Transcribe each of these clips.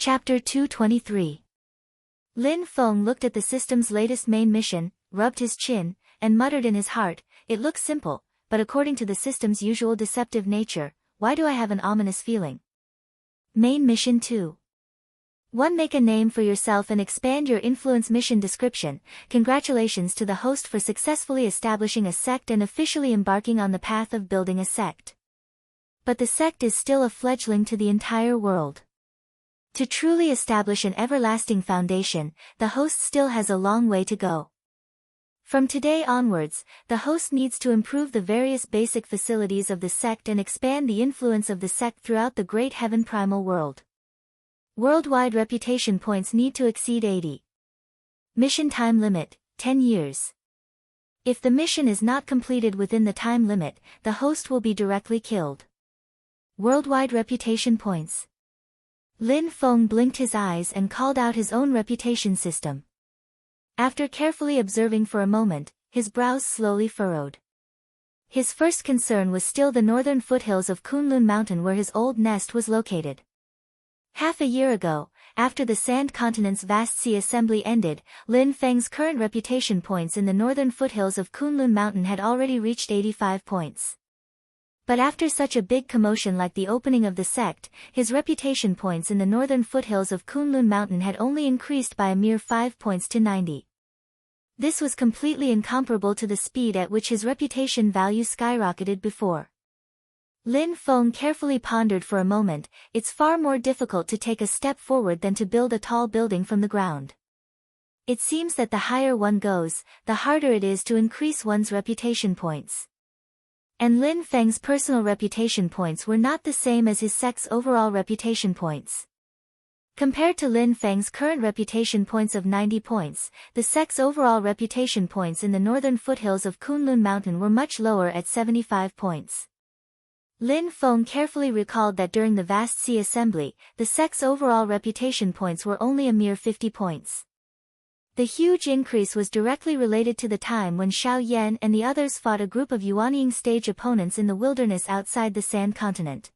Chapter 223. Lin Feng looked at the system's latest main mission, rubbed his chin, and muttered in his heart, "It looks simple, but according to the system's usual deceptive nature, why do I have an ominous feeling?" Main Mission 2. 1. Make a name for yourself and expand your influence. Mission description. Congratulations to the host for successfully establishing a sect and officially embarking on the path of building a sect. But the sect is still a fledgling to the entire world. To truly establish an everlasting foundation, the host still has a long way to go. From today onwards, the host needs to improve the various basic facilities of the sect and expand the influence of the sect throughout the great heaven primal world. Worldwide reputation points need to exceed 80. Mission time limit, 10 years. If the mission is not completed within the time limit, the host will be directly killed. Worldwide reputation points. Lin Feng blinked his eyes and called out his own reputation system. After carefully observing for a moment, his brows slowly furrowed. His first concern was still the northern foothills of Kunlun Mountain where his old nest was located. Half a year ago, after the Sand Continent's vast sea assembly ended, Lin Feng's current reputation points in the northern foothills of Kunlun Mountain had already reached 85 points. But after such a big commotion like the opening of the sect, his reputation points in the northern foothills of Kunlun Mountain had only increased by a mere 5 points to 90. This was completely incomparable to the speed at which his reputation value skyrocketed before. Lin Feng carefully pondered for a moment. It's far more difficult to take a step forward than to build a tall building from the ground. It seems that the higher one goes, the harder it is to increase one's reputation points. And Lin Feng's personal reputation points were not the same as his sect's overall reputation points. Compared to Lin Feng's current reputation points of 90 points, the sect's overall reputation points in the northern foothills of Kunlun Mountain were much lower at 75 points. Lin Feng carefully recalled that during the vast sea assembly, the sect's overall reputation points were only a mere 50 points. The huge increase was directly related to the time when Xiao Yan and the others fought a group of Yuanying stage opponents in the wilderness outside the Sand Continent.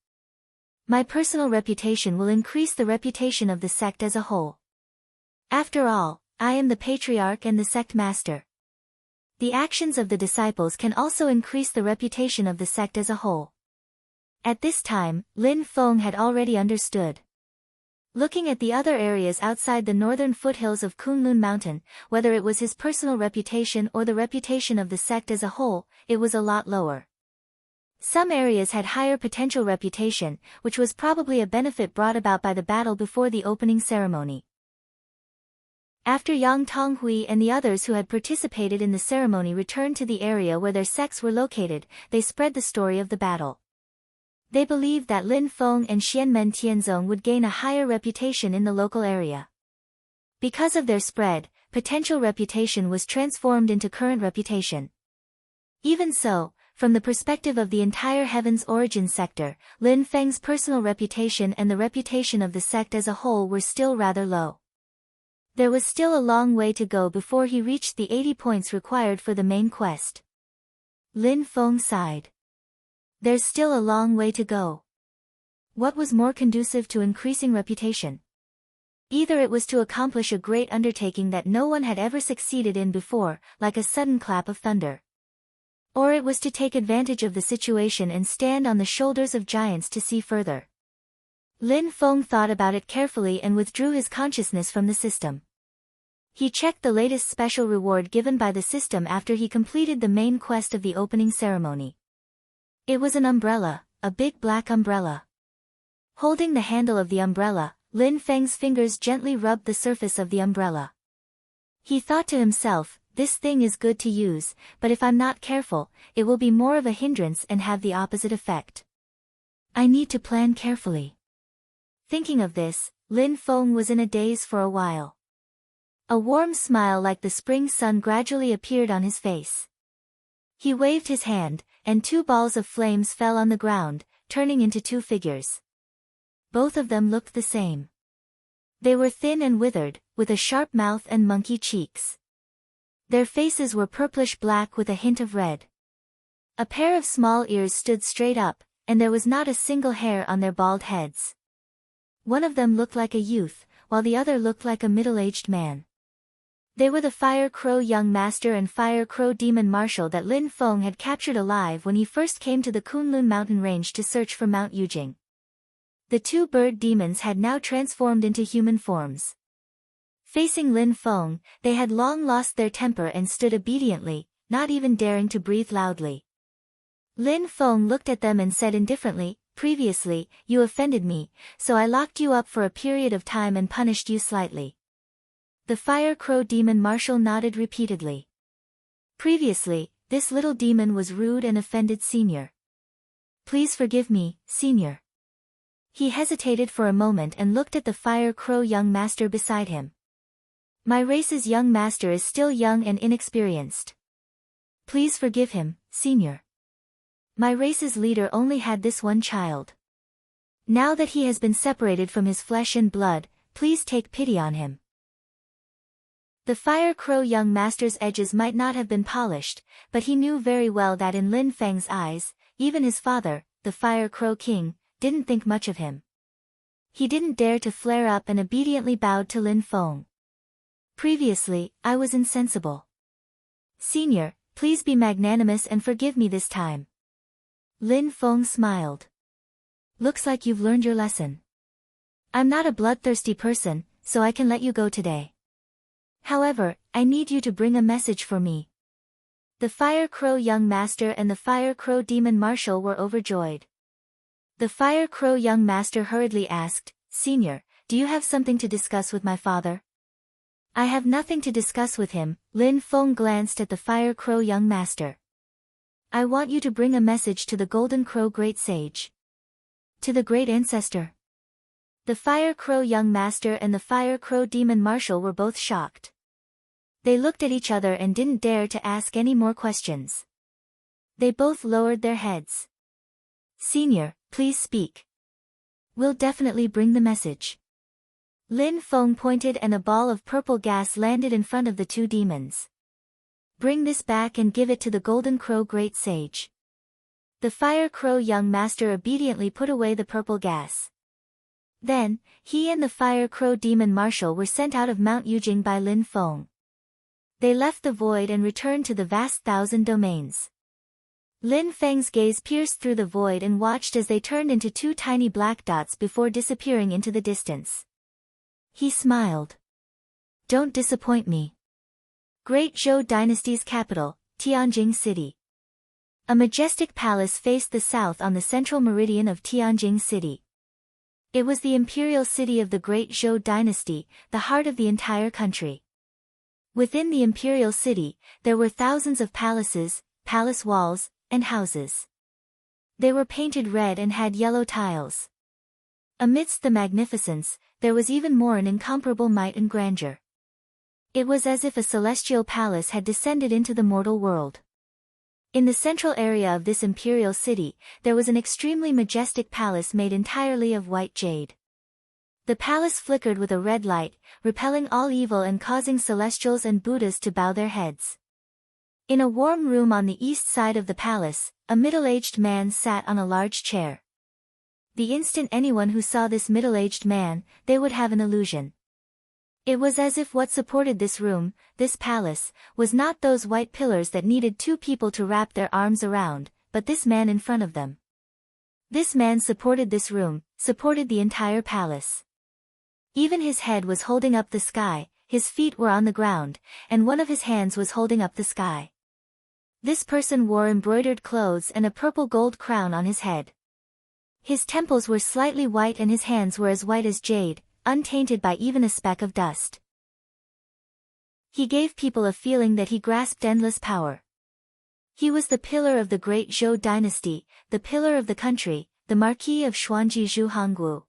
My personal reputation will increase the reputation of the sect as a whole. After all, I am the patriarch and the sect master. The actions of the disciples can also increase the reputation of the sect as a whole. At this time, Lin Feng had already understood. Looking at the other areas outside the northern foothills of Kunlun Mountain, whether it was his personal reputation or the reputation of the sect as a whole, it was a lot lower. Some areas had higher potential reputation, which was probably a benefit brought about by the battle before the opening ceremony. After Yang Tonghui and the others who had participated in the ceremony returned to the area where their sects were located, they spread the story of the battle. They believed that Lin Feng and Xianmen Tianzong would gain a higher reputation in the local area. Because of their spread, potential reputation was transformed into current reputation. Even so, from the perspective of the entire Heaven's Origin sector, Lin Feng's personal reputation and the reputation of the sect as a whole were still rather low. There was still a long way to go before he reached the 80 points required for the main quest. Lin Feng sighed. There's still a long way to go. What was more conducive to increasing reputation? Either it was to accomplish a great undertaking that no one had ever succeeded in before, like a sudden clap of thunder. Or it was to take advantage of the situation and stand on the shoulders of giants to see further. Lin Feng thought about it carefully and withdrew his consciousness from the system. He checked the latest special reward given by the system after he completed the main quest of the opening ceremony. It was an umbrella, a big black umbrella. Holding the handle of the umbrella, Lin Feng's fingers gently rubbed the surface of the umbrella. He thought to himself, this thing is good to use, but if I'm not careful, it will be more of a hindrance and have the opposite effect. I need to plan carefully. Thinking of this, Lin Feng was in a daze for a while. A warm smile like the spring sun gradually appeared on his face. He waved his hand, and 2 balls of flames fell on the ground, turning into 2 figures. Both of them looked the same. They were thin and withered, with a sharp mouth and monkey cheeks. Their faces were purplish-black with a hint of red. A pair of small ears stood straight up, and there was not a single hair on their bald heads. One of them looked like a youth, while the other looked like a middle-aged man. They were the Fire Crow Young Master and Fire Crow Demon Marshal that Lin Feng had captured alive when he first came to the Kunlun mountain range to search for Mount Yujing. The two bird demons had now transformed into human forms. Facing Lin Feng, they had long lost their temper and stood obediently, not even daring to breathe loudly. Lin Feng looked at them and said indifferently, "Previously, you offended me, so I locked you up for a period of time and punished you slightly." The Fire Crow Demon Marshal nodded repeatedly. "Previously, this little demon was rude and offended Senior. Please forgive me, Senior." He hesitated for a moment and looked at the Fire Crow Young Master beside him. "My race's young master is still young and inexperienced. Please forgive him, Senior. My race's leader only had this one child. Now that he has been separated from his flesh and blood, please take pity on him." The Fire Crow Young Master's edges might not have been polished, but he knew very well that in Lin Feng's eyes, even his father, the Fire Crow King, didn't think much of him. He didn't dare to flare up and obediently bowed to Lin Feng. "Previously, I was insensible. Senior, please be magnanimous and forgive me this time." Lin Feng smiled. "Looks like you've learned your lesson. I'm not a bloodthirsty person, so I can let you go today. However, I need you to bring a message for me." The Fire Crow Young Master and the Fire Crow Demon Marshal were overjoyed. The Fire Crow Young Master hurriedly asked, "Senior, do you have something to discuss with my father?" "I have nothing to discuss with him." Lin Feng glanced at the Fire Crow Young Master. "I want you to bring a message to the Golden Crow Great Sage. To the Great Ancestor." The Fire Crow Young Master and the Fire Crow Demon Marshal were both shocked. They looked at each other and didn't dare to ask any more questions. They both lowered their heads. "Senior, please speak. We'll definitely bring the message." Lin Feng pointed and a ball of purple gas landed in front of the two demons. "Bring this back and give it to the Golden Crow Great Sage." The Fire Crow Young Master obediently put away the purple gas. Then, he and the Fire Crow Demon Marshal were sent out of Mount Yujing by Lin Feng. They left the void and returned to the vast thousand domains. Lin Feng's gaze pierced through the void and watched as they turned into two tiny black dots before disappearing into the distance. He smiled. "Don't disappoint me." Great Zhou Dynasty's capital, Tianjing City. A majestic palace faced the south on the central meridian of Tianjing City. It was the imperial city of the Great Zhou Dynasty, the heart of the entire country. Within the imperial city, there were thousands of palaces, palace walls, and houses. They were painted red and had yellow tiles. Amidst the magnificence, there was even more an incomparable might and grandeur. It was as if a celestial palace had descended into the mortal world. In the central area of this imperial city, there was an extremely majestic palace made entirely of white jade. The palace flickered with a red light, repelling all evil and causing celestials and Buddhas to bow their heads. In a warm room on the east side of the palace, a middle-aged man sat on a large chair. The instant anyone who saw this middle-aged man, they would have an illusion. It was as if what supported this room, this palace, was not those white pillars that needed two people to wrap their arms around, but this man in front of them. This man supported this room, supported the entire palace. Even his head was holding up the sky, his feet were on the ground, and one of his hands was holding up the sky. This person wore embroidered clothes and a purple gold crown on his head. His temples were slightly white and his hands were as white as jade, untainted by even a speck of dust. He gave people a feeling that he grasped endless power. He was the pillar of the Great Zhou Dynasty, the pillar of the country, the Marquis of Xuanji Zhu Hongwu.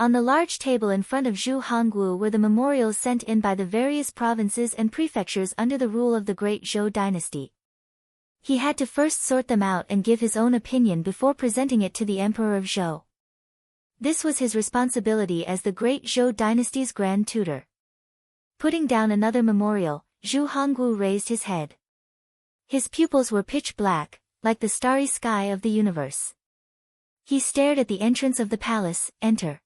On the large table in front of Zhu Hongwu were the memorials sent in by the various provinces and prefectures under the rule of the Great Zhou Dynasty. He had to first sort them out and give his own opinion before presenting it to the Emperor of Zhou. This was his responsibility as the Great Zhou Dynasty's Grand Tutor. Putting down another memorial, Zhu Hongwu raised his head. His pupils were pitch black, like the starry sky of the universe. He stared at the entrance of the palace, "Enter."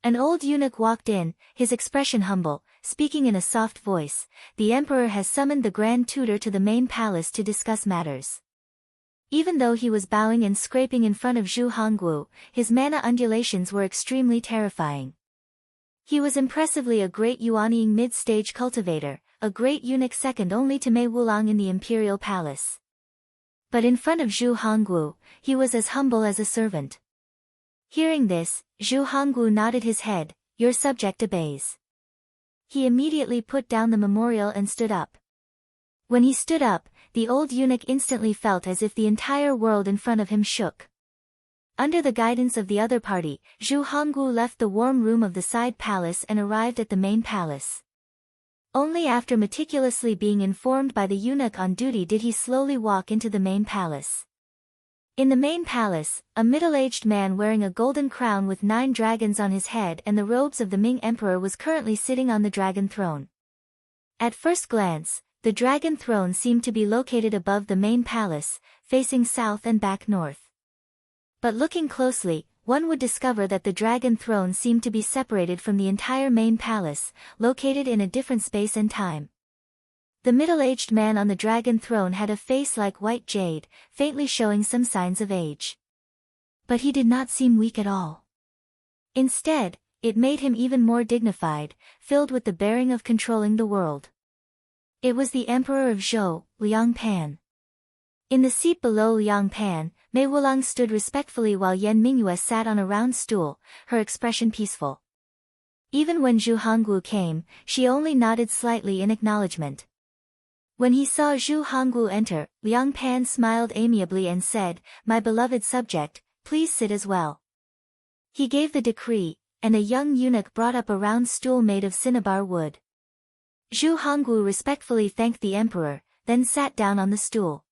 An old eunuch walked in, his expression humble, speaking in a soft voice. The emperor has summoned the grand tutor to the main palace to discuss matters. Even though he was bowing and scraping in front of Zhu Hongwu, his mana undulations were extremely terrifying. He was impressively a great Yuanying mid-stage cultivator, a great eunuch second only to Mei Wulang in the imperial palace. But in front of Zhu Hongwu, he was as humble as a servant. Hearing this, Zhu Hongwu nodded his head. Your subject obeys. He immediately put down the memorial and stood up. When he stood up, the old eunuch instantly felt as if the entire world in front of him shook. Under the guidance of the other party, Zhu Hongwu left the warm room of the side palace and arrived at the main palace. Only after meticulously being informed by the eunuch on duty did he slowly walk into the main palace. In the main palace, a middle-aged man wearing a golden crown with 9 dragons on his head and the robes of the Ming Emperor was currently sitting on the dragon throne. At first glance, the dragon throne seemed to be located above the main palace, facing south and back north. But looking closely, one would discover that the dragon throne seemed to be separated from the entire main palace, located in a different space and time. The middle-aged man on the dragon throne had a face like white jade, faintly showing some signs of age. But he did not seem weak at all. Instead, it made him even more dignified, filled with the bearing of controlling the world. It was the Emperor of Zhou, Liang Pan. In the seat below Liang Pan, Mei Wulang stood respectfully while Yan Mingyue sat on a round stool, her expression peaceful. Even when Zhu Hongwu came, she only nodded slightly in acknowledgement. When he saw Zhu Hongwu enter, Liang Pan smiled amiably and said, "My beloved subject, please sit as well." He gave the decree, and a young eunuch brought up a round stool made of cinnabar wood. Zhu Hongwu respectfully thanked the emperor, then sat down on the stool.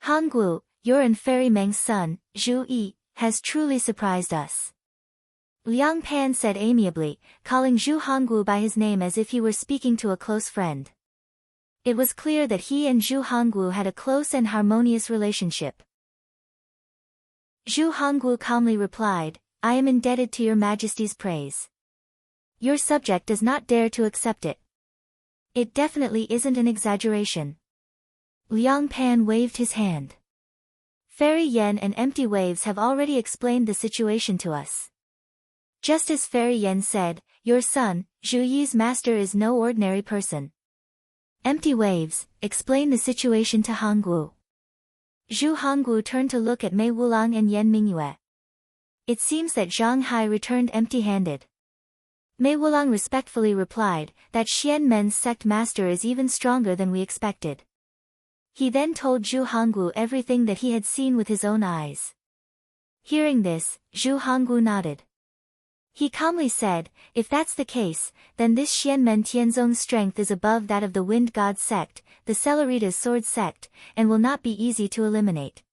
"Hongwu, your and Fairy Meng's son, Zhu Yi, has truly surprised us," Liang Pan said amiably, calling Zhu Hongwu by his name as if he were speaking to a close friend. It was clear that he and Zhu Hongwu had a close and harmonious relationship. Zhu Hongwu calmly replied, "I am indebted to your Majesty's praise. Your subject does not dare to accept it. It definitely isn't an exaggeration." Liang Pan waved his hand. "Fairy Yen and Empty Waves have already explained the situation to us. Just as Fairy Yen said, your son, Zhu Yi's master is no ordinary person. Empty Waves, explain the situation to Hongwu." Zhu Hongwu turned to look at Mei Wulang and Yan Mingyue. It seems that Zhang Hai returned empty-handed. Mei Wulang respectfully replied, "That Xian Men's sect master is even stronger than we expected." He then told Zhu Hongwu everything that he had seen with his own eyes. Hearing this, Zhu Hongwu nodded. He calmly said, "If that's the case, then this Xianmen Tianzong's strength is above that of the Wind God sect, the Cellerita's sword sect, and will not be easy to eliminate.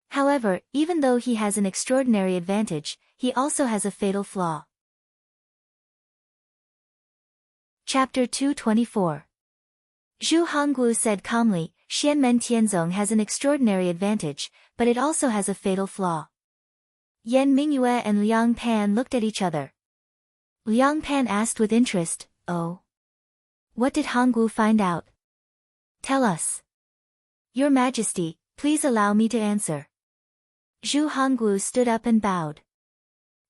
However, even though he has an extraordinary advantage, he also has a fatal flaw." Chapter 224. Zhu Hongwu said calmly, "Xianmen Tianzong has an extraordinary advantage, but it also has a fatal flaw." Yan Mingyue and Liang Pan looked at each other. Liang Pan asked with interest, "Oh? What did Hongwu find out? Tell us." "Your Majesty, please allow me to answer." Zhu Hongwu stood up and bowed.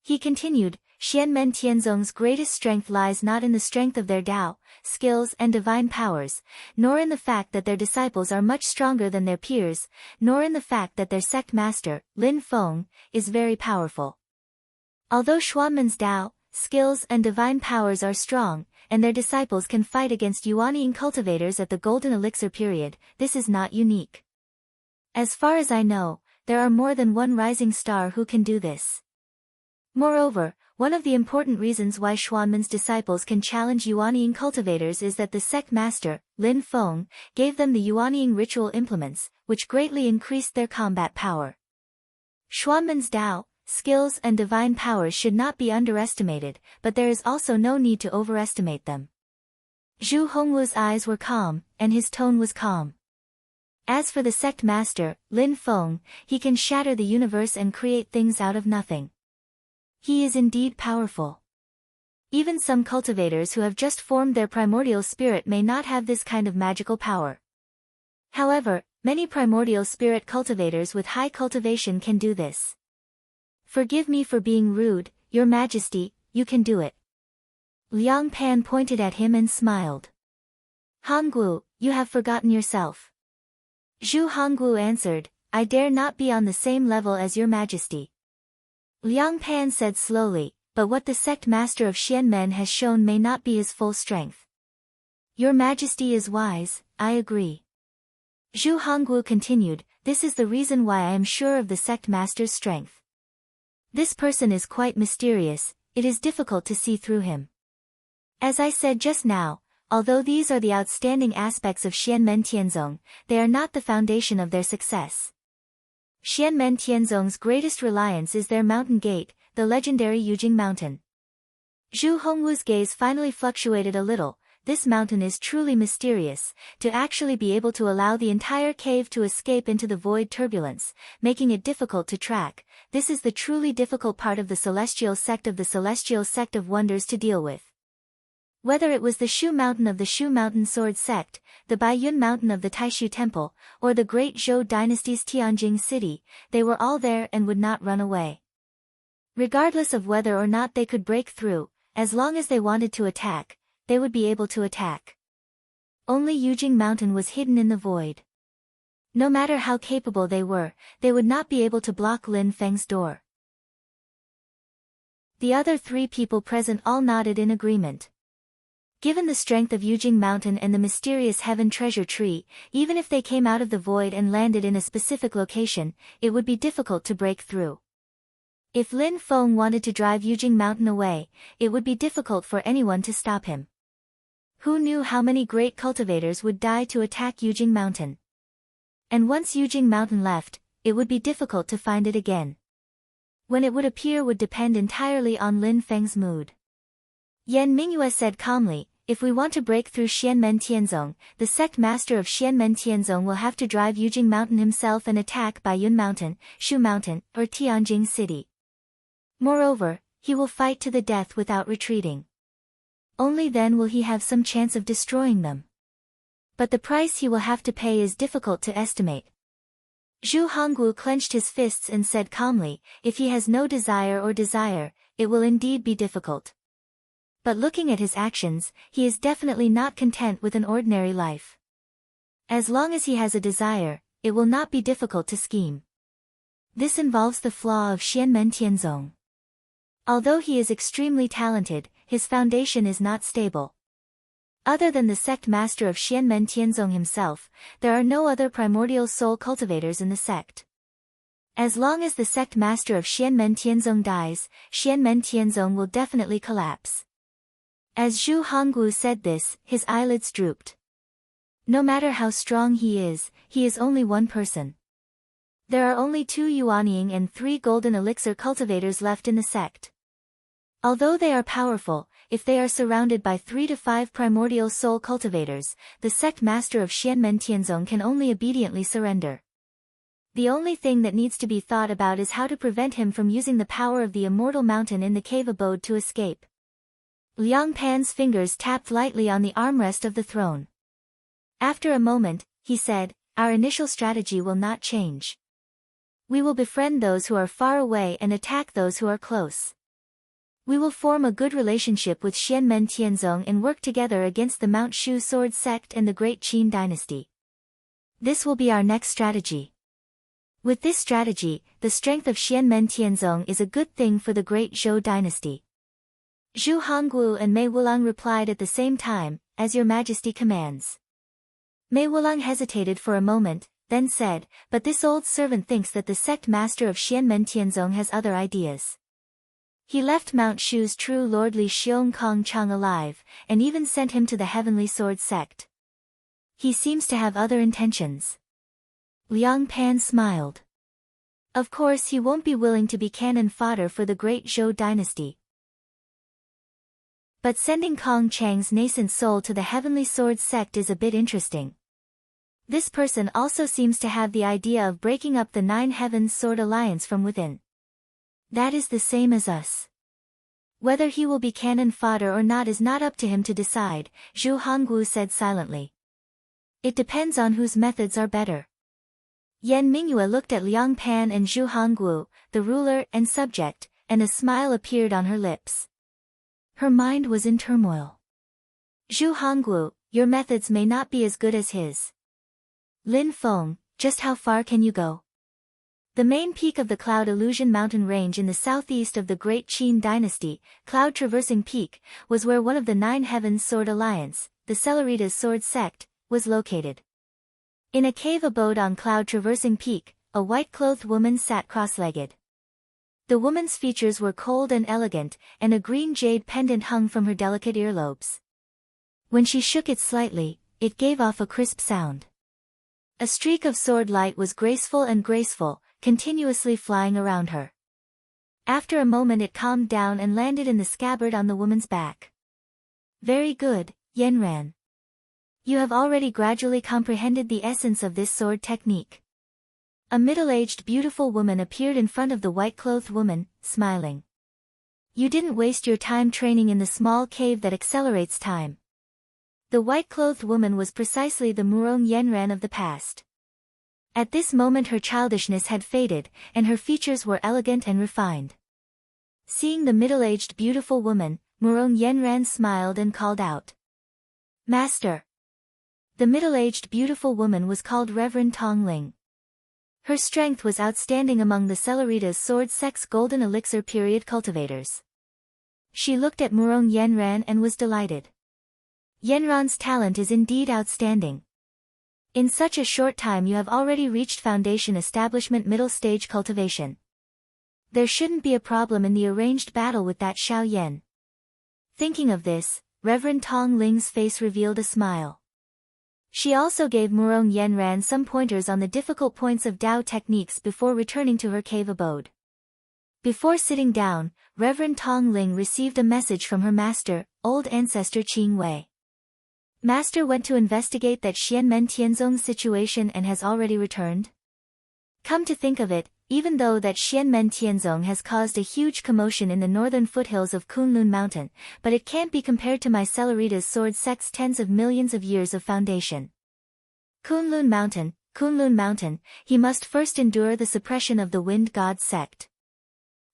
He continued, "Xianmen Tianzong's greatest strength lies not in the strength of their Dao, skills and divine powers, nor in the fact that their disciples are much stronger than their peers, nor in the fact that their sect master, Lin Feng, is very powerful. Although Xuanmen's Dao, skills and divine powers are strong, and their disciples can fight against Yuanying cultivators at the Golden Elixir period, this is not unique. As far as I know, there are more than one rising star who can do this. Moreover, one of the important reasons why Xuanmen's disciples can challenge Yuanying cultivators is that the sect master, Lin Feng, gave them the Yuanying ritual implements, which greatly increased their combat power. Xuanmen's Dao, skills and divine powers should not be underestimated, but there is also no need to overestimate them." Zhu Hongwu's eyes were calm, and his tone was calm. As for the sect master, Lin Feng, he can shatter the universe and create things out of nothing. He is indeed powerful. Even some cultivators who have just formed their primordial spirit may not have this kind of magical power. However, many primordial spirit cultivators with high cultivation can do this. Forgive me for being rude, Your Majesty, you can do it. Liang Pan pointed at him and smiled. Hongwu, you have forgotten yourself. Zhu Hongwu answered, I dare not be on the same level as Your Majesty. Liang Pan said slowly, but what the sect master of Xianmen has shown may not be his full strength. Your Majesty is wise, I agree. Zhu Hongwu continued, this is the reason why I am sure of the sect master's strength. This person is quite mysterious, it is difficult to see through him. As I said just now, although these are the outstanding aspects of Xianmen Tianzong, they are not the foundation of their success. Xianmen Tianzong's greatest reliance is their mountain gate, the legendary Yujing Mountain. Zhu Hongwu's gaze finally fluctuated a little. This mountain is truly mysterious, to actually be able to allow the entire cave to escape into the void turbulence, making it difficult to track. This is the truly difficult part of the celestial sect of wonders to deal with. Whether it was the Shu Mountain of the Shu Mountain Sword Sect, the Baiyun Mountain of the Taishu Temple, or the great Zhou dynasty's Tianjing city, they were all there and would not run away. Regardless of whether or not they could break through, as long as they wanted to attack, they would be able to attack. Only Yujing Mountain was hidden in the void. No matter how capable they were, they would not be able to block Lin Feng's door. The other three people present all nodded in agreement. Given the strength of Yujing Mountain and the mysterious Heaven Treasure Tree, even if they came out of the void and landed in a specific location, it would be difficult to break through. If Lin Feng wanted to drive Yujing Mountain away, it would be difficult for anyone to stop him. Who knew how many great cultivators would die to attack Yujing Mountain? And once Yujing Mountain left, it would be difficult to find it again. When it would appear would depend entirely on Lin Feng's mood. Yan Mingyue said calmly, if we want to break through Xianmen Tianzong, the sect master of Xianmen Tianzong will have to drive Yujing Mountain himself and attack Baiyun Mountain, Shu Mountain, or Tianjing City. Moreover, he will fight to the death without retreating. Only then will he have some chance of destroying them. But the price he will have to pay is difficult to estimate. Zhu Hongwu clenched his fists and said calmly, if he has no desire, it will indeed be difficult. But looking at his actions, he is definitely not content with an ordinary life. As long as he has a desire, it will not be difficult to scheme. This involves the flaw of Xianmen Tianzong. Although he is extremely talented, his foundation is not stable. Other than the sect master of Xianmen Tianzong himself, there are no other primordial soul cultivators in the sect. As long as the sect master of Xianmen Tianzong dies, Xianmen Tianzong will definitely collapse. As Zhu Hongwu said this, his eyelids drooped. No matter how strong he is only one person. There are only 2 Yuanying and 3 golden elixir cultivators left in the sect. Although they are powerful, if they are surrounded by 3 to 5 primordial soul cultivators, the sect master of Xianmen Tianzong can only obediently surrender. The only thing that needs to be thought about is how to prevent him from using the power of the immortal mountain in the cave abode to escape. Liang Pan's fingers tapped lightly on the armrest of the throne. After a moment, he said, our initial strategy will not change. We will befriend those who are far away and attack those who are close. We will form a good relationship with Xianmen Tianzong and work together against the Mount Shu Sword Sect and the Great Qin Dynasty. This will be our next strategy. With this strategy, the strength of Xianmen Tianzong is a good thing for the Great Zhou Dynasty. Zhu Hongwu and Mei Wulang replied at the same time, as Your Majesty commands. Mei Wulang hesitated for a moment, then said, but this old servant thinks that the sect master of Xianmen Tianzong has other ideas. He left Mount Shu's true Lord Li Xiong Kong Chang alive, and even sent him to the Heavenly Sword Sect. He seems to have other intentions. Liang Pan smiled. Of course he won't be willing to be cannon fodder for the Great Zhou Dynasty. But sending Kong Chang's nascent soul to the Heavenly Sword Sect is a bit interesting. This person also seems to have the idea of breaking up the 9 Heavens Sword Alliance from within. That is the same as us. Whether he will be cannon fodder or not is not up to him to decide, Zhu Hongwu said silently. It depends on whose methods are better. Yan Mingyue looked at Liang Pan and Zhu Hongwu, the ruler and subject, and a smile appeared on her lips. Her mind was in turmoil. Zhu Hongwu, your methods may not be as good as his. Lin Feng, just how far can you go? The main peak of the Cloud Illusion mountain range in the southeast of the Great Qin dynasty, Cloud Traversing Peak, was where one of the Nine Heavens Sword Alliance, the Celeritas Sword Sect, was located. In a cave abode on Cloud Traversing Peak, a white-clothed woman sat cross-legged. The woman's features were cold and elegant, and a green jade pendant hung from her delicate earlobes. When she shook it slightly, it gave off a crisp sound. A streak of sword light was graceful, continuously flying around her. After a moment it calmed down and landed in the scabbard on the woman's back. Very good, Yanran. You have already gradually comprehended the essence of this sword technique. A middle-aged beautiful woman appeared in front of the white-clothed woman, smiling. You didn't waste your time training in the small cave that accelerates time. The white-clothed woman was precisely the Murong Yanran of the past. At this moment her childishness had faded, and her features were elegant and refined. Seeing the middle-aged beautiful woman, Murong Yanran smiled and called out. Master! The middle-aged beautiful woman was called Reverend Tong Ling. Her strength was outstanding among the Celeritas Sword Sect's Golden Elixir period cultivators. She looked at Murong Yanran and was delighted. Yanran's talent is indeed outstanding. In such a short time you have already reached foundation establishment middle stage cultivation. There shouldn't be a problem in the arranged battle with that Xiao Yan. Thinking of this, Reverend Tong Ling's face revealed a smile. She also gave Murong Yanran some pointers on the difficult points of Dao techniques before returning to her cave abode. Before sitting down, Reverend Tong Ling received a message from her master, old ancestor Qing Wei. Master went to investigate that Xianmen Tianzong's situation and has already returned? Come to think of it, even though that Xianmen Tianzong has caused a huge commotion in the northern foothills of Kunlun Mountain, but it can't be compared to my Celeritas Sword Sect's tens of millions of years of foundation. Kunlun Mountain, he must first endure the suppression of the Wind God sect.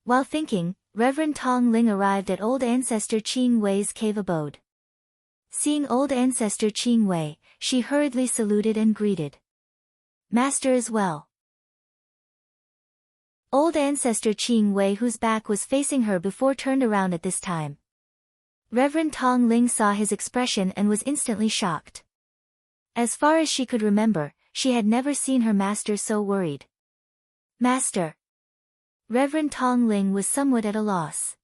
While thinking, Reverend Tong Ling arrived at old ancestor Qing Wei's cave abode. Seeing old ancestor Qing Wei, she hurriedly saluted and greeted. Master as well. Old ancestor Qing Wei, whose back was facing her before, turned around at this time. Reverend Tong Ling saw his expression and was instantly shocked. As far as she could remember, she had never seen her master so worried. Master. Reverend Tong Ling was somewhat at a loss.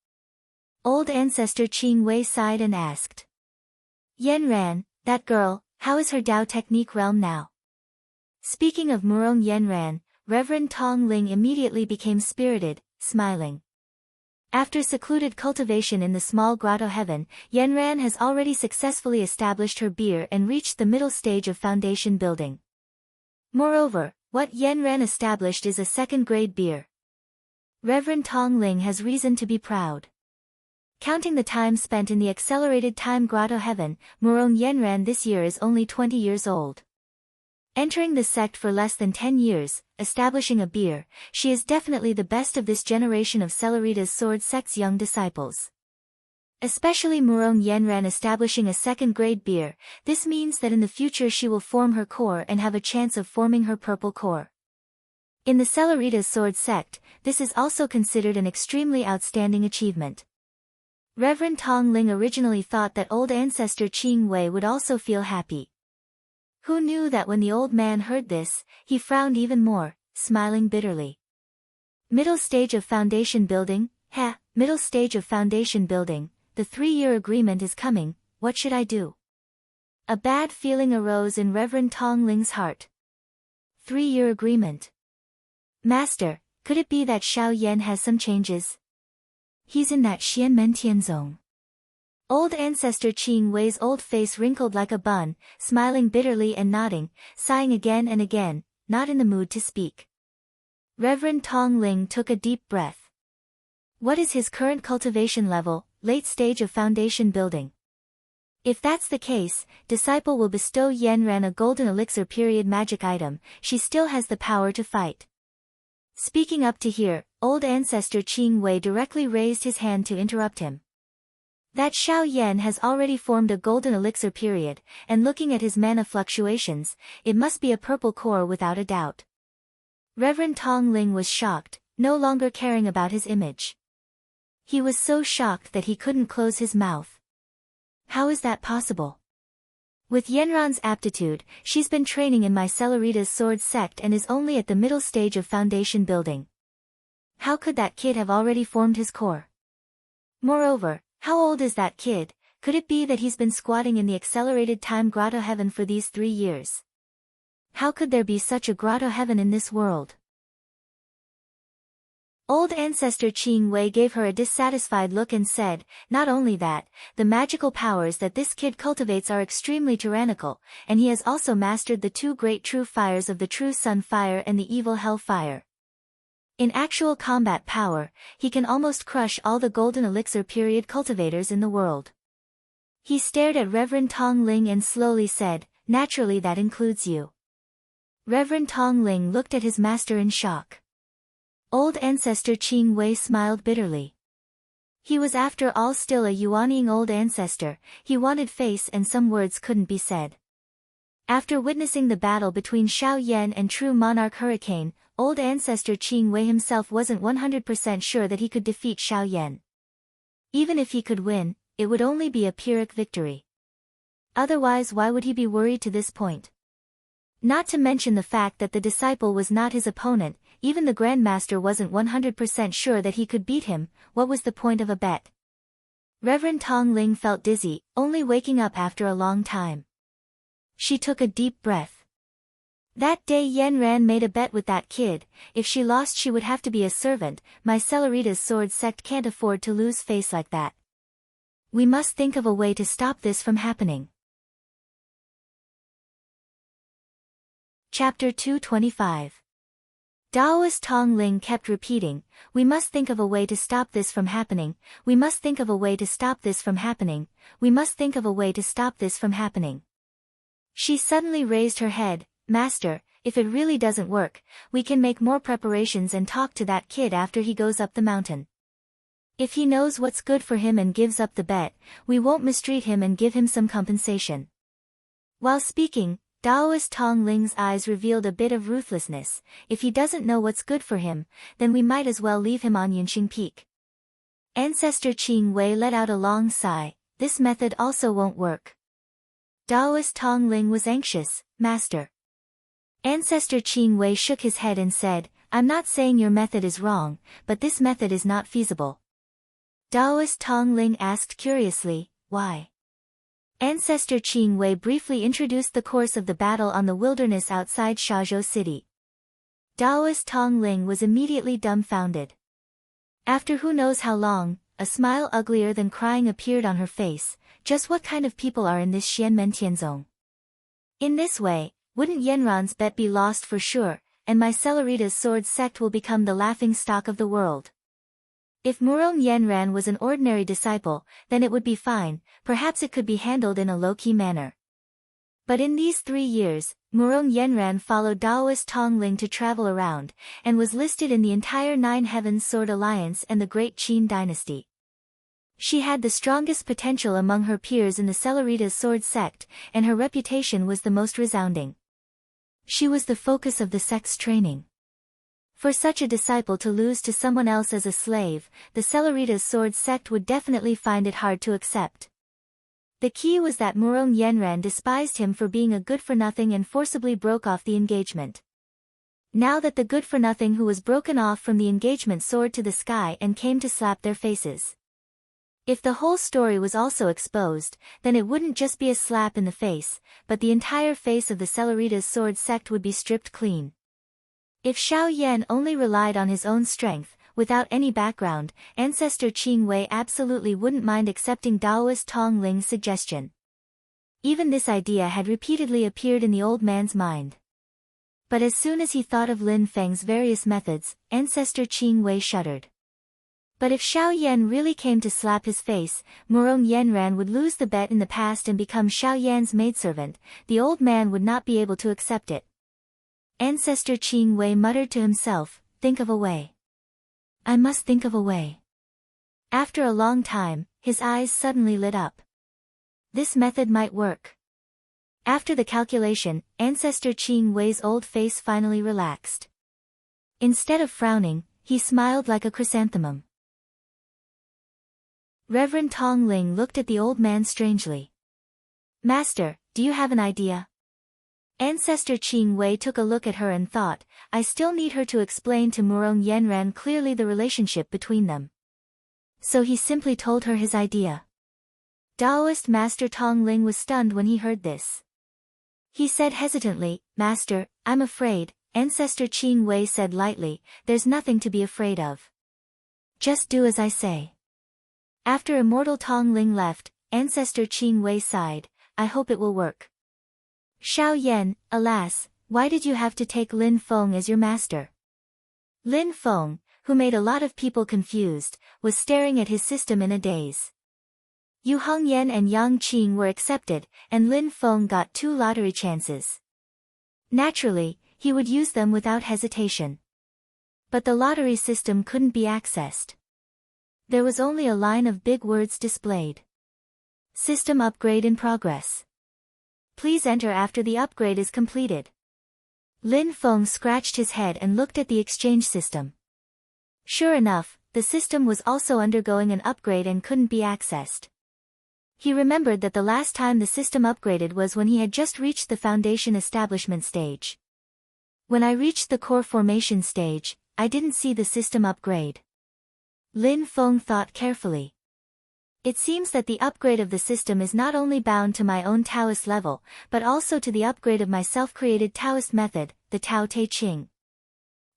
Old ancestor Qing Wei sighed and asked. Yanran, that girl, how is her Dao technique realm now? Speaking of Murong Yanran, Reverend Tong Ling immediately became spirited, smiling. After secluded cultivation in the small grotto heaven, Yanran has already successfully established her beer and reached the middle stage of foundation building. Moreover, what Yanran established is a second-grade beer. Reverend Tong Ling has reason to be proud. Counting the time spent in the accelerated time grotto heaven, Murong Yanran this year is only 20 years old. Entering the sect for less than 10 years, establishing a beer, she is definitely the best of this generation of Celeritas Sword Sect's young disciples. Especially Murong Yanran establishing a second-grade beer, this means that in the future she will form her core and have a chance of forming her purple core. In the Celeritas Sword Sect, this is also considered an extremely outstanding achievement. Reverend Tong Ling originally thought that old ancestor Qing Wei would also feel happy. Who knew that when the old man heard this, he frowned even more, smiling bitterly. Middle stage of foundation building, middle stage of foundation building, the 3-year agreement is coming, what should I do? A bad feeling arose in Reverend Tong Ling's heart. 3-year agreement. Master, could it be that Xiao Yan has some changes? He's in that Xianmen Tianzong. Old ancestor Qing Wei's old face wrinkled like a bun, smiling bitterly and nodding, sighing again and again, not in the mood to speak. Reverend Tong Ling took a deep breath. What is his current cultivation level? late stage of foundation building. If that's the case, disciple will bestow Yanran a golden elixir period magic item. She still has the power to fight. Speaking up to hear, old ancestor Qing Wei directly raised his hand to interrupt him. That Xiao Yan has already formed a golden elixir period, and looking at his mana fluctuations, it must be a purple core without a doubt. Reverend Tong Ling was shocked, no longer caring about his image. He was so shocked that he couldn't close his mouth. How is that possible? With Yanran's aptitude, she's been training in my Celerita's sword sect and is only at the middle stage of foundation building. How could that kid have already formed his core? Moreover, how old is that kid? Could it be that he's been squatting in the accelerated time grotto heaven for these 3 years? How could there be such a grotto heaven in this world? Old ancestor Qing Wei gave her a dissatisfied look and said, not only that, the magical powers that this kid cultivates are extremely tyrannical, and he has also mastered the 2 great true fires of the true sun fire and the evil hell fire. In actual combat power, he can almost crush all the golden elixir period cultivators in the world. He stared at Reverend Tong Ling and slowly said, naturally that includes you. Reverend Tong Ling looked at his master in shock. Old ancestor Qing Wei smiled bitterly. He was after all still a yuaning old ancestor. He wanted face and some words couldn't be said. After witnessing the battle between Xiao Yan and true monarch Hurricane, old ancestor Qing Wei himself wasn't 100% sure that he could defeat Xiao Yan. Even if he could win, it would only be a Pyrrhic victory. Otherwise, why would he be worried to this point? Not to mention the fact that the disciple was not his opponent. Even the Grandmaster wasn't 100% sure that he could beat him. What was the point of a bet? Reverend Tong Ling felt dizzy, only waking up after a long time. She took a deep breath. That day Yanran made a bet with that kid. If she lost she would have to be a servant. My Celerita's sword sect can't afford to lose face like that. We must think of a way to stop this from happening. Chapter 225. Daoist Tong Ling kept repeating, we must think of a way to stop this from happening, we must think of a way to stop this from happening, we must think of a way to stop this from happening. She suddenly raised her head, Master, if it really doesn't work, we can make more preparations and talk to that kid after he goes up the mountain. If he knows what's good for him and gives up the bet, we won't mistreat him and give him some compensation. While speaking, Daoist Tong Ling's eyes revealed a bit of ruthlessness. If he doesn't know what's good for him, then we might as well leave him on Yunqing Peak. Ancestor Qing Wei let out a long sigh. This method also won't work. Daoist Tong Ling was anxious, Master. Ancestor Qing Wei shook his head and said, I'm not saying your method is wrong, but this method is not feasible. Daoist Tong Ling asked curiously, why? Ancestor Qing Wei briefly introduced the course of the battle on the wilderness outside Shazhou City. Daoist Tong Ling was immediately dumbfounded. After who knows how long, a smile uglier than crying appeared on her face. Just what kind of people are in this Xianmen Tianzong? In this way, wouldn't Yanran's bet be lost for sure, and my Celerita's sword sect will become the laughing stock of the world? If Murong Yanran was an ordinary disciple, then it would be fine, perhaps it could be handled in a low-key manner. But in these 3 years, Murong Yanran followed Daoist Tong Ling to travel around, and was listed in the entire Nine Heavens Sword Alliance and the Great Qin dynasty. She had the strongest potential among her peers in the Celerita's sword sect, and her reputation was the most resounding. She was the focus of the sect's training. For such a disciple to lose to someone else as a slave, the Celerita's sword sect would definitely find it hard to accept. The key was that Murong Yanran despised him for being a good-for-nothing and forcibly broke off the engagement. Now that the good-for-nothing who was broken off from the engagement soared to the sky and came to slap their faces. If the whole story was also exposed, then it wouldn't just be a slap in the face, but the entire face of the Celerita's sword sect would be stripped clean. If Xiao Yan only relied on his own strength, without any background, Ancestor Qing Wei absolutely wouldn't mind accepting Daoist Tong Ling's suggestion. Even this idea had repeatedly appeared in the old man's mind. But as soon as he thought of Lin Feng's various methods, Ancestor Qing Wei shuddered. But if Xiao Yan really came to slap his face, Murong Yenran would lose the bet in the past and become Xiao Yan's maidservant. The old man would not be able to accept it. Ancestor Qing Wei muttered to himself, "Think of a way. I must think of a way." After a long time, his eyes suddenly lit up. This method might work. After the calculation, Ancestor Qing Wei's old face finally relaxed. Instead of frowning, he smiled like a chrysanthemum. Reverend Tong Ling looked at the old man strangely. "Master, do you have an idea?" Ancestor Qing Wei took a look at her and thought, I still need her to explain to Murong Yenran clearly the relationship between them. So he simply told her his idea. Taoist Master Tong Ling was stunned when he heard this. He said hesitantly, "Master, I'm afraid." Ancestor Qing Wei said lightly, "There's nothing to be afraid of. Just do as I say." After Immortal Tong Ling left, Ancestor Qing Wei sighed, "I hope it will work." Xiao Yan, alas, why did you have to take Lin Feng as your master? Lin Feng, who made a lot of people confused, was staring at his system in a daze. Yu Hongyan and Yang Qing were accepted, and Lin Feng got 2 lottery chances. Naturally, he would use them without hesitation. But the lottery system couldn't be accessed. There was only a line of big words displayed. System upgrade in progress. Please enter after the upgrade is completed. Lin Feng scratched his head and looked at the exchange system. Sure enough, the system was also undergoing an upgrade and couldn't be accessed. He remembered that the last time the system upgraded was when he had just reached the foundation establishment stage. When I reached the core formation stage, I didn't see the system upgrade. Lin Feng thought carefully. It seems that the upgrade of the system is not only bound to my own Taoist level, but also to the upgrade of my self-created Taoist method, the Tao Te Ching.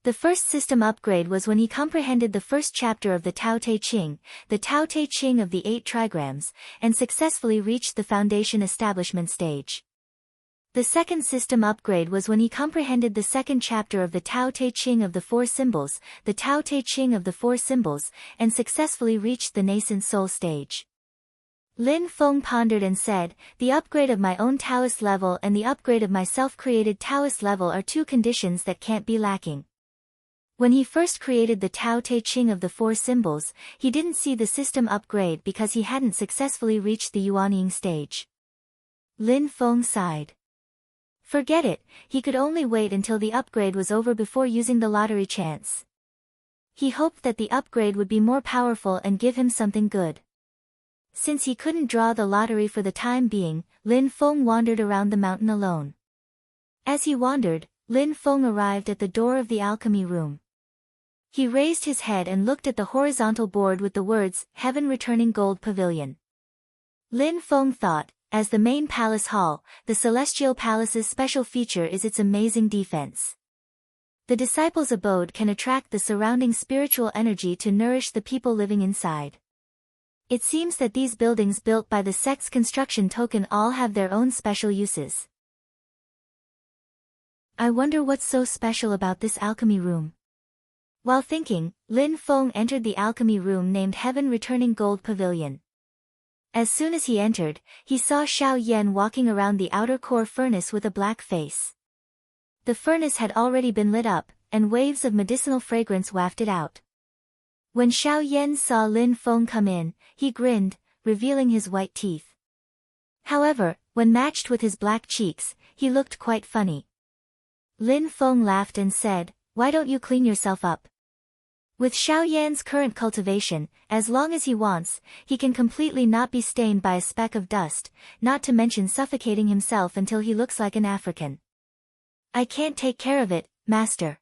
The first system upgrade was when he comprehended the first chapter of the Tao Te Ching, the Tao Te Ching of the 8 trigrams, and successfully reached the foundation establishment stage. The second system upgrade was when he comprehended the second chapter of the Tao Te Ching of the 4 symbols, the Tao Te Ching of the 4 symbols, and successfully reached the nascent soul stage. Lin Feng pondered and said, the upgrade of my own Taoist level and the upgrade of my self-created Taoist level are 2 conditions that can't be lacking. When he first created the Tao Te Ching of the 4 symbols, he didn't see the system upgrade because he hadn't successfully reached the Yuanying stage. Lin Feng sighed. Forget it, he could only wait until the upgrade was over before using the lottery chance. He hoped that the upgrade would be more powerful and give him something good. Since he couldn't draw the lottery for the time being, Lin Feng wandered around the mountain alone. As he wandered, Lin Feng arrived at the door of the alchemy room. He raised his head and looked at the horizontal board with the words, Heaven Returning Gold Pavilion. Lin Feng thought, as the main palace hall, the Celestial Palace's special feature is its amazing defense. The disciples' abode can attract the surrounding spiritual energy to nourish the people living inside. It seems that these buildings built by the sect's construction token all have their own special uses. I wonder what's so special about this alchemy room. While thinking, Lin Feng entered the alchemy room named Heaven Returning Gold Pavilion. As soon as he entered, he saw Xiao Yan walking around the outer core furnace with a black face. The furnace had already been lit up, and waves of medicinal fragrance wafted out. When Xiao Yan saw Lin Feng come in, he grinned, revealing his white teeth. However, when matched with his black cheeks, he looked quite funny. Lin Feng laughed and said, Why don't you clean yourself up? With Xiao Yan's current cultivation, as long as he wants, he can completely not be stained by a speck of dust, not to mention suffocating himself until he looks like an African. I can't take care of it, master.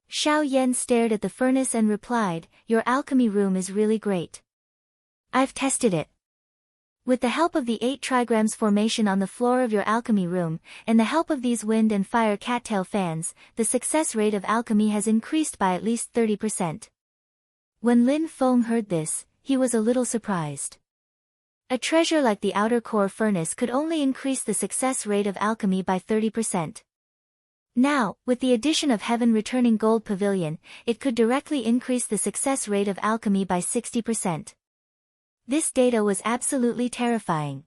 Xiao Yan stared at the furnace and replied, Your alchemy room is really great. I've tested it. With the help of the 8 trigrams formation on the floor of your alchemy room, and the help of these wind and fire cattail fans, the success rate of alchemy has increased by at least 30%. When Lin Feng heard this, he was a little surprised. A treasure like the outer core furnace could only increase the success rate of alchemy by 30%. Now, with the addition of Heaven Returning Gold Pavilion, it could directly increase the success rate of alchemy by 60%. This data was absolutely terrifying.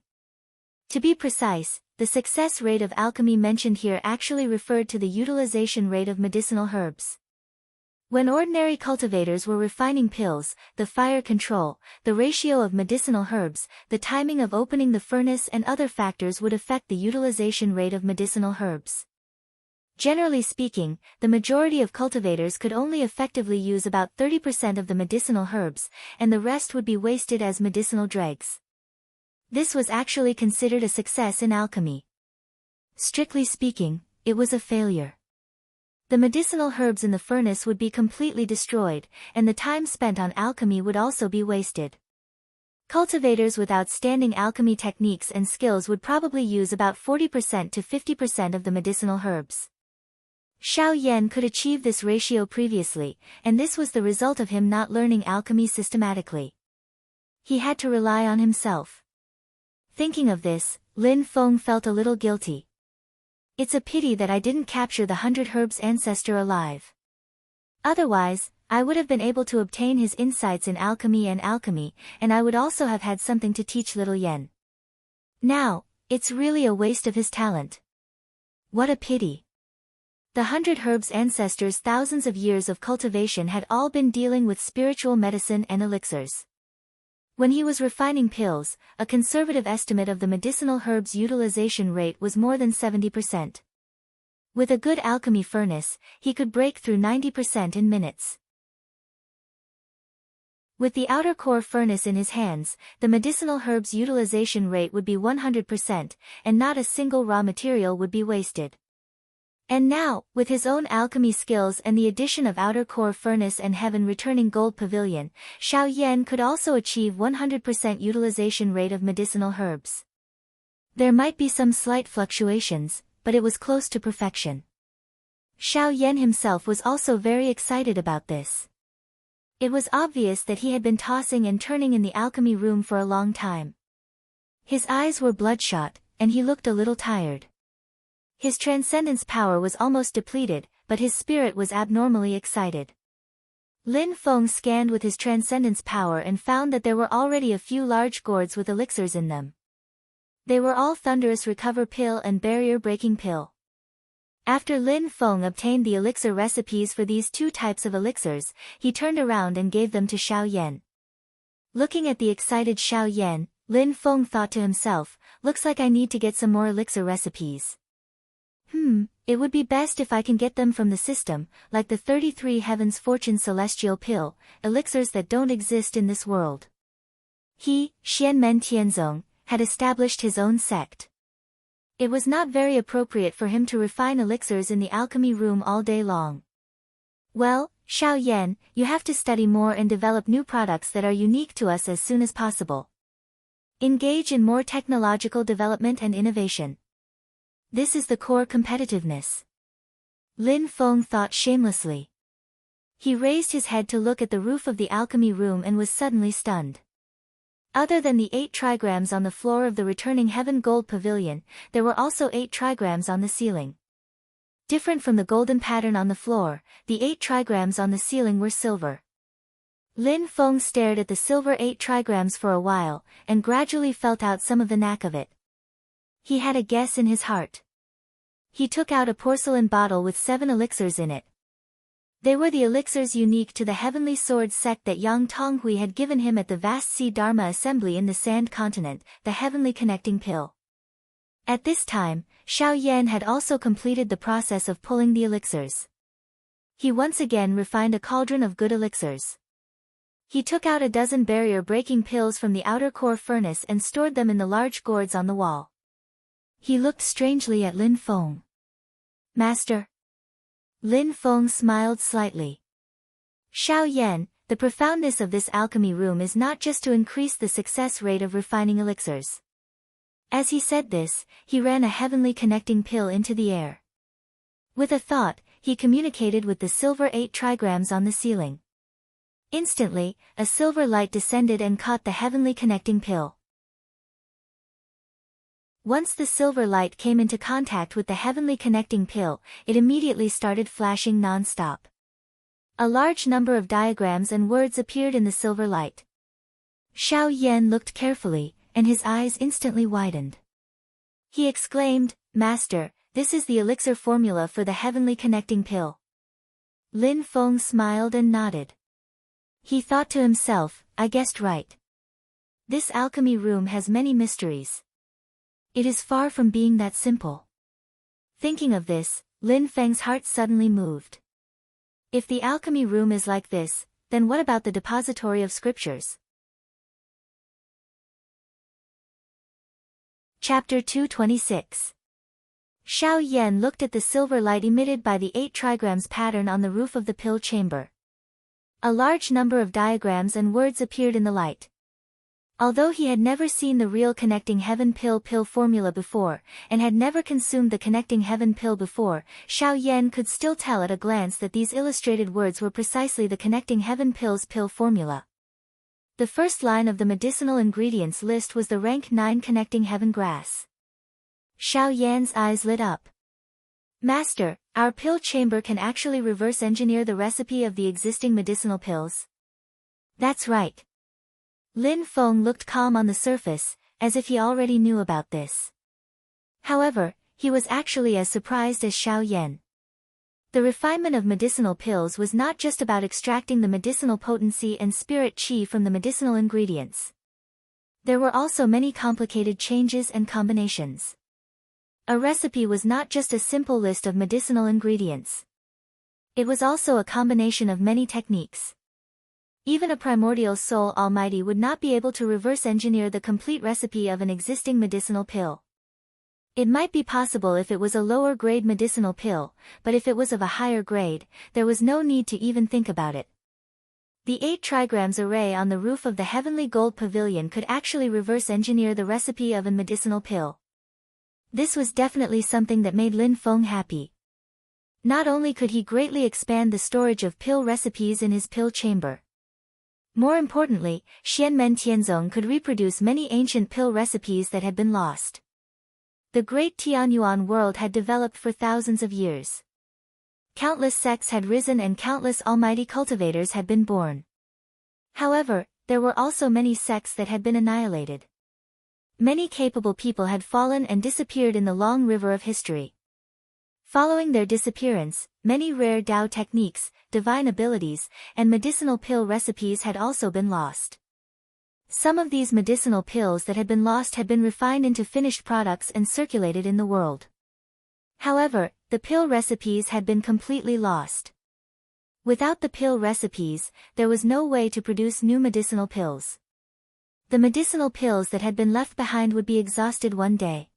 To be precise, the success rate of alchemy mentioned here actually referred to the utilization rate of medicinal herbs. When ordinary cultivators were refining pills, the fire control, the ratio of medicinal herbs, the timing of opening the furnace and other factors would affect the utilization rate of medicinal herbs. Generally speaking, the majority of cultivators could only effectively use about 30% of the medicinal herbs, and the rest would be wasted as medicinal dregs. This was actually considered a success in alchemy. Strictly speaking, it was a failure. The medicinal herbs in the furnace would be completely destroyed, and the time spent on alchemy would also be wasted. Cultivators with outstanding alchemy techniques and skills would probably use about 40% to 50% of the medicinal herbs. Xiao Yan could achieve this ratio previously, and this was the result of him not learning alchemy systematically. He had to rely on himself. Thinking of this, Lin Feng felt a little guilty. It's a pity that I didn't capture the 100 Herbs ancestor alive. Otherwise, I would have been able to obtain his insights in alchemy, and I would also have had something to teach little Yen. Now, it's really a waste of his talent. What a pity. The 100 Herbs ancestors' thousands of years of cultivation had all been dealing with spiritual medicine and elixirs. When he was refining pills, a conservative estimate of the medicinal herbs' utilization rate was more than 70%. With a good alchemy furnace, he could break through 90% in minutes. With the outer core furnace in his hands, the medicinal herbs' utilization rate would be 100%, and not a single raw material would be wasted. And now, with his own alchemy skills and the addition of outer core furnace and Heaven Returning Gold Pavilion, Xiao Yan could also achieve 100% utilization rate of medicinal herbs. There might be some slight fluctuations, but it was close to perfection. Xiao Yan himself was also very excited about this. It was obvious that he had been tossing and turning in the alchemy room for a long time. His eyes were bloodshot, and he looked a little tired. His transcendence power was almost depleted, but his spirit was abnormally excited. Lin Feng scanned with his transcendence power and found that there were already a few large gourds with elixirs in them. They were all Thunderous Recover Pill and Barrier Breaking Pill. After Lin Feng obtained the elixir recipes for these two types of elixirs, he turned around and gave them to Xiao Yan. Looking at the excited Xiao Yan, Lin Feng thought to himself, looks like I need to get some more elixir recipes. It would be best if I can get them from the system, like the 33 Heavens Fortune Celestial Pill, elixirs that don't exist in this world. He, Xianmen Tianzong, had established his own sect. It was not very appropriate for him to refine elixirs in the alchemy room all day long. Well, Xiao Yan, you have to study more and develop new products that are unique to us as soon as possible. Engage in more technological development and innovation. This is the core competitiveness. Lin Feng thought shamelessly. He raised his head to look at the roof of the alchemy room and was suddenly stunned. Other than the 8 trigrams on the floor of the Returning Heaven Gold Pavilion, there were also 8 trigrams on the ceiling. Different from the golden pattern on the floor, the 8 trigrams on the ceiling were silver. Lin Feng stared at the silver 8 trigrams for a while, and gradually felt out some of the knack of it. He had a guess in his heart. He took out a porcelain bottle with 7 elixirs in it. They were the elixirs unique to the Heavenly Sword sect that Yang Tonghui had given him at the vast Sea Dharma assembly in the Sand Continent, the Heavenly Connecting Pill. At this time, Xiao Yan had also completed the process of pulling the elixirs. He once again refined a cauldron of good elixirs. He took out a dozen barrier-breaking pills from the outer core furnace and stored them in the large gourds on the wall. He looked strangely at Lin Feng. Master? Lin Feng smiled slightly. Xiao Yan, the profoundness of this alchemy room is not just to increase the success rate of refining elixirs. As he said this, he ran a heavenly connecting pill into the air. With a thought, he communicated with the silver 8 trigrams on the ceiling. Instantly, a silver light descended and caught the heavenly connecting pill. Once the silver light came into contact with the heavenly connecting pill, it immediately started flashing non-stop. A large number of diagrams and words appeared in the silver light. Xiao Yan looked carefully, and his eyes instantly widened. He exclaimed, "Master, this is the elixir formula for the heavenly connecting pill." Lin Feng smiled and nodded. He thought to himself, "I guessed right. This alchemy room has many mysteries. It is far from being that simple." Thinking of this, Lin Feng's heart suddenly moved. If the alchemy room is like this, then what about the depository of scriptures? Chapter 226. Xiao Yan looked at the silver light emitted by the 8 trigrams pattern on the roof of the pill chamber. A large number of diagrams and words appeared in the light. Although he had never seen the real connecting heaven pill formula before, and had never consumed the connecting heaven pill before, Xiao Yan could still tell at a glance that these illustrated words were precisely the connecting heaven pill's pill formula. The first line of the medicinal ingredients list was the rank 9 connecting heaven grass. Xiao Yan's eyes lit up. "Master, our pill chamber can actually reverse engineer the recipe of the existing medicinal pills?" "That's right." Lin Feng looked calm on the surface, as if he already knew about this. However, he was actually as surprised as Xiao Yan. The refinement of medicinal pills was not just about extracting the medicinal potency and spirit qi from the medicinal ingredients. There were also many complicated changes and combinations. A recipe was not just a simple list of medicinal ingredients. It was also a combination of many techniques. Even a primordial soul almighty would not be able to reverse engineer the complete recipe of an existing medicinal pill. It might be possible if it was a lower grade medicinal pill, but if it was of a higher grade, there was no need to even think about it. The 8 trigrams array on the roof of the heavenly gold pavilion could actually reverse engineer the recipe of a medicinal pill. This was definitely something that made Lin Feng happy. Not only could he greatly expand the storage of pill recipes in his pill chamber. More importantly, Xianmen Tianzong could reproduce many ancient pill recipes that had been lost. The great Tianyuan world had developed for thousands of years. Countless sects had risen and countless almighty cultivators had been born. However, there were also many sects that had been annihilated. Many capable people had fallen and disappeared in the long river of history. Following their disappearance, many rare Dao techniques, divine abilities, and medicinal pill recipes had also been lost. Some of these medicinal pills that had been lost had been refined into finished products and circulated in the world. However, the pill recipes had been completely lost. Without the pill recipes, there was no way to produce new medicinal pills. The medicinal pills that had been left behind would be exhausted one day.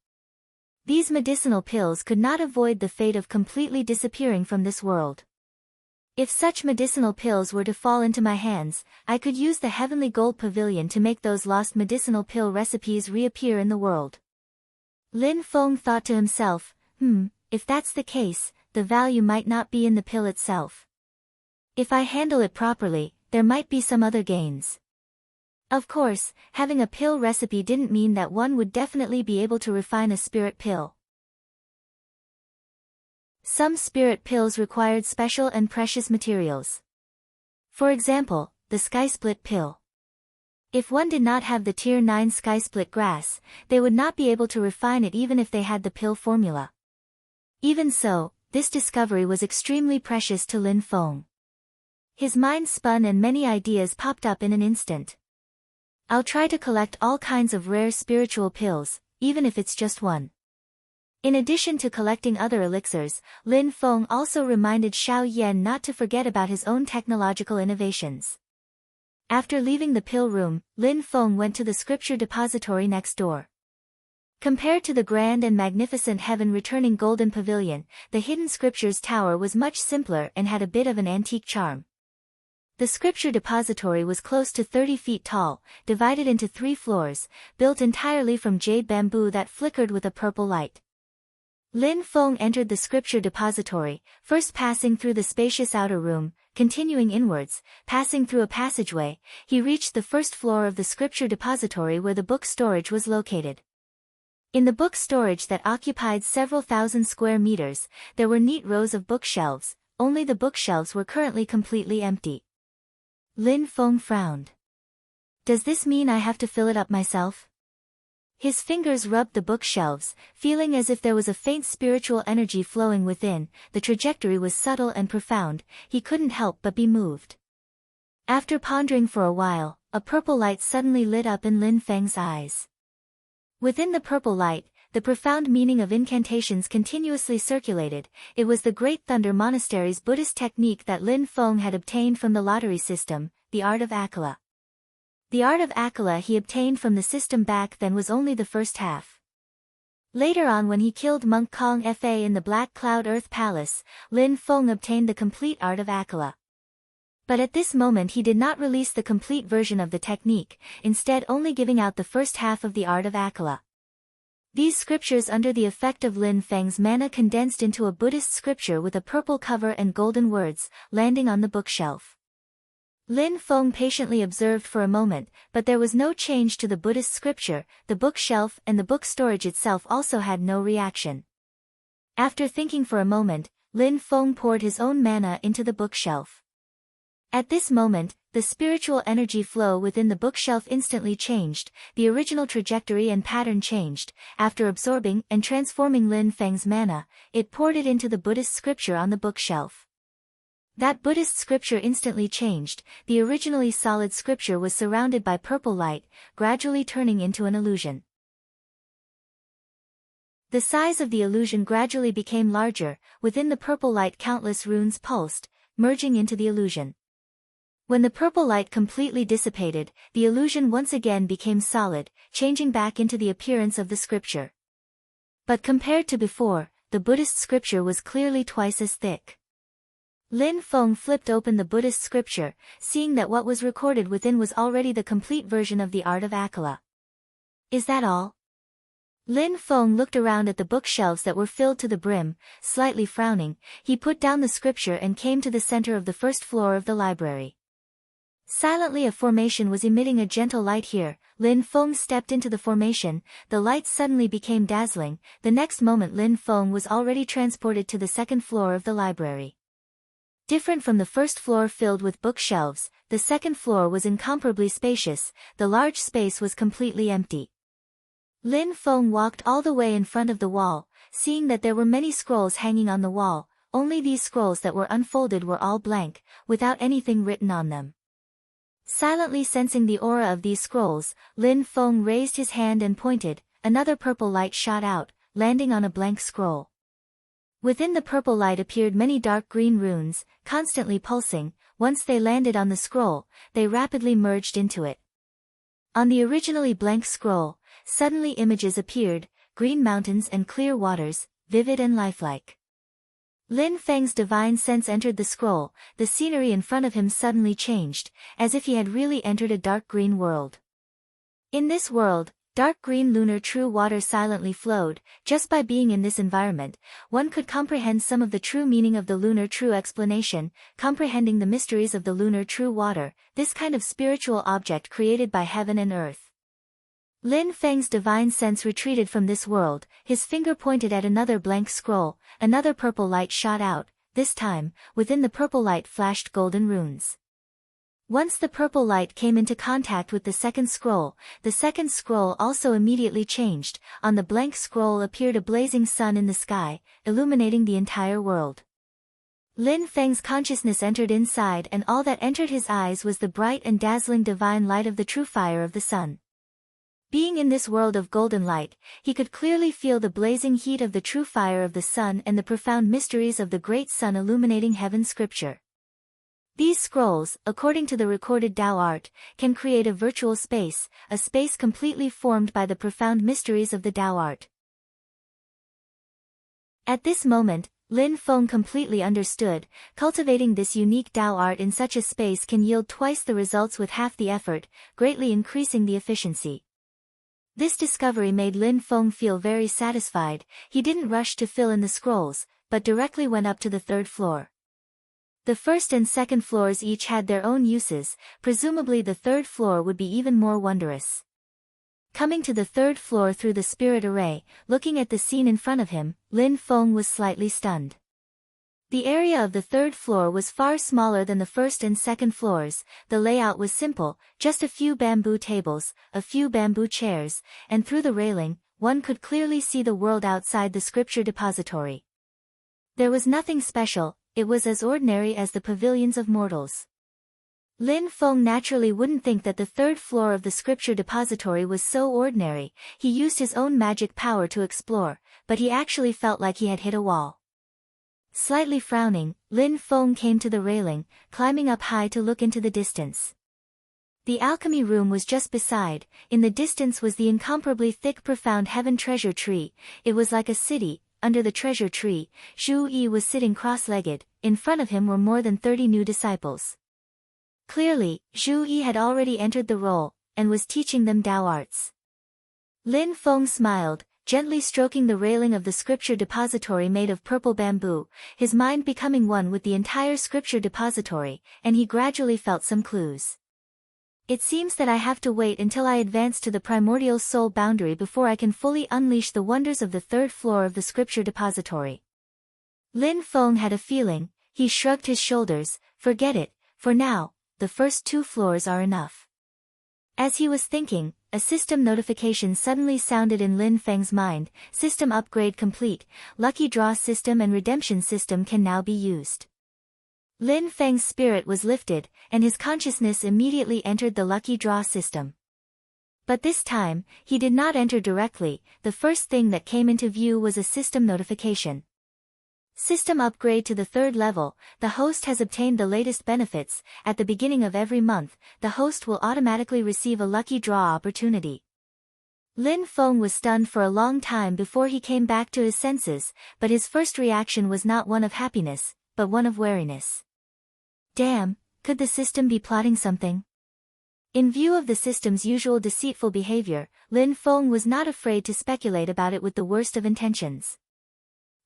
These medicinal pills could not avoid the fate of completely disappearing from this world. If such medicinal pills were to fall into my hands, I could use the heavenly gold pavilion to make those lost medicinal pill recipes reappear in the world. Lin Feng thought to himself, if that's the case, the value might not be in the pill itself. If I handle it properly, there might be some other gains. Of course, having a pill recipe didn't mean that one would definitely be able to refine a spirit pill. Some spirit pills required special and precious materials. For example, the sky-split pill. If one did not have the tier 9 sky-split grass, they would not be able to refine it even if they had the pill formula. Even so, this discovery was extremely precious to Lin Feng. His mind spun and many ideas popped up in an instant. I'll try to collect all kinds of rare spiritual pills, even if it's just one. In addition to collecting other elixirs, Lin Feng also reminded Xiao Yan not to forget about his own technological innovations. After leaving the pill room, Lin Feng went to the scripture depository next door. Compared to the grand and magnificent heaven-returning golden pavilion, the hidden scriptures tower was much simpler and had a bit of an antique charm. The scripture depository was close to 30 feet tall, divided into 3 floors, built entirely from jade bamboo that flickered with a purple light. Lin Feng entered the scripture depository, first passing through the spacious outer room, continuing inwards, passing through a passageway, he reached the first floor of the scripture depository where the book storage was located. In the book storage that occupied several thousand square meters, there were neat rows of bookshelves, only the bookshelves were currently completely empty. Lin Feng frowned. Does this mean I have to fill it up myself? His fingers rubbed the bookshelves, feeling as if there was a faint spiritual energy flowing within. The trajectory was subtle and profound, he couldn't help but be moved. After pondering for a while, a purple light suddenly lit up in Lin Feng's eyes. Within the purple light, the profound meaning of incantations continuously circulated. It was the Great Thunder Monastery's Buddhist technique that Lin Feng had obtained from the lottery system, the art of Akala. The art of Akala he obtained from the system back then was only the first half. Later on, when he killed Monk Kong Fa in the Black Cloud Earth Palace, Lin Feng obtained the complete art of Akala. But at this moment he did not release the complete version of the technique, instead only giving out the first half of the art of Akala. These scriptures under the effect of Lin Feng's mana condensed into a Buddhist scripture with a purple cover and golden words, landing on the bookshelf. Lin Feng patiently observed for a moment, but there was no change to the Buddhist scripture. The bookshelf and the book storage itself also had no reaction. After thinking for a moment, Lin Feng poured his own mana into the bookshelf. At this moment, the spiritual energy flow within the bookshelf instantly changed, the original trajectory and pattern changed. After absorbing and transforming Lin Feng's mana, it poured it into the Buddhist scripture on the bookshelf. That Buddhist scripture instantly changed. The originally solid scripture was surrounded by purple light, gradually turning into an illusion. The size of the illusion gradually became larger. Within the purple light countless runes pulsed, merging into the illusion. When the purple light completely dissipated, the illusion once again became solid, changing back into the appearance of the scripture. But compared to before, the Buddhist scripture was clearly twice as thick. Lin Feng flipped open the Buddhist scripture, seeing that what was recorded within was already the complete version of the art of Akala. Is that all? Lin Feng looked around at the bookshelves that were filled to the brim, slightly frowning. He put down the scripture and came to the center of the first floor of the library. Silently a formation was emitting a gentle light here. Lin Feng stepped into the formation, the light suddenly became dazzling. The next moment Lin Feng was already transported to the second floor of the library. Different from the first floor filled with bookshelves, the second floor was incomparably spacious. The large space was completely empty. Lin Feng walked all the way in front of the wall, seeing that there were many scrolls hanging on the wall. Only these scrolls that were unfolded were all blank, without anything written on them. Silently sensing the aura of these scrolls, Lin Feng raised his hand and pointed. Another purple light shot out, landing on a blank scroll. Within the purple light appeared many dark green runes, constantly pulsing. Once they landed on the scroll, they rapidly merged into it. On the originally blank scroll, suddenly images appeared, green mountains and clear waters, vivid and lifelike. Lin Feng's divine sense entered the scroll. The scenery in front of him suddenly changed, as if he had really entered a dark green world. In this world, dark green lunar true water silently flowed. Just by being in this environment, one could comprehend some of the true meaning of the lunar true explanation, comprehending the mysteries of the lunar true water, this kind of spiritual object created by heaven and earth. Lin Feng's divine sense retreated from this world. His finger pointed at another blank scroll. Another purple light shot out. This time, within the purple light flashed golden runes. Once the purple light came into contact with the second scroll also immediately changed. On the blank scroll appeared a blazing sun in the sky, illuminating the entire world. Lin Feng's consciousness entered inside, and all that entered his eyes was the bright and dazzling divine light of the true fire of the sun. Being in this world of golden light, he could clearly feel the blazing heat of the true fire of the sun and the profound mysteries of the great sun illuminating heaven's scripture. These scrolls, according to the recorded Tao art, can create a virtual space, a space completely formed by the profound mysteries of the Tao art. At this moment, Lin Feng completely understood. Cultivating this unique Tao art in such a space can yield twice the results with half the effort, greatly increasing the efficiency. This discovery made Lin Feng feel very satisfied. He didn't rush to fill in the scrolls, but directly went up to the third floor. The first and second floors each had their own uses. Presumably the third floor would be even more wondrous. Coming to the third floor through the spirit array, looking at the scene in front of him, Lin Feng was slightly stunned. The area of the third floor was far smaller than the first and second floors. The layout was simple, just a few bamboo tables, a few bamboo chairs, and through the railing, one could clearly see the world outside the scripture depository. There was nothing special, it was as ordinary as the pavilions of mortals. Lin Feng naturally wouldn't think that the third floor of the scripture depository was so ordinary. He used his own magic power to explore, but he actually felt like he had hit a wall. Slightly frowning, Lin Feng came to the railing, climbing up high to look into the distance. The alchemy room was just beside. In the distance was the incomparably thick profound heaven treasure tree. It was like a city. Under the treasure tree, Zhu Yi was sitting cross-legged. In front of him were more than 30 new disciples. Clearly, Zhu Yi had already entered the role, and was teaching them Dao arts. Lin Feng smiled, gently stroking the railing of the scripture depository made of purple bamboo, his mind becoming one with the entire scripture depository, and he gradually felt some clues. It seems that I have to wait until I advance to the primordial soul boundary before I can fully unleash the wonders of the third floor of the scripture depository. Lin Feng had a feeling. He shrugged his shoulders. Forget it, for now, the first 2 floors are enough. As he was thinking, a system notification suddenly sounded in Lin Feng's mind. System upgrade complete. Lucky draw system and redemption system can now be used. Lin Feng's spirit was lifted, and his consciousness immediately entered the lucky draw system. But this time, he did not enter directly. The first thing that came into view was a system notification. System upgrade to the 3rd level. The host has obtained the latest benefits. At the beginning of every month, the host will automatically receive a lucky draw opportunity. Lin Feng was stunned for a long time before he came back to his senses, but his first reaction was not one of happiness, but one of wariness. Damn, could the system be plotting something? In view of the system's usual deceitful behavior, Lin Feng was not afraid to speculate about it with the worst of intentions.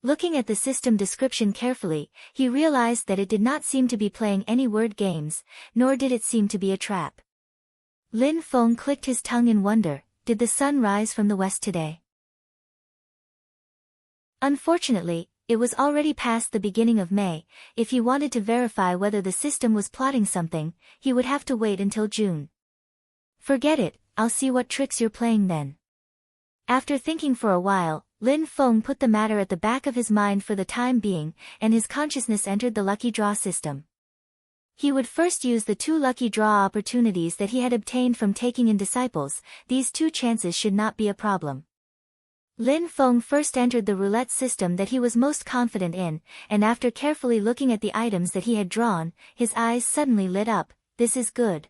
Looking at the system description carefully, he realized that it did not seem to be playing any word games, nor did it seem to be a trap. Lin Feng clicked his tongue in wonder. Did the sun rise from the west today? Unfortunately, it was already past the beginning of May. If he wanted to verify whether the system was plotting something, he would have to wait until June. Forget it, I'll see what tricks you're playing then. After thinking for a while, Lin Feng put the matter at the back of his mind for the time being, and his consciousness entered the lucky draw system. He would first use the 2 lucky draw opportunities that he had obtained from taking in disciples. These 2 chances should not be a problem. Lin Feng first entered the roulette system that he was most confident in, and after carefully looking at the items that he had drawn, his eyes suddenly lit up. This is good.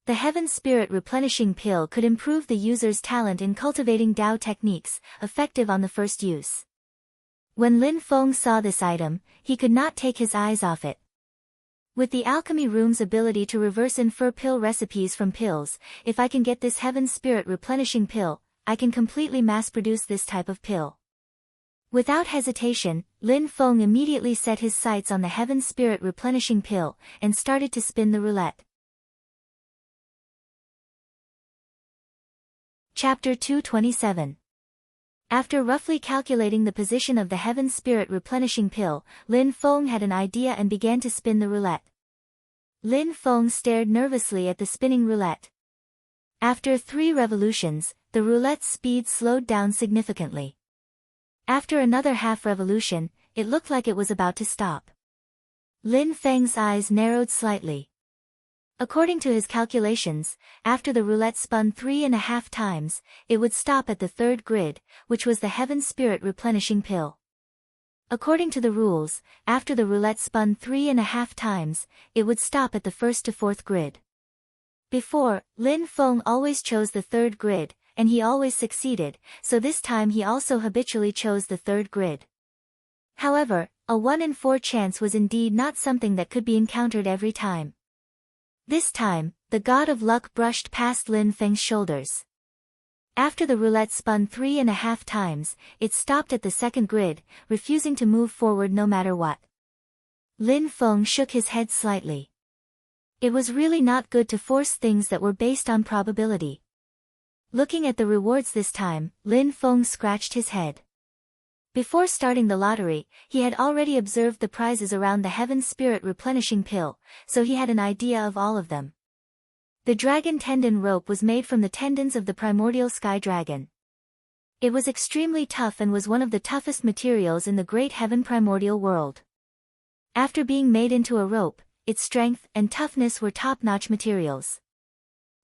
The Heaven Spirit Replenishing Pill could improve the user's talent in cultivating Dao techniques, effective on the first use. When Lin Feng saw this item, he could not take his eyes off it. With the alchemy room's ability to reverse infer pill recipes from pills, if I can get this Heaven Spirit Replenishing Pill, I can completely mass-produce this type of pill. Without hesitation, Lin Feng immediately set his sights on the Heaven Spirit Replenishing Pill, and started to spin the roulette. Chapter 227. After roughly calculating the position of the Heaven Spirit Replenishing Pill, Lin Feng had an idea and began to spin the roulette. Lin Feng stared nervously at the spinning roulette. After 3 revolutions, the roulette's speed slowed down significantly. After another half revolution, it looked like it was about to stop. Lin Feng's eyes narrowed slightly. According to his calculations, after the roulette spun 3.5 times, it would stop at the 3rd grid, which was the Heaven Spirit Replenishing Pill. According to the rules, after the roulette spun 3.5 times, it would stop at the 1st to 4th grid. Before, Lin Feng always chose the 3rd grid, and he always succeeded, so this time he also habitually chose the 3rd grid. However, a 1 in 4 chance was indeed not something that could be encountered every time. This time, the god of luck brushed past Lin Feng's shoulders. After the roulette spun 3.5 times, it stopped at the 2nd grid, refusing to move forward no matter what. Lin Feng shook his head slightly. It was really not good to force things that were based on probability. Looking at the rewards this time, Lin Feng scratched his head. Before starting the lottery, he had already observed the prizes around the Heaven Spirit replenishing pill, so he had an idea of all of them. The dragon tendon rope was made from the tendons of the primordial sky dragon. It was extremely tough and was one of the toughest materials in the great heaven primordial world. After being made into a rope, its strength and toughness were top-notch materials.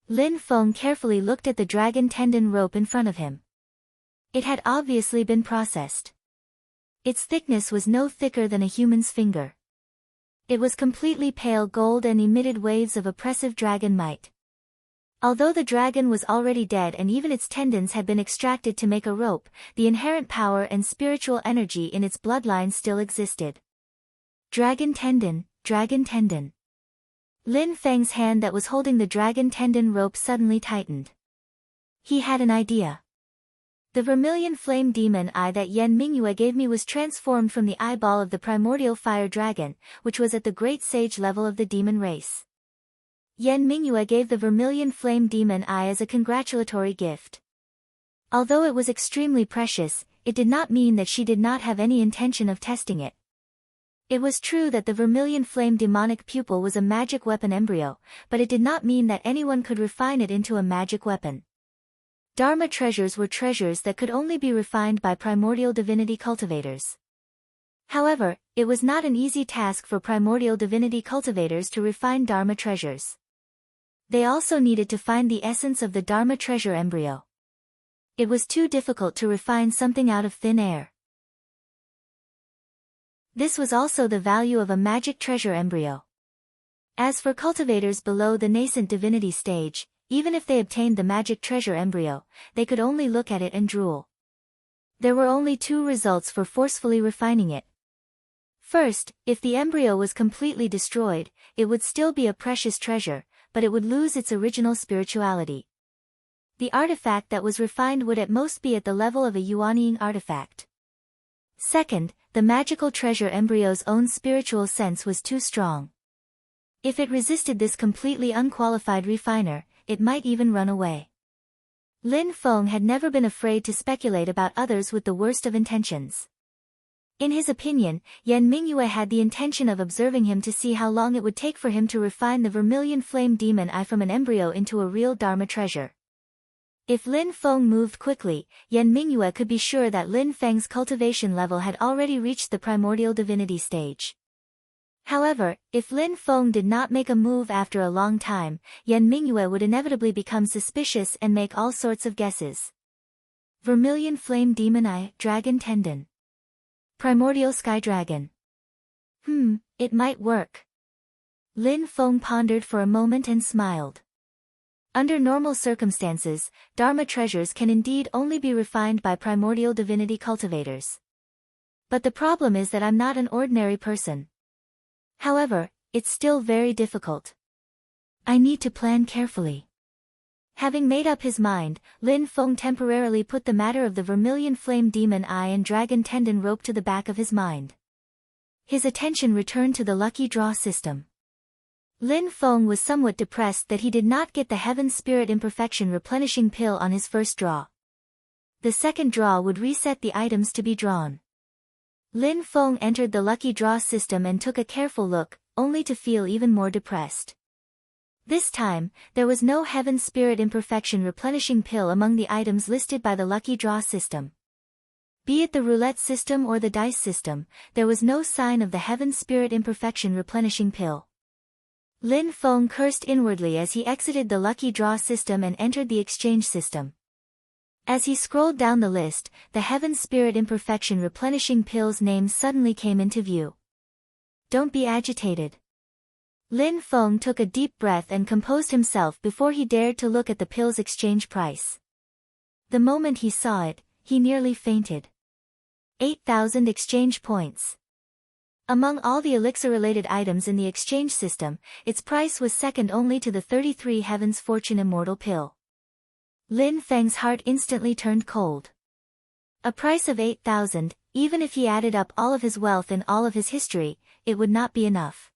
Lin Feng carefully looked at the dragon tendon rope in front of him. It had obviously been processed. Its thickness was no thicker than a human's finger. It was completely pale gold and emitted waves of oppressive dragon might. Although the dragon was already dead and even its tendons had been extracted to make a rope, the inherent power and spiritual energy in its bloodline still existed. Dragon tendon, dragon tendon. Lin Feng's hand that was holding the dragon tendon rope suddenly tightened. He had an idea. The vermilion flame demon eye that Yan Mingyue gave me was transformed from the eyeball of the primordial fire dragon, which was at the great sage level of the demon race. Yan Mingyue gave the vermilion flame demon eye as a congratulatory gift. Although it was extremely precious, it did not mean that she did not have any intention of testing it. It was true that the vermilion flame demonic pupil was a magic weapon embryo, but it did not mean that anyone could refine it into a magic weapon. Dharma treasures were treasures that could only be refined by primordial divinity cultivators. However, it was not an easy task for primordial divinity cultivators to refine Dharma treasures. They also needed to find the essence of the Dharma treasure embryo. It was too difficult to refine something out of thin air. This was also the value of a magic treasure embryo. As for cultivators below the nascent divinity stage, even if they obtained the magic treasure embryo, they could only look at it and drool. There were only two results for forcefully refining it. First, if the embryo was completely destroyed, it would still be a precious treasure, but it would lose its original spirituality. The artifact that was refined would at most be at the level of a Yuanying artifact. Second, the magical treasure embryo's own spiritual sense was too strong. If it resisted this completely unqualified refiner, it might even run away. Lin Feng had never been afraid to speculate about others with the worst of intentions. In his opinion, Yan Mingyue had the intention of observing him to see how long it would take for him to refine the vermilion flame demon eye from an embryo into a real Dharma treasure. If Lin Feng moved quickly, Yan Mingyue could be sure that Lin Feng's cultivation level had already reached the primordial divinity stage. However, if Lin Feng did not make a move after a long time, Yan Mingyue would inevitably become suspicious and make all sorts of guesses. Vermilion flame demon eye, dragon tendon. Primordial sky dragon. It might work. Lin Feng pondered for a moment and smiled. Under normal circumstances, Dharma treasures can indeed only be refined by primordial divinity cultivators. But the problem is that I'm not an ordinary person. However, it's still very difficult. I need to plan carefully. Having made up his mind, Lin Feng temporarily put the matter of the vermilion flame demon eye and dragon tendon rope to the back of his mind. His attention returned to the lucky draw system. Lin Feng was somewhat depressed that he did not get the Heaven Spirit Imperfection replenishing pill on his first draw. The second draw would reset the items to be drawn. Lin Feng entered the lucky draw system and took a careful look, only to feel even more depressed. This time, there was no Heaven Spirit Imperfection replenishing pill among the items listed by the lucky draw system. Be it the roulette system or the dice system, there was no sign of the Heaven Spirit Imperfection replenishing pill. Lin Feng cursed inwardly as he exited the lucky draw system and entered the exchange system. As he scrolled down the list, the Heaven Spirit Imperfection replenishing pill's name suddenly came into view. Don't be agitated. Lin Feng took a deep breath and composed himself before he dared to look at the pill's exchange price. The moment he saw it, he nearly fainted. 8,000 exchange points. Among all the elixir-related items in the exchange system, its price was second only to the 33 Heaven's Fortune Immortal pill. Lin Feng's heart instantly turned cold. A price of 8,000, even if he added up all of his wealth and all of his history, it would not be enough.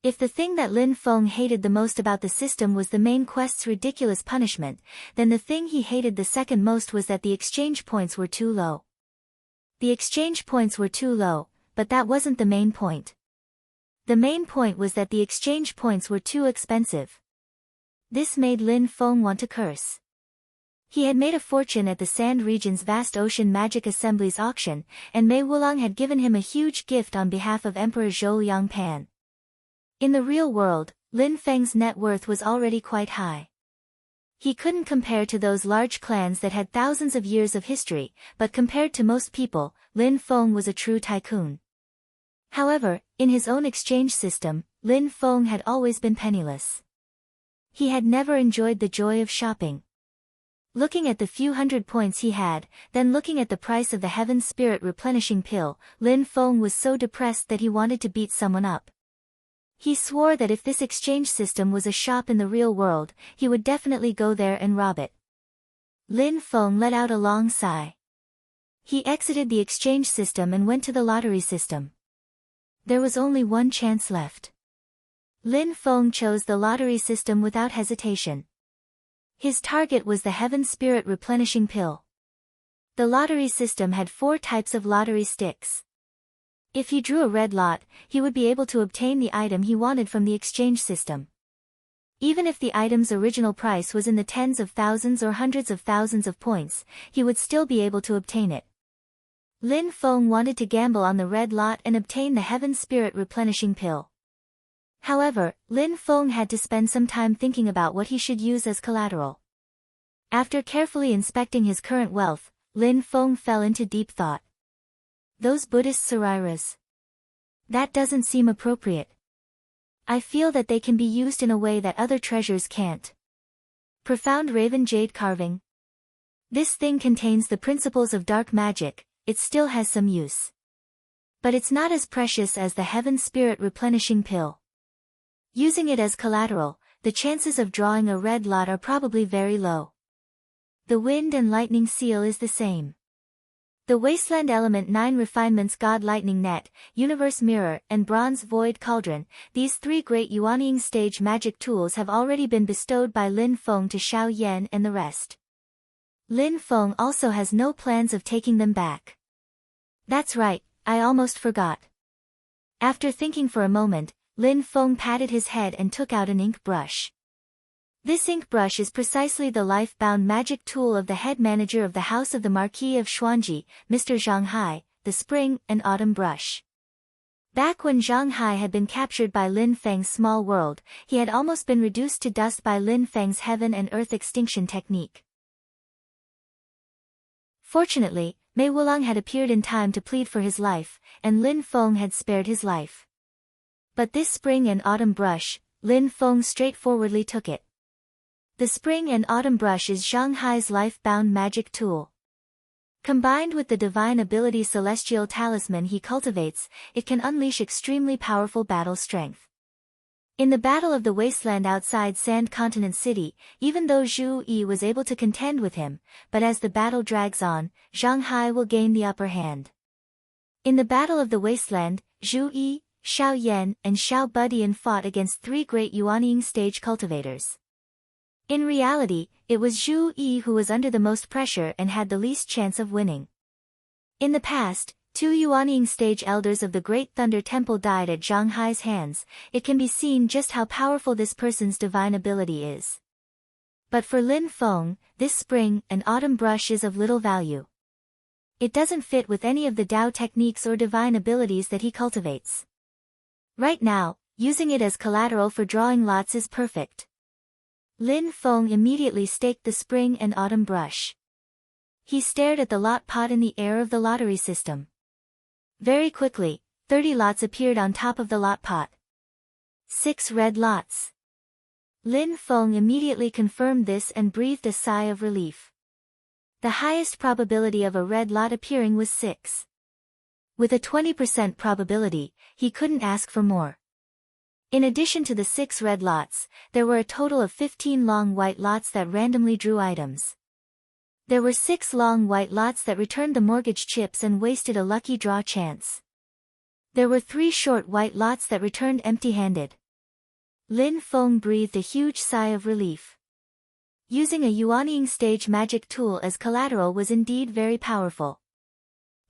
If the thing that Lin Feng hated the most about the system was the main quest's ridiculous punishment, then the thing he hated the second most was that the exchange points were too low. The exchange points were too low, but that wasn't the main point. The main point was that the exchange points were too expensive. This made Lin Feng want to curse. He had made a fortune at the Sand Region's vast ocean magic assemblies auction, and Mei Wulang had given him a huge gift on behalf of Emperor Zhou Yangpan. In the real world, Lin Feng's net worth was already quite high. He couldn't compare to those large clans that had thousands of years of history, but compared to most people, Lin Feng was a true tycoon. However, in his own exchange system, Lin Feng had always been penniless. He had never enjoyed the joy of shopping. Looking at the few hundred points he had, then looking at the price of the Heaven Spirit replenishing pill, Lin Feng was so depressed that he wanted to beat someone up. He swore that if this exchange system was a shop in the real world, he would definitely go there and rob it. Lin Feng let out a long sigh. He exited the exchange system and went to the lottery system. There was only one chance left. Lin Feng chose the lottery system without hesitation. His target was the Heaven Spirit replenishing pill. The lottery system had 4 types of lottery sticks. If he drew a red lot, he would be able to obtain the item he wanted from the exchange system. Even if the item's original price was in the tens of thousands or hundreds of thousands of points, he would still be able to obtain it. Lin Feng wanted to gamble on the red lot and obtain the Heaven Spirit replenishing pill. However, Lin Feng had to spend some time thinking about what he should use as collateral. After carefully inspecting his current wealth, Lin Feng fell into deep thought. Those Buddhist sariras. That doesn't seem appropriate. I feel that they can be used in a way that other treasures can't. Profound Raven Jade Carving. This thing contains the principles of dark magic, it still has some use. But it's not as precious as the Heaven Spirit replenishing pill. Using it as collateral, the chances of drawing a red lot are probably very low. The Wind and Lightning Seal is the same. The Wasteland Element 9 Refinements God Lightning Net, Universe Mirror, and Bronze Void Cauldron, these 3 great Yuanying stage magic tools have already been bestowed by Lin Feng to Xiao Yan and the rest. Lin Feng also has no plans of taking them back. That's right, I almost forgot. After thinking for a moment, Lin Feng patted his head and took out an ink brush. This ink brush is precisely the life-bound magic tool of the head manager of the House of the Marquis of Xuanji, Mr. Zhang Hai, the Spring and Autumn Brush. Back when Zhang Hai had been captured by Lin Feng's small world, he had almost been reduced to dust by Lin Feng's heaven and earth extinction technique. Fortunately, Mei Wulang had appeared in time to plead for his life, and Lin Feng had spared his life. But this Spring and Autumn Brush, Lin Feng straightforwardly took it. The Spring and Autumn Brush is Zhang Hai's life-bound magic tool. Combined with the divine ability Celestial Talisman he cultivates, it can unleash extremely powerful battle strength. In the Battle of the Wasteland outside Sand Continent City, even though Zhu Yi was able to contend with him, but as the battle drags on, Zhang Hai will gain the upper hand. In the Battle of the Wasteland, Zhu Yi, Xiao Yan and Xiao Budian fought against 3 great Yuanying stage cultivators. In reality, it was Zhu Yi who was under the most pressure and had the least chance of winning. In the past, 2 Yuanying stage elders of the Great Thunder Temple died at Zhang Hai's hands. It can be seen just how powerful this person's divine ability is. But for Lin Feng, this Spring and Autumn Brush is of little value. It doesn't fit with any of the Dao techniques or divine abilities that he cultivates. Right now, using it as collateral for drawing lots is perfect. Lin Feng immediately staked the Spring and Autumn Brush. He stared at the lot pot in the air of the lottery system. Very quickly, 30 lots appeared on top of the lot pot. 6 red lots. Lin Feng immediately confirmed this and breathed a sigh of relief. The highest probability of a red lot appearing was 6. With a 20% probability, he couldn't ask for more. In addition to the 6 red lots, there were a total of 15 long white lots that randomly drew items. There were 6 long white lots that returned the mortgage chips and wasted a lucky draw chance. There were 3 short white lots that returned empty-handed. Lin Feng breathed a huge sigh of relief. Using a Yuanying stage magic tool as collateral was indeed very powerful.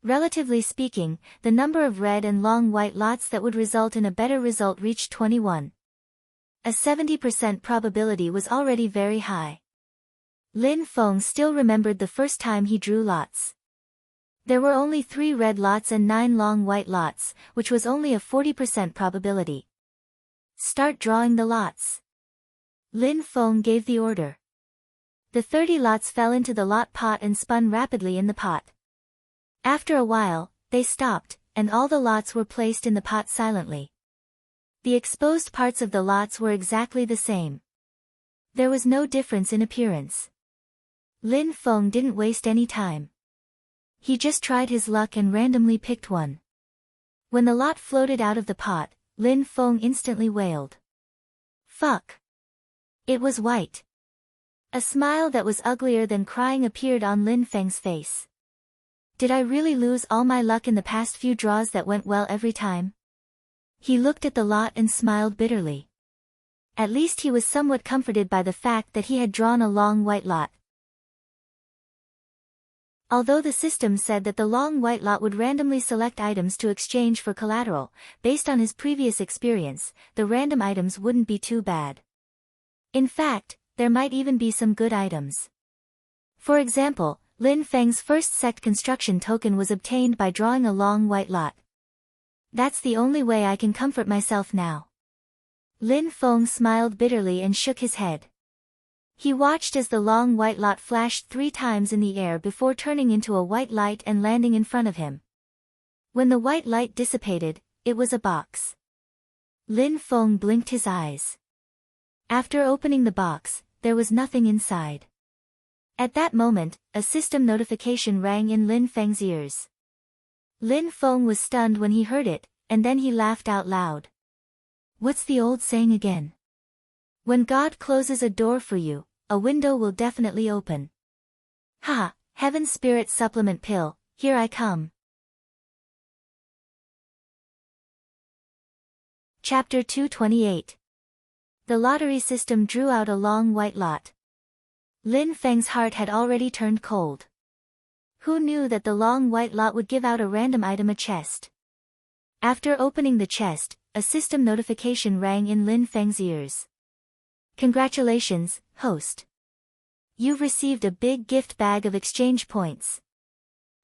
Relatively speaking, the number of red and long white lots that would result in a better result reached 21. A 70% probability was already very high. Lin Feng still remembered the first time he drew lots. There were only 3 red lots and 9 long white lots, which was only a 40% probability. Start drawing the lots. Lin Feng gave the order. The 30 lots fell into the lot pot and spun rapidly in the pot. After a while, they stopped, and all the lots were placed in the pot silently. The exposed parts of the lots were exactly the same. There was no difference in appearance. Lin Feng didn't waste any time. He just tried his luck and randomly picked one. When the lot floated out of the pot, Lin Feng instantly wailed. Fuck! It was white. A smile that was uglier than crying appeared on Lin Feng's face. Did I really lose all my luck in the past few draws that went well every time? He looked at the lot and smiled bitterly. At least he was somewhat comforted by the fact that he had drawn a long white lot. Although the system said that the long white lot would randomly select items to exchange for collateral, based on his previous experience, the random items wouldn't be too bad. In fact, there might even be some good items. For example, Lin Feng's first sect construction token was obtained by drawing a long white lot. That's the only way I can comfort myself now. Lin Feng smiled bitterly and shook his head. He watched as the long white lot flashed 3 times in the air before turning into a white light and landing in front of him. When the white light dissipated, it was a box. Lin Feng blinked his eyes. After opening the box, there was nothing inside. At that moment, a system notification rang in Lin Feng's ears. Lin Feng was stunned when he heard it, and then he laughed out loud. What's the old saying again? When God closes a door for you, a window will definitely open. Haha, Heaven Spirit Supplement Pill, here I come. Chapter 228. The lottery system drew out a long white lot. Lin Feng's heart had already turned cold. Who knew that the long white lot would give out a random item, a chest? After opening the chest, a system notification rang in Lin Feng's ears. Congratulations, host. You've received a big gift bag of exchange points.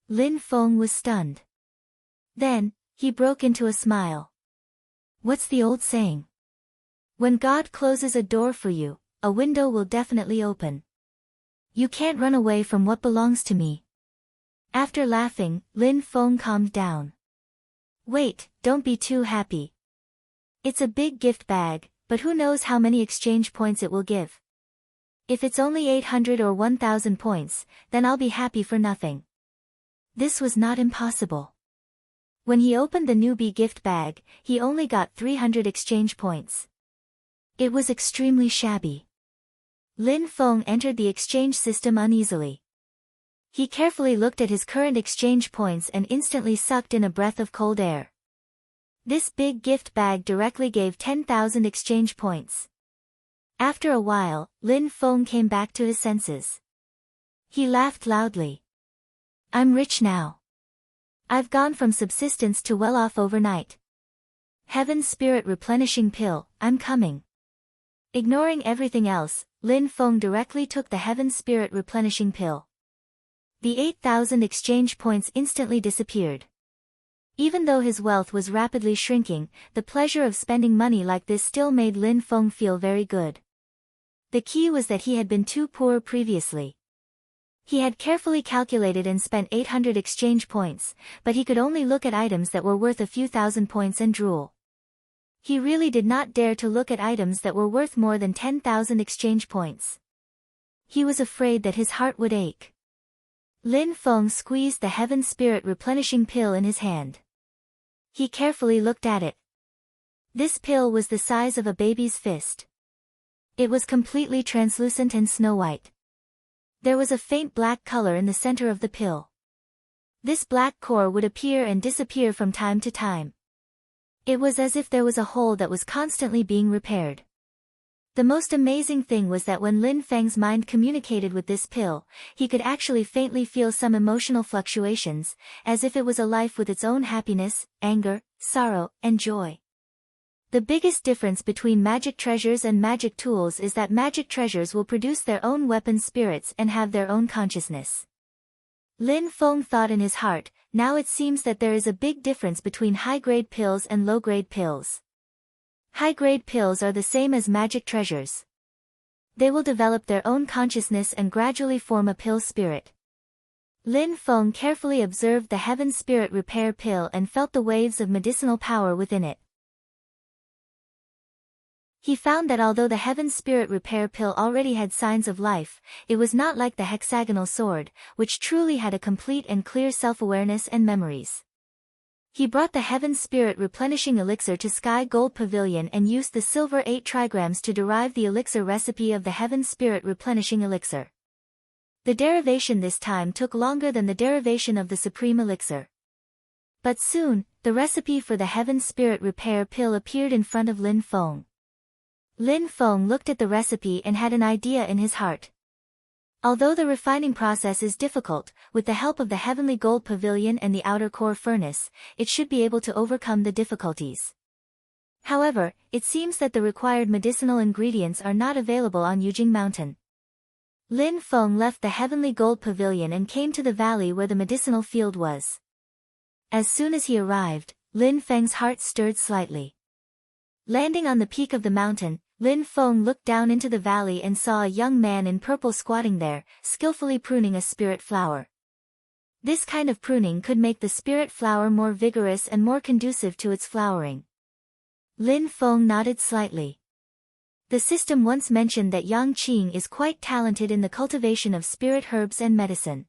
Lin Feng was stunned. Then, he broke into a smile. What's the old saying? When God closes a door for you, a window will definitely open. You can't run away from what belongs to me. After laughing, Lin Feng calmed down. Wait, don't be too happy. It's a big gift bag, but who knows how many exchange points it will give. If it's only 800 or 1000 points, then I'll be happy for nothing. This was not impossible. When he opened the newbie gift bag, he only got 300 exchange points. It was extremely shabby. Lin Feng entered the exchange system uneasily. He carefully looked at his current exchange points and instantly sucked in a breath of cold air. This big gift bag directly gave 10,000 exchange points. After a while, Lin Feng came back to his senses. He laughed loudly. I'm rich now. I've gone from subsistence to well off overnight. Heaven Spirit Replenishing Pill, I'm coming. Ignoring everything else, Lin Feng directly took the Heaven Spirit Replenishing Pill. The 8,000 exchange points instantly disappeared. Even though his wealth was rapidly shrinking, the pleasure of spending money like this still made Lin Feng feel very good. The key was that he had been too poor previously. He had carefully calculated and spent 800 exchange points, but he could only look at items that were worth a few thousand points and drool. He really did not dare to look at items that were worth more than 10,000 exchange points. He was afraid that his heart would ache. Lin Feng squeezed the Heaven Spirit Replenishing Pill in his hand. He carefully looked at it. This pill was the size of a baby's fist. It was completely translucent and snow-white. There was a faint black color in the center of the pill. This black core would appear and disappear from time to time. It was as if there was a hole that was constantly being repaired. The most amazing thing was that when Lin Feng's mind communicated with this pill, he could actually faintly feel some emotional fluctuations, as if it was a life with its own happiness, anger, sorrow, and joy. The biggest difference between magic treasures and magic tools is that magic treasures will produce their own weapon spirits and have their own consciousness. Lin Feng thought in his heart, now it seems that there is a big difference between high-grade pills and low-grade pills. High-grade pills are the same as magic treasures. They will develop their own consciousness and gradually form a pill spirit. Lin Feng carefully observed the Heaven Spirit Repair pill and felt the waves of medicinal power within it. He found that although the Heaven Spirit Repair pill already had signs of life, it was not like the hexagonal sword, which truly had a complete and clear self-awareness and memories. He brought the Heaven Spirit Replenishing Elixir to Sky Gold Pavilion and used the silver 8 trigrams to derive the elixir recipe of the Heaven Spirit Replenishing Elixir. The derivation this time took longer than the derivation of the Supreme Elixir. But soon, the recipe for the Heaven Spirit Repair pill appeared in front of Lin Feng. Lin Feng looked at the recipe and had an idea in his heart. Although the refining process is difficult, with the help of the Heavenly Gold Pavilion and the outer core furnace, it should be able to overcome the difficulties. However, it seems that the required medicinal ingredients are not available on Yujing Mountain. Lin Feng left the Heavenly Gold Pavilion and came to the valley where the medicinal field was. As soon as he arrived, Lin Feng's heart stirred slightly. Landing on the peak of the mountain, Lin Feng looked down into the valley and saw a young man in purple squatting there, skillfully pruning a spirit flower. This kind of pruning could make the spirit flower more vigorous and more conducive to its flowering. Lin Feng nodded slightly. The system once mentioned that Yang Qing is quite talented in the cultivation of spirit herbs and medicine.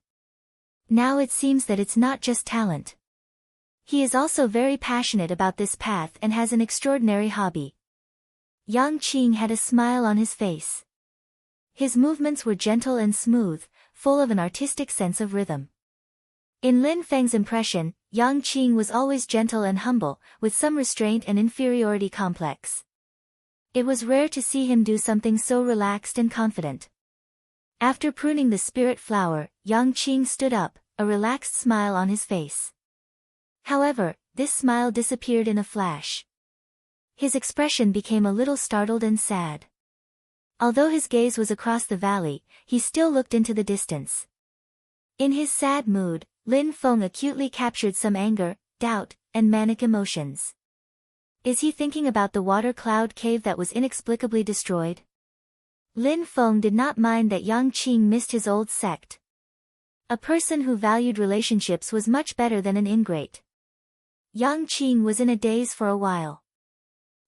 Now it seems that it's not just talent. He is also very passionate about this path and has an extraordinary hobby. Yang Qing had a smile on his face. His movements were gentle and smooth, full of an artistic sense of rhythm. In Lin Feng's impression, Yang Qing was always gentle and humble, with some restraint and inferiority complex. It was rare to see him do something so relaxed and confident. After pruning the spirit flower, Yang Qing stood up, a relaxed smile on his face. However, this smile disappeared in a flash. His expression became a little startled and sad. Although his gaze was across the valley, he still looked into the distance. In his sad mood, Lin Feng acutely captured some anger, doubt, and manic emotions. Is he thinking about the water cloud cave that was inexplicably destroyed? Lin Feng did not mind that Yang Qing missed his old sect. A person who valued relationships was much better than an ingrate. Yang Qing was in a daze for a while.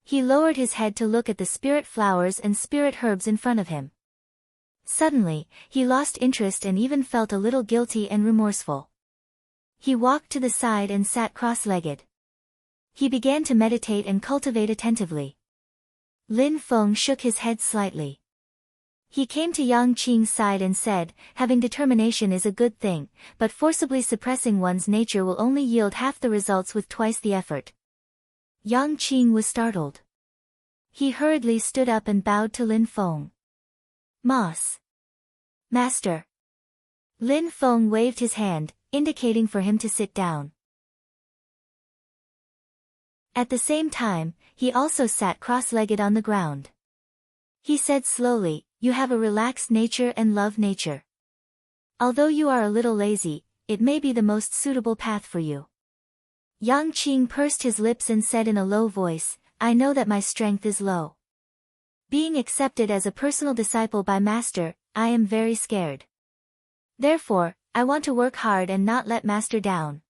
He lowered his head to look at the spirit flowers and spirit herbs in front of him. Suddenly, he lost interest and even felt a little guilty and remorseful. He walked to the side and sat cross-legged. He began to meditate and cultivate attentively. Lin Feng shook his head slightly. He came to Yang Qing's side and said, having determination is a good thing, but forcibly suppressing one's nature will only yield half the results with twice the effort. Yang Qing was startled. He hurriedly stood up and bowed to Lin Feng. Moss. Master. Lin Feng waved his hand, indicating for him to sit down. At the same time, he also sat cross-legged on the ground. He said slowly, you have a relaxed nature and love nature. Although you are a little lazy, it may be the most suitable path for you. Yang Qing pursed his lips and said in a low voice, I know that my strength is low. Being accepted as a personal disciple by Master, I am very scared. Therefore, I want to work hard and not let Master down.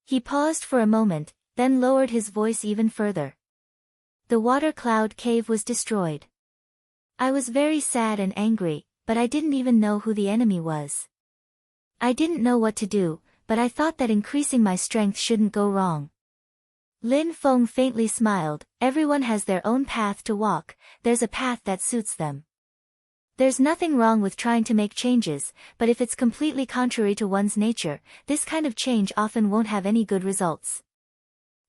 He paused for a moment, then lowered his voice even further. The water cloud cave was destroyed. I was very sad and angry, but I didn't even know who the enemy was. I didn't know what to do, but I thought that increasing my strength shouldn't go wrong. Lin Feng faintly smiled, everyone has their own path to walk, there's a path that suits them. There's nothing wrong with trying to make changes, but if it's completely contrary to one's nature, this kind of change often won't have any good results.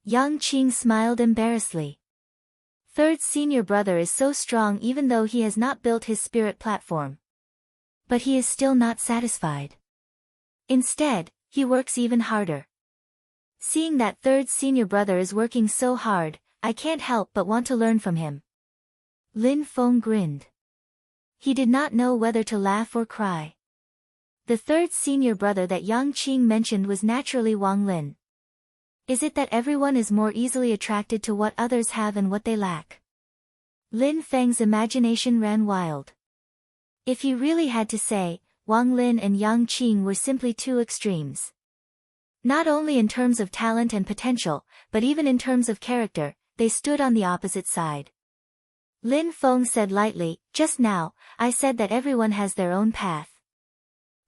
Yang Qing smiled embarrassedly. third senior brother is so strong even though he has not built his spirit platform. But he is still not satisfied. Instead, he works even harder. Seeing that third senior brother is working so hard, I can't help but want to learn from him. Lin Feng grinned. He did not know whether to laugh or cry. The third senior brother that Yang Qing mentioned was naturally Wang Lin. Is it that everyone is more easily attracted to what others have and what they lack? Lin Feng's imagination ran wild. If he really had to say, Wang Lin and Yang Qing were simply two extremes. Not only in terms of talent and potential, but even in terms of character, they stood on the opposite side. Lin Feng said lightly, just now, I said that everyone has their own path.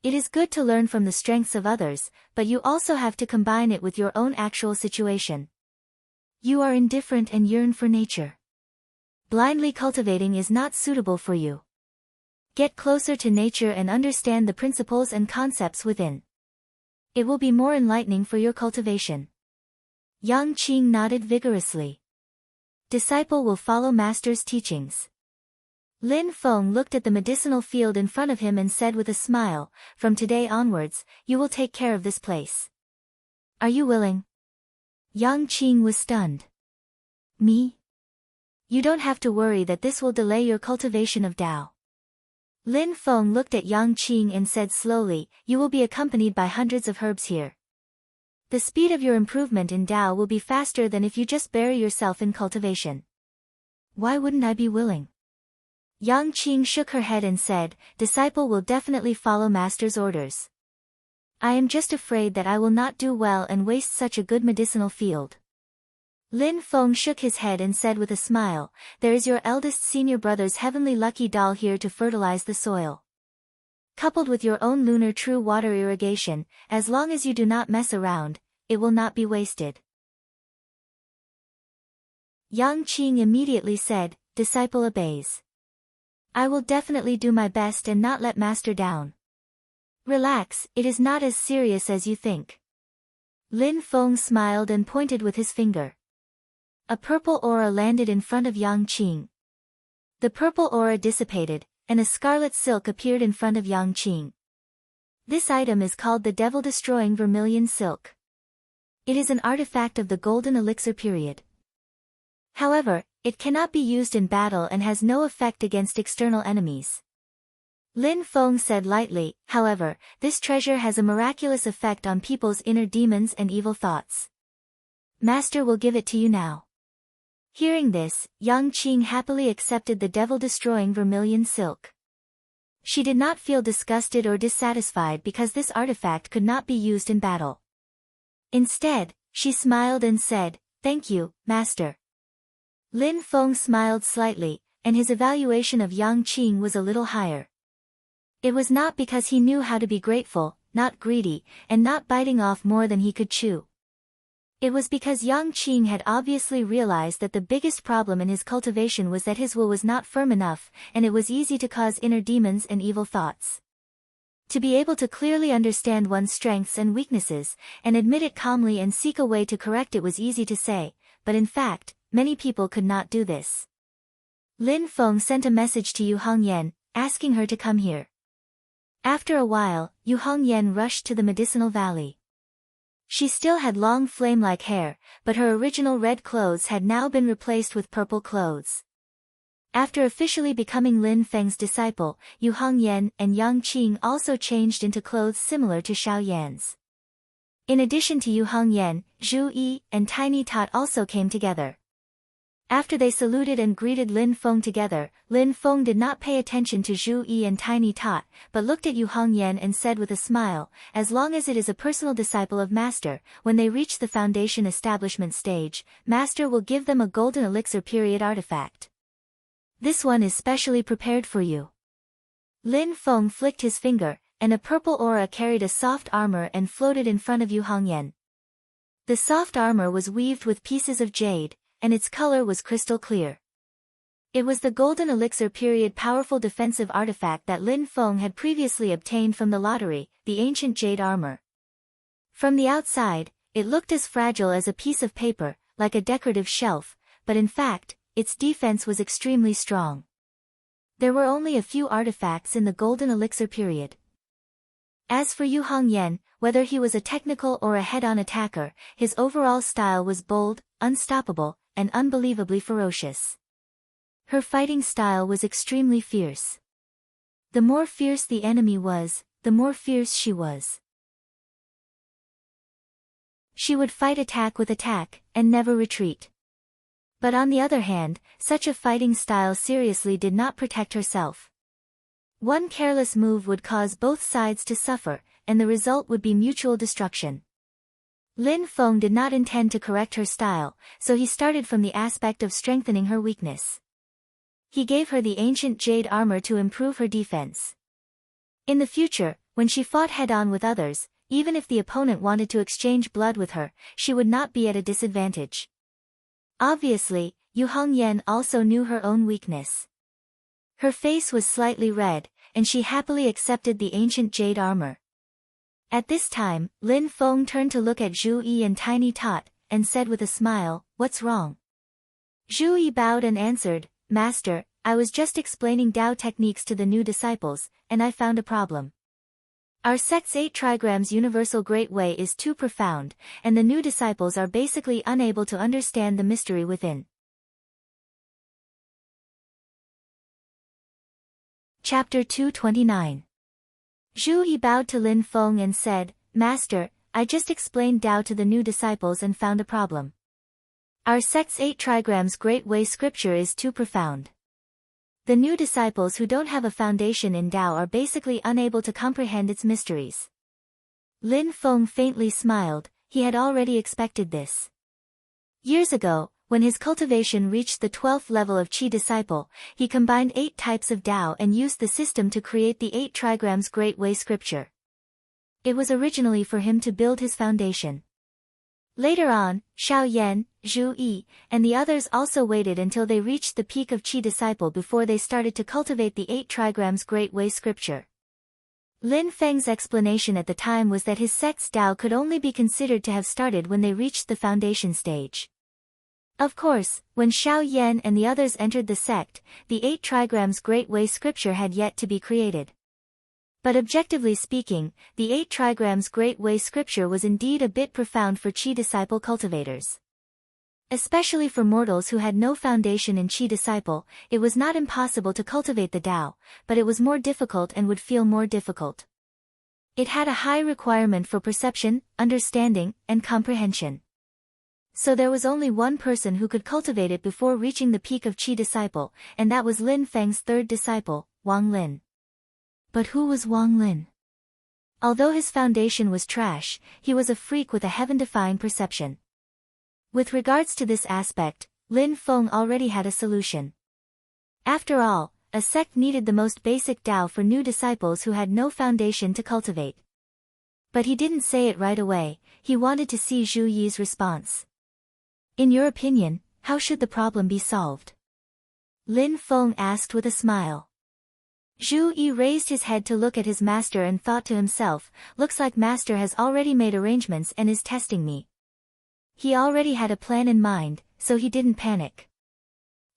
It is good to learn from the strengths of others, but you also have to combine it with your own actual situation. You are indifferent and yearn for nature. Blindly cultivating is not suitable for you. Get closer to nature and understand the principles and concepts within. It will be more enlightening for your cultivation. Yang Qing nodded vigorously. Disciple will follow master's teachings. Lin Feng looked at the medicinal field in front of him and said with a smile, from today onwards, you will take care of this place. Are you willing? Yang Qing was stunned. Me? You don't have to worry that this will delay your cultivation of Tao. Lin Feng looked at Yang Qing and said slowly, you will be accompanied by hundreds of herbs here. The speed of your improvement in Tao will be faster than if you just bury yourself in cultivation. Why wouldn't I be willing? Yang Qing shook her head and said, disciple will definitely follow master's orders. I am just afraid that I will not do well and waste such a good medicinal field. Lin Feng shook his head and said with a smile, there is your eldest senior brother's heavenly lucky doll here to fertilize the soil. Coupled with your own lunar true water irrigation, as long as you do not mess around, it will not be wasted. Yang Qing immediately said, disciple obeys. I will definitely do my best and not let master down. Relax, it is not as serious as you think. Lin Feng smiled and pointed with his finger. A purple aura landed in front of Yang Qing. The purple aura dissipated, and a scarlet silk appeared in front of Yang Qing. This item is called the Devil-Destroying Vermilion Silk. It is an artifact of the Golden Elixir period. However, it cannot be used in battle and has no effect against external enemies. Lin Feng said lightly, however, this treasure has a miraculous effect on people's inner demons and evil thoughts. Master will give it to you now. Hearing this, Yang Qing happily accepted the devil-destroying vermilion silk. She did not feel disgusted or dissatisfied because this artifact could not be used in battle. Instead, she smiled and said, thank you, master. Lin Feng smiled slightly, and his evaluation of Yang Qing was a little higher. It was not because he knew how to be grateful, not greedy, and not biting off more than he could chew. It was because Yang Qing had obviously realized that the biggest problem in his cultivation was that his will was not firm enough, and it was easy to cause inner demons and evil thoughts. To be able to clearly understand one's strengths and weaknesses, and admit it calmly and seek a way to correct it was easy to say, but in fact, many people could not do this. Lin Feng sent a message to Yu Hongyan, asking her to come here. After a while, Yu Hongyan rushed to the medicinal valley. She still had long flame-like hair, but her original red clothes had now been replaced with purple clothes. After officially becoming Lin Feng's disciple, Yu Hongyan and Yang Qing also changed into clothes similar to Xiao Yan's. In addition to Yu Hongyan, Zhu Yi and Tiny Tot also came together. After they saluted and greeted Lin Feng together, Lin Feng did not pay attention to Zhu Yi and Tiny Tot, but looked at Yu Hongyan and said with a smile, as long as it is a personal disciple of Master, when they reach the foundation establishment stage, Master will give them a golden elixir period artifact. This one is specially prepared for you. Lin Feng flicked his finger, and a purple aura carried a soft armor and floated in front of Yu Hongyan. The soft armor was weaved with pieces of jade, and its color was crystal clear. It was the golden elixir period powerful defensive artifact that Lin Feng had previously obtained from the lottery, the ancient jade armor. From the outside, it looked as fragile as a piece of paper, like a decorative shelf, but in fact, its defense was extremely strong. There were only a few artifacts in the Golden Elixir period. As for Yu Hongyan, whether he was a technical or a head-on attacker, his overall style was bold, unstoppable, and unbelievably ferocious. Her fighting style was extremely fierce. The more fierce the enemy was, the more fierce she was. She would fight attack with attack, and never retreat. But on the other hand, such a fighting style seriously did not protect herself. One careless move would cause both sides to suffer, and the result would be mutual destruction. Lin Feng did not intend to correct her style, so he started from the aspect of strengthening her weakness. He gave her the ancient jade armor to improve her defense. In the future, when she fought head-on with others, even if the opponent wanted to exchange blood with her, she would not be at a disadvantage. Obviously, Yu Hongyan also knew her own weakness. Her face was slightly red, and she happily accepted the ancient jade armor. At this time, Lin Feng turned to look at Zhu Yi and Tiny Tot, and said with a smile, "What's wrong?" Zhu Yi bowed and answered, "Master, I was just explaining Dao techniques to the new disciples, and I found a problem. Our sect's 8 trigrams universal great way is too profound, and the new disciples are basically unable to understand the mystery within." Chapter 229. Zhu Yi bowed to Lin Feng and said, "Master, I just explained Dao to the new disciples and found a problem. Our sect's 8 trigrams great way scripture is too profound. The new disciples who don't have a foundation in Dao are basically unable to comprehend its mysteries." Lin Feng faintly smiled, he had already expected this. Years ago, when his cultivation reached the 12th level of Qi disciple, he combined 8 types of Dao and used the system to create the 8 trigrams great way scripture. It was originally for him to build his foundation. Later on, Xiao Yan, Zhu Yi, and the others also waited until they reached the peak of Qi disciple before they started to cultivate the 8 trigrams great way scripture. Lin Feng's explanation at the time was that his sect's Dao could only be considered to have started when they reached the foundation stage. Of course, when Xiao Yan and the others entered the sect, the 8 trigrams great way scripture had yet to be created. But objectively speaking, the 8 trigrams great way scripture was indeed a bit profound for Qi disciple cultivators. Especially for mortals who had no foundation in Qi disciple, it was not impossible to cultivate the Dao, but it was more difficult and would feel more difficult. It had a high requirement for perception, understanding, and comprehension. So there was only one person who could cultivate it before reaching the peak of Qi disciple, and that was Lin Feng's third disciple, Wang Lin. But who was Wang Lin? Although his foundation was trash, he was a freak with a heaven-defying perception. With regards to this aspect, Lin Feng already had a solution. After all, a sect needed the most basic Dao for new disciples who had no foundation to cultivate. But he didn't say it right away, he wanted to see Zhu Yi's response. "In your opinion, how should the problem be solved?" Lin Feng asked with a smile. Zhu Yi raised his head to look at his master and thought to himself, "Looks like master has already made arrangements and is testing me." He already had a plan in mind, so he didn't panic.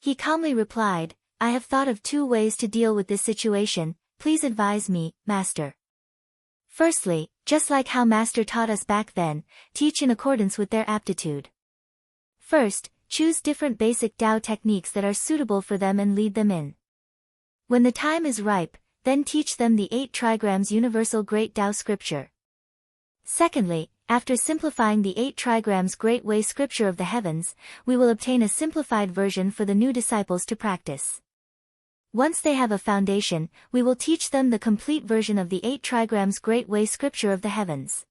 He calmly replied, "I have thought of 2 ways to deal with this situation, please advise me, master." Firstly, just like how master taught us back then, teach in accordance with their aptitude. First, choose different basic Dao techniques that are suitable for them and lead them in. When the time is ripe, then teach them the 8 trigrams universal great Dao scripture. Secondly, after simplifying the 8 trigrams great way scripture of the heavens, we will obtain a simplified version for the new disciples to practice. Once they have a foundation, we will teach them the complete version of the 8 trigrams great way scripture of the heavens.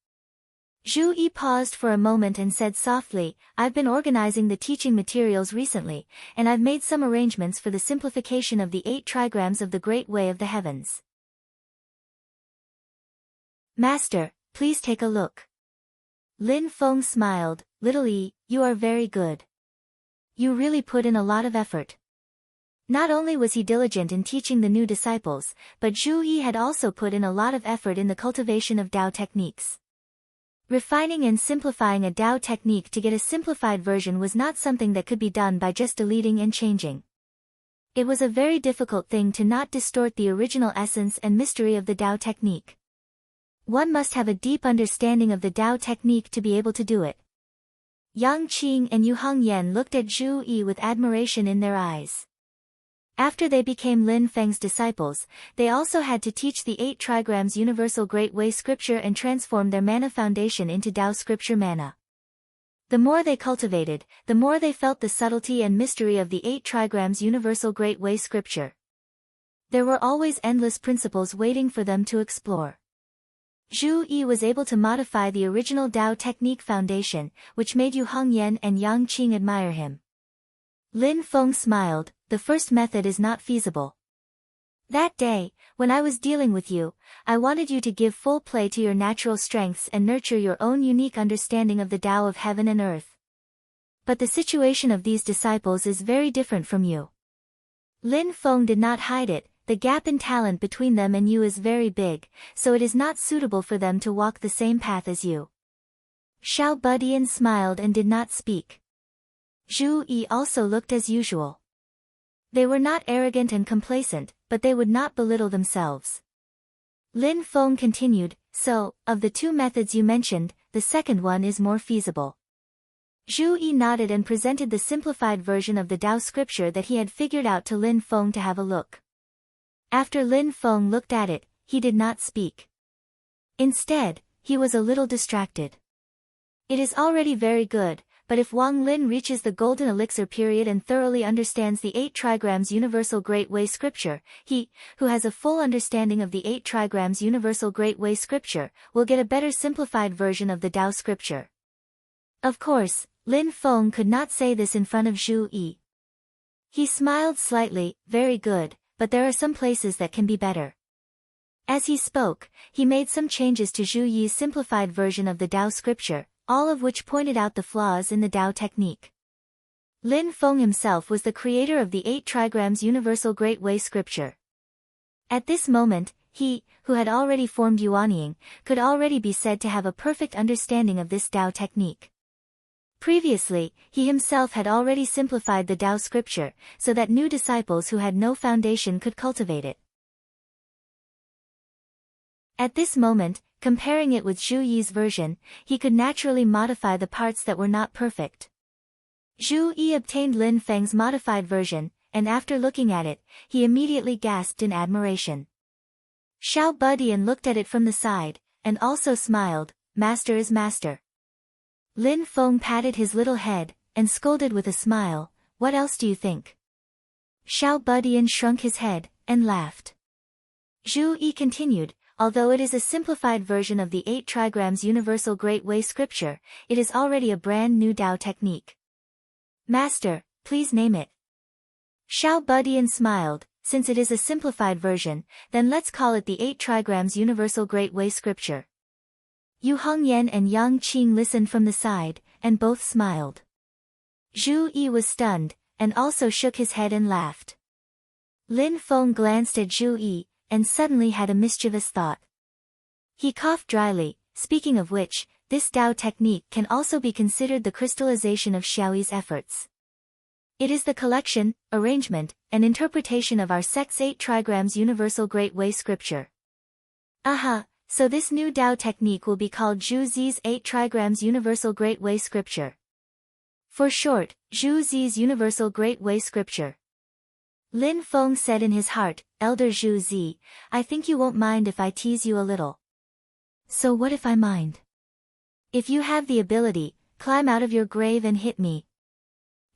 Zhu Yi paused for a moment and said softly, "I've been organizing the teaching materials recently, and I've made some arrangements for the simplification of the 8 trigrams of the great way of the heavens. Master, please take a look." Lin Feng smiled, "Little Yi, you are very good. You really put in a lot of effort." Not only was he diligent in teaching the new disciples, but Zhu Yi had also put in a lot of effort in the cultivation of Dao techniques. Refining and simplifying a Tao technique to get a simplified version was not something that could be done by just deleting and changing. It was a very difficult thing to not distort the original essence and mystery of the Tao technique. One must have a deep understanding of the Tao technique to be able to do it. Yang Qing and Yu Hongyan looked at Zhu Yi with admiration in their eyes. After they became Lin Feng's disciples, they also had to teach the 8 trigrams Universal Great Way Scripture and transform their mana foundation into Tao Scripture mana. The more they cultivated, the more they felt the subtlety and mystery of the 8 trigrams Universal Great Way Scripture. There were always endless principles waiting for them to explore. Zhu Yi was able to modify the original Tao technique foundation, which made Yu Hongyan and Yang Qing admire him. Lin Feng smiled. The first method is not feasible. That day, when I was dealing with you, I wanted you to give full play to your natural strengths and nurture your own unique understanding of the Tao of heaven and earth. But the situation of these disciples is very different from you. Lin Feng did not hide it. The gap in talent between them and you is very big, so it is not suitable for them to walk the same path as you. Xiao Budian smiled and did not speak. Zhu Yi also looked as usual. They were not arrogant and complacent, but they would not belittle themselves. Lin Feng continued, so, of the 2 methods you mentioned, the second one is more feasible. Zhu Yi nodded and presented the simplified version of the Tao scripture that he had figured out to Lin Feng to have a look. After Lin Feng looked at it, he did not speak. Instead, he was a little distracted. It is already very good, but if Wang Lin reaches the golden elixir period and thoroughly understands the 8 trigrams Universal Great Way Scripture, he, who has a full understanding of the 8 trigrams Universal Great Way Scripture, will get a better simplified version of the Tao scripture. Of course, Lin Feng could not say this in front of Zhu Yi. He smiled slightly, very good, but there are some places that can be better. As he spoke, he made some changes to Zhu Yi's simplified version of the Tao scripture, all of which pointed out the flaws in the Tao technique. Lin Feng himself was the creator of the 8 trigrams Universal Great Way Scripture. At this moment, he, who had already formed Yuanying, could already be said to have a perfect understanding of this Tao technique. Previously, he himself had already simplified the Tao scripture, so that new disciples who had no foundation could cultivate it. At this moment, comparing it with Zhu Yi's version, he could naturally modify the parts that were not perfect. Zhu Yi obtained Lin Feng's modified version, and after looking at it, he immediately gasped in admiration. Xiao Budian looked at it from the side, and also smiled. Master is master. Lin Feng patted his little head, and scolded with a smile, what else do you think? Xiao Budian shrunk his head, and laughed. Zhu Yi continued, although it is a simplified version of the 8 trigrams Universal Great Way Scripture, it is already a brand new Tao technique. Master, please name it. Xiao Budian smiled, since it is a simplified version, then let's call it the 8 trigrams Universal Great Way Scripture. Yu Hongyan and Yang Qing listened from the side, and both smiled. Zhu Yi was stunned, and also shook his head and laughed. Lin Feng glanced at Zhu Yi, and suddenly had a mischievous thought. He coughed dryly, speaking of which, this Tao technique can also be considered the crystallization of Xiaoyi's efforts. It is the collection, arrangement, and interpretation of our sect's 8 trigrams Universal Great Way Scripture. Aha, so this new Tao technique will be called Zhu Zi's 8 trigrams Universal Great Way Scripture. For short, Zhu Zi's Universal Great Way Scripture. Lin Feng said in his heart, Elder Zhu Zi, I think you won't mind if I tease you a little. So what if I mind? If you have the ability, climb out of your grave and hit me.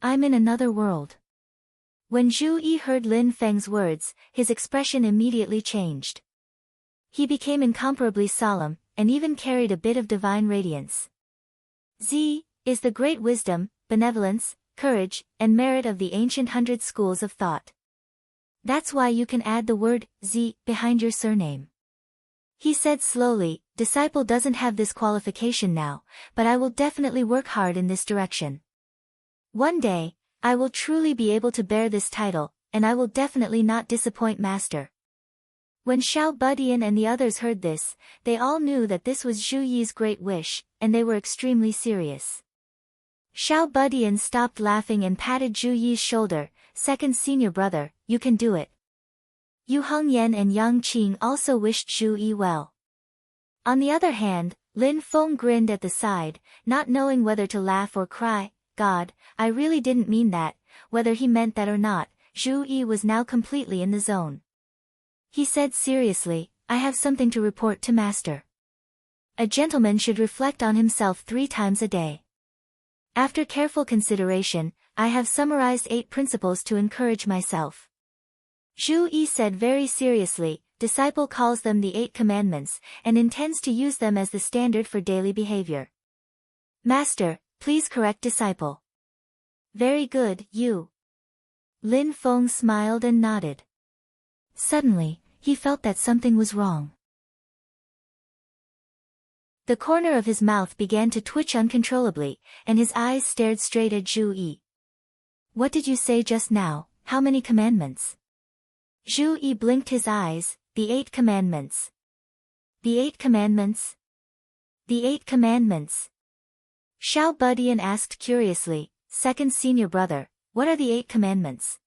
I'm in another world. When Zhu Yi heard Lin Feng's words, his expression immediately changed. He became incomparably solemn, and even carried a bit of divine radiance. Zi is the great wisdom, benevolence, courage, and merit of the ancient 100 schools of thought. That's why you can add the word Zi behind your surname. He said slowly, disciple doesn't have this qualification now, but I will definitely work hard in this direction. One day, I will truly be able to bear this title, and I will definitely not disappoint Master. When Xiao Budian and the others heard this, they all knew that this was Zhu Yi's great wish, and they were extremely serious. Xiao Budian stopped laughing and patted Zhu Yi's shoulder. Second senior brother, you can do it. Yu Hongyan and Yang Qing also wished Zhu Yi well. On the other hand, Lin Feng grinned at the side, not knowing whether to laugh or cry. God, I really didn't mean that. Whether he meant that or not, Zhu Yi was now completely in the zone. He said seriously, I have something to report to master. A gentleman should reflect on himself 3 times a day. After careful consideration, I have summarized 8 principles to encourage myself. Zhu Yi said very seriously, disciple calls them the 8 commandments, and intends to use them as the standard for daily behavior. Master, please correct disciple. Very good, you. Lin Feng smiled and nodded. Suddenly, he felt that something was wrong. The corner of his mouth began to twitch uncontrollably, and his eyes stared straight at Zhu Yi. What did you say just now? How many commandments? Zhu Yi blinked his eyes. The 8 commandments. The 8 commandments? The 8 commandments. Xiao Budian asked curiously, second senior brother, what are the 8 commandments?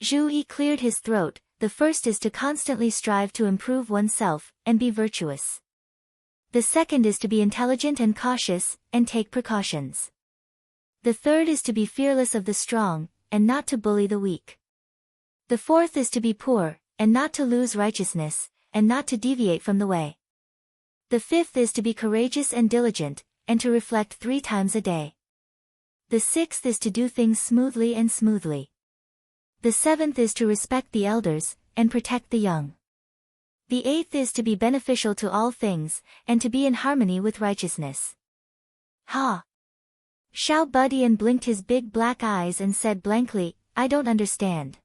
Zhu Yi cleared his throat. The first is to constantly strive to improve oneself, and be virtuous. The second is to be intelligent and cautious, and take precautions. The third is to be fearless of the strong, and not to bully the weak. The fourth is to be poor, and not to lose righteousness, and not to deviate from the way. The fifth is to be courageous and diligent, and to reflect 3 times a day. The sixth is to do things smoothly and smoothly. The seventh is to respect the elders, and protect the young. The 8th is to be beneficial to all things, and to be in harmony with righteousness. Ha! Xiao Budian blinked his big black eyes and said blankly, I don't understand.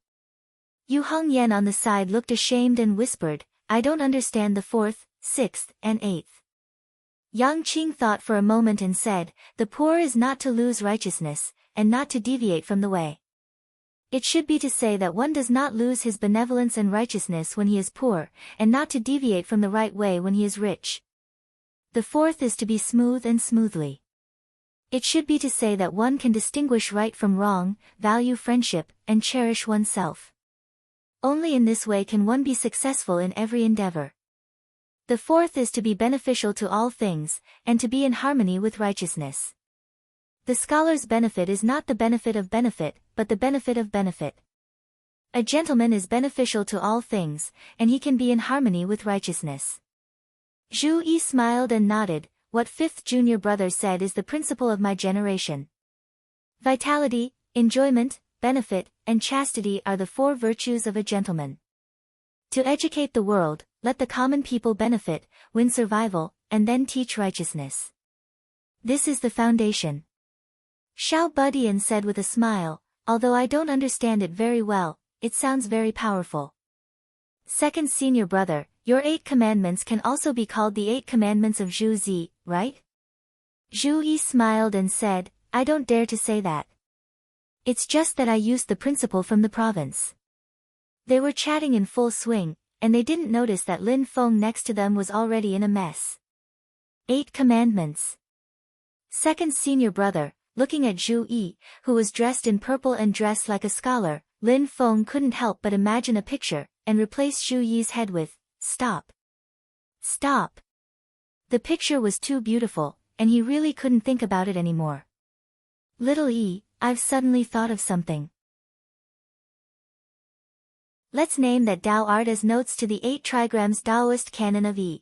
Yu Hongyan on the side looked ashamed and whispered, I don't understand the 4th, 6th, and 8th. Yang Qing thought for a moment and said, the poor is not to lose righteousness, and not to deviate from the way. It should be to say that one does not lose his benevolence and righteousness when he is poor, and not to deviate from the right way when he is rich. The 4th is to be smooth and smoothly. It should be to say that one can distinguish right from wrong, value friendship, and cherish oneself. Only in this way can one be successful in every endeavor. The 4th is to be beneficial to all things, and to be in harmony with righteousness. The scholar's benefit is not the benefit of benefit, but the benefit of benefit. A gentleman is beneficial to all things, and he can be in harmony with righteousness. Zhu Yi smiled and nodded. What 5th junior brother said is the principle of my generation. Vitality, enjoyment, benefit, and chastity are the 4 virtues of a gentleman. To educate the world, let the common people benefit, win survival, and then teach righteousness. This is the foundation. Xiao Budian said with a smile, although I don't understand it very well, it sounds very powerful. Second senior brother, your 8 commandments can also be called the 8 commandments of Zhu Zi, right? Zhu Yi smiled and said, I don't dare to say that. It's just that I used the principle from the province. They were chatting in full swing, and they didn't notice that Lin Feng next to them was already in a mess. 8 commandments. Second senior brother, looking at Zhu Yi, who was dressed in purple and dressed like a scholar, Lin Feng couldn't help but imagine a picture, and replace Zhu Yi's head with, stop. Stop. The picture was too beautiful, and he really couldn't think about it anymore. Little Yi, I've suddenly thought of something. Let's name that Tao art as notes to the 8 trigrams Taoist canon of Yi.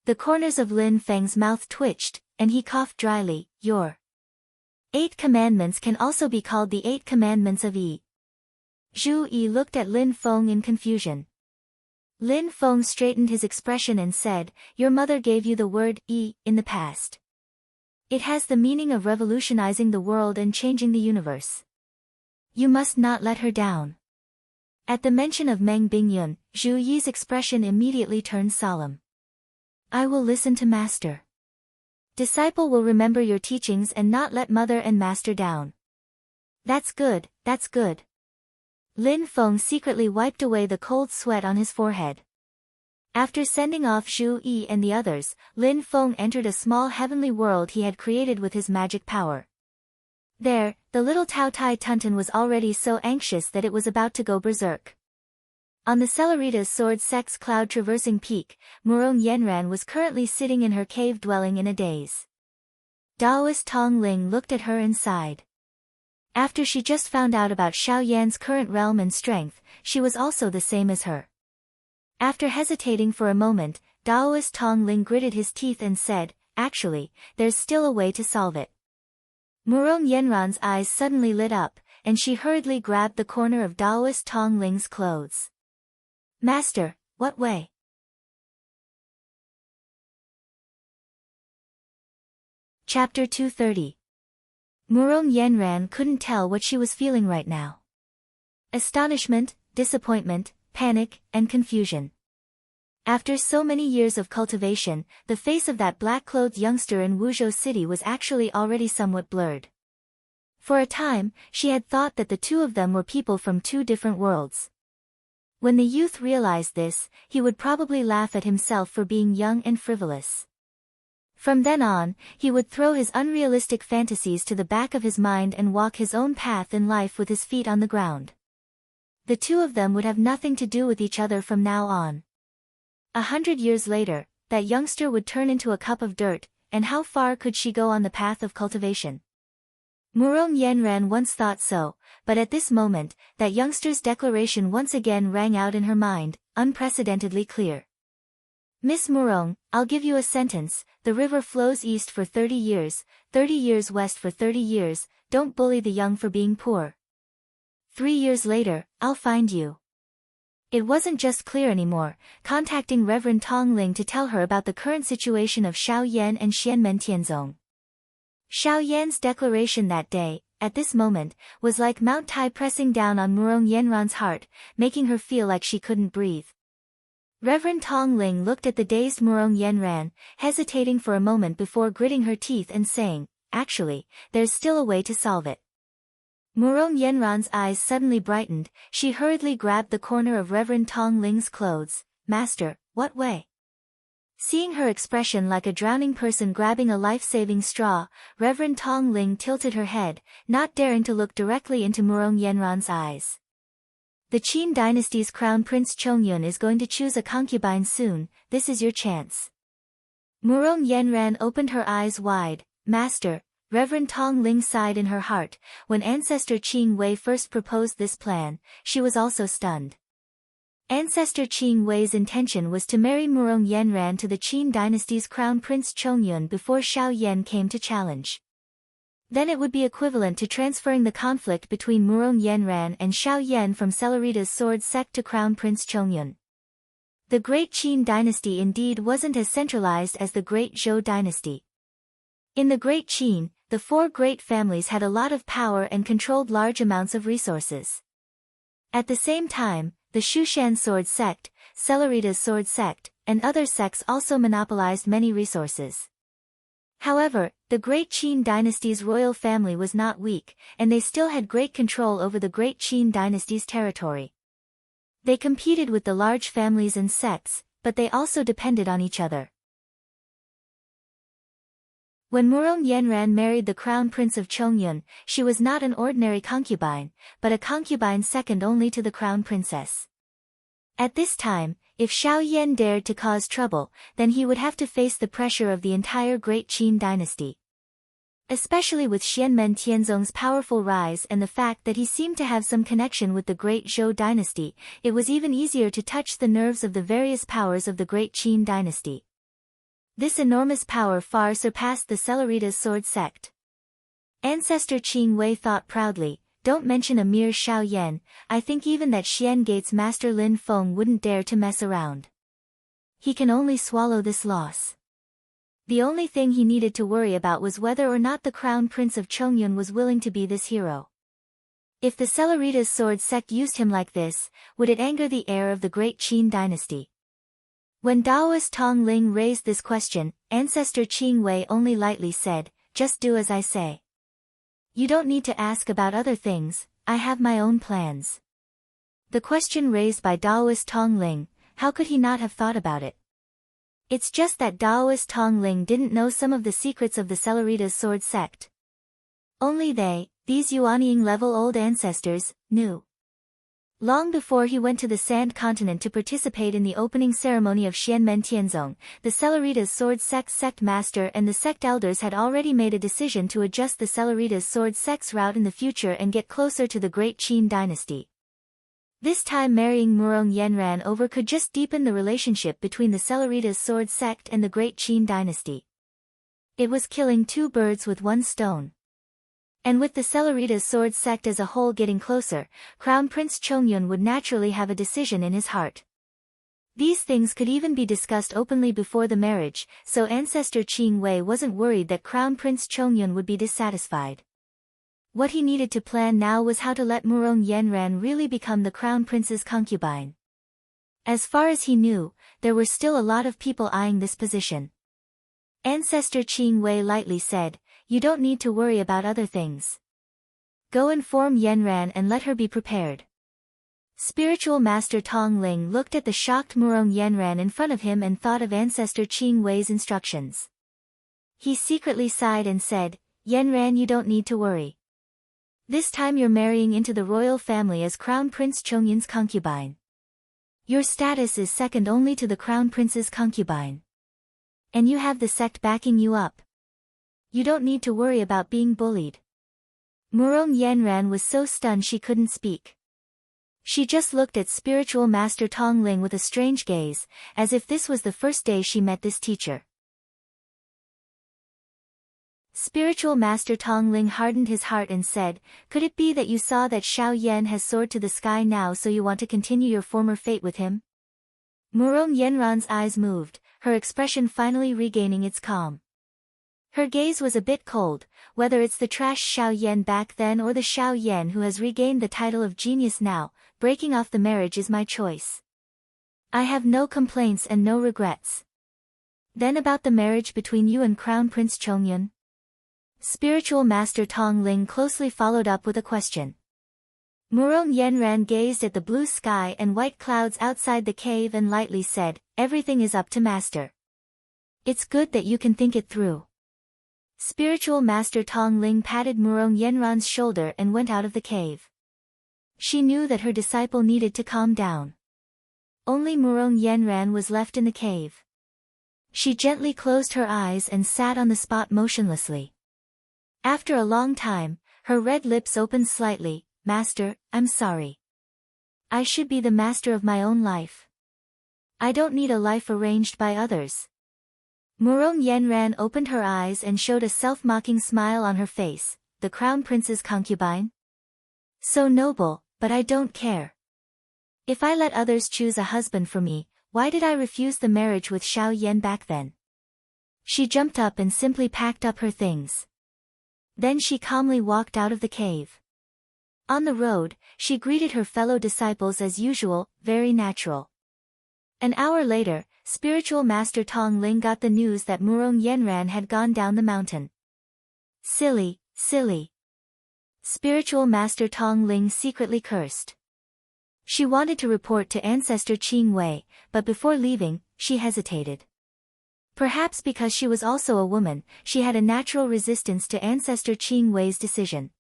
The corners of Lin Feng's mouth twitched, and he coughed dryly, your 8 commandments can also be called the 8 commandments of Yi. Zhu Yi looked at Lin Feng in confusion. Lin Feng straightened his expression and said, your mother gave you the word Yi in the past. It has the meaning of revolutionizing the world and changing the universe. You must not let her down. At the mention of Meng Bingyun, Zhu Yi's expression immediately turned solemn. I will listen to master. Disciple will remember your teachings and not let mother and master down. That's good, that's good. Lin Feng secretly wiped away the cold sweat on his forehead. After sending off Zhu Yi and the others, Lin Feng entered a small heavenly world he had created with his magic power. There, the little Tao Tai Tunton was already so anxious that it was about to go berserk. On the Cellerita's sword sect's cloud-traversing peak, Murong Yenran was currently sitting in her cave dwelling in a daze. Daoist Tong Ling looked at her and sighed. After she just found out about Xiao Yan's current realm and strength, she was also the same as her. After hesitating for a moment, Daoist Tong Ling gritted his teeth and said, "Actually, there's still a way to solve it." Murong Yenran's eyes suddenly lit up, and she hurriedly grabbed the corner of Daoist Tong Ling's clothes. "Master, what way?" Chapter 230. Murong Yenran couldn't tell what she was feeling right now. Astonishment, disappointment, panic, and confusion. After so many years of cultivation, the face of that black-clothed youngster in Wuzhou City was actually already somewhat blurred. For a time, she had thought that the two of them were people from two different worlds. When the youth realized this, he would probably laugh at himself for being young and frivolous. From then on, he would throw his unrealistic fantasies to the back of his mind and walk his own path in life with his feet on the ground. The two of them would have nothing to do with each other from now on. 100 years later, that youngster would turn into a cup of dirt, and how far could she go on the path of cultivation? Murong Yenran once thought so, but at this moment, that youngster's declaration once again rang out in her mind, unprecedentedly clear. "Miss Murong, I'll give you a sentence. The river flows east for 30 years, 30 years west for 30 years, don't bully the young for being poor. 3 years later, I'll find you." It wasn't just clear anymore, contacting Reverend Tong Ling to tell her about the current situation of Xiao Yan and Xianmen Tianzong. Xiao Yan's declaration that day, at this moment, was like Mount Tai pressing down on Murong Yenran's heart, making her feel like she couldn't breathe. Reverend Tong Ling looked at the dazed Murong Yenran, hesitating for a moment before gritting her teeth and saying, "Actually, there's still a way to solve it." Murong Yenran's eyes suddenly brightened, she hurriedly grabbed the corner of Reverend Tong Ling's clothes. "Master, what way?" Seeing her expression like a drowning person grabbing a life-saving straw, Reverend Tong Ling tilted her head, not daring to look directly into Murong Yenran's eyes. "The Qin dynasty's crown prince Chongyun is going to choose a concubine soon, this is your chance." Murong Yenran opened her eyes wide. "Master," Reverend Tong Ling sighed in her heart, when ancestor Qing Wei first proposed this plan, she was also stunned. Ancestor Qing Wei's intention was to marry Murong Yenran to the Qin dynasty's crown prince Chongyun before Xiao Yan came to challenge. Then it would be equivalent to transferring the conflict between Murong Yenran and Xiao Yan from Cellerita's sword sect to Crown Prince Chongyun. The Great Qin dynasty indeed wasn't as centralized as the Great Zhou dynasty. In the Great Qin, the four great families had a lot of power and controlled large amounts of resources. At the same time, the Shushan sword sect, Cellerita's sword sect, and other sects also monopolized many resources. However, the Great Qin dynasty's royal family was not weak, and they still had great control over the Great Qin dynasty's territory. They competed with the large families and sects, but they also depended on each other. When Murong Yenran married the crown prince of Chongyun, she was not an ordinary concubine, but a concubine second only to the crown princess. At this time, if Xiao Yan dared to cause trouble, then he would have to face the pressure of the entire Great Qin dynasty. Especially with Xianmen Tianzong's powerful rise and the fact that he seemed to have some connection with the Great Zhou dynasty, it was even easier to touch the nerves of the various powers of the Great Qin dynasty. This enormous power far surpassed the Cellerita's sword sect. Ancestor Qing Wei thought proudly, "Don't mention a mere Xiao Yan, I think even that Xian Gate's master Lin Feng wouldn't dare to mess around. He can only swallow this loss." The only thing he needed to worry about was whether or not the crown prince of Chongyun was willing to be this hero. If the Cellerita's sword sect used him like this, would it anger the heir of the Great Qin dynasty? When Daoist Tong Ling raised this question, ancestor Qing Wei only lightly said, "Just do as I say. You don't need to ask about other things, I have my own plans." The question raised by Daoist Tong Ling, How could he not have thought about it? It's just that Daoist Tong Ling didn't know some of the secrets of the Celeritas sword sect. Only they, these Yuanying-level-old ancestors, knew. Long before he went to the Sand Continent to participate in the opening ceremony of Xianmen Tianzong, the Celeritas sword sect master and the sect elders had already made a decision to adjust the Celeritas sword sect's route in the future and get closer to the great Qin dynasty. This time marrying Murong Yenran over could just deepen the relationship between the Celeritas sword sect and the great Qin dynasty. It was killing two birds with one stone. And with the Celeritas sword sect as a whole getting closer, Crown Prince Chongyun would naturally have a decision in his heart. These things could even be discussed openly before the marriage, so Ancestor Qing Wei wasn't worried that Crown Prince Chongyun would be dissatisfied. What he needed to plan now was how to let Murong Yenran really become the Crown Prince's concubine. As far as he knew, there were still a lot of people eyeing this position. Ancestor Qing Wei lightly said, "You don't need to worry about other things. Go inform Yenran and let her be prepared." Spiritual Master Tong Ling looked at the shocked Murong Yenran in front of him and thought of Ancestor Qing Wei's instructions. He secretly sighed and said, "Yenran, you don't need to worry. This time you're marrying into the royal family as Crown Prince Chongyun's concubine. Your status is second only to the Crown Prince's concubine. And you have the sect backing you up. You don't need to worry about being bullied." Murong Yenran was so stunned she couldn't speak. She just looked at Spiritual Master Tong Ling with a strange gaze, as if this was the first day she met this teacher. Spiritual Master Tong Ling hardened his heart and said, "Could it be that you saw that Xiao Yan has soared to the sky now, so you want to continue your former fate with him?" Murong Yenran's eyes moved, her expression finally regaining its calm. Her gaze was a bit cold. Whether it's the trash Xiao Yan back then or the Xiao Yan who has regained the title of genius now, breaking off the marriage is my choice. I have no complaints and no regrets. Then about the marriage between you and Crown Prince Chongyun? Spiritual Master Tong Ling closely followed up with a question. Murong Yenran gazed at the blue sky and white clouds outside the cave and lightly said, "Everything is up to Master. It's good that you can think it through." Spiritual Master Tong Ling patted Murong Yenran's shoulder and went out of the cave. She knew that her disciple needed to calm down. Only Murong Yenran was left in the cave. She gently closed her eyes and sat on the spot motionlessly. After a long time, her red lips opened slightly. "Master, I'm sorry. I should be the master of my own life. I don't need a life arranged by others." Murong Yenran opened her eyes and showed a self-mocking smile on her face. "The Crown Prince's concubine? So noble, but I don't care. If I let others choose a husband for me, why did I refuse the marriage with Xiao Yan back then?" She jumped up and simply packed up her things. Then she calmly walked out of the cave. On the road, she greeted her fellow disciples as usual, very natural. An hour later, Spiritual Master Tong Ling got the news that Murong Yenran had gone down the mountain. Silly, silly. Spiritual Master Tong Ling secretly cursed. She wanted to report to Ancestor Qing Wei, but before leaving, she hesitated. Perhaps because she was also a woman, she had a natural resistance to Ancestor Qing Wei's decision.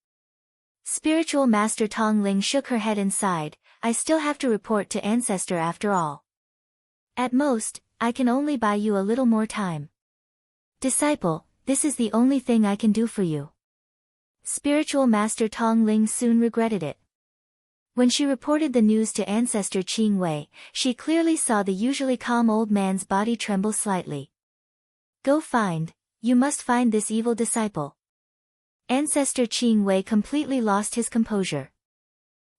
Spiritual Master Tong Ling shook her head and sighed, "I still have to report to Ancestor after all. At most, I can only buy you a little more time. Disciple, this is the only thing I can do for you." Spiritual Master Tong Ling soon regretted it. When she reported the news to Ancestor Qing Wei, she clearly saw the usually calm old man's body tremble slightly. You must find this evil disciple." Ancestor Qing Wei completely lost his composure.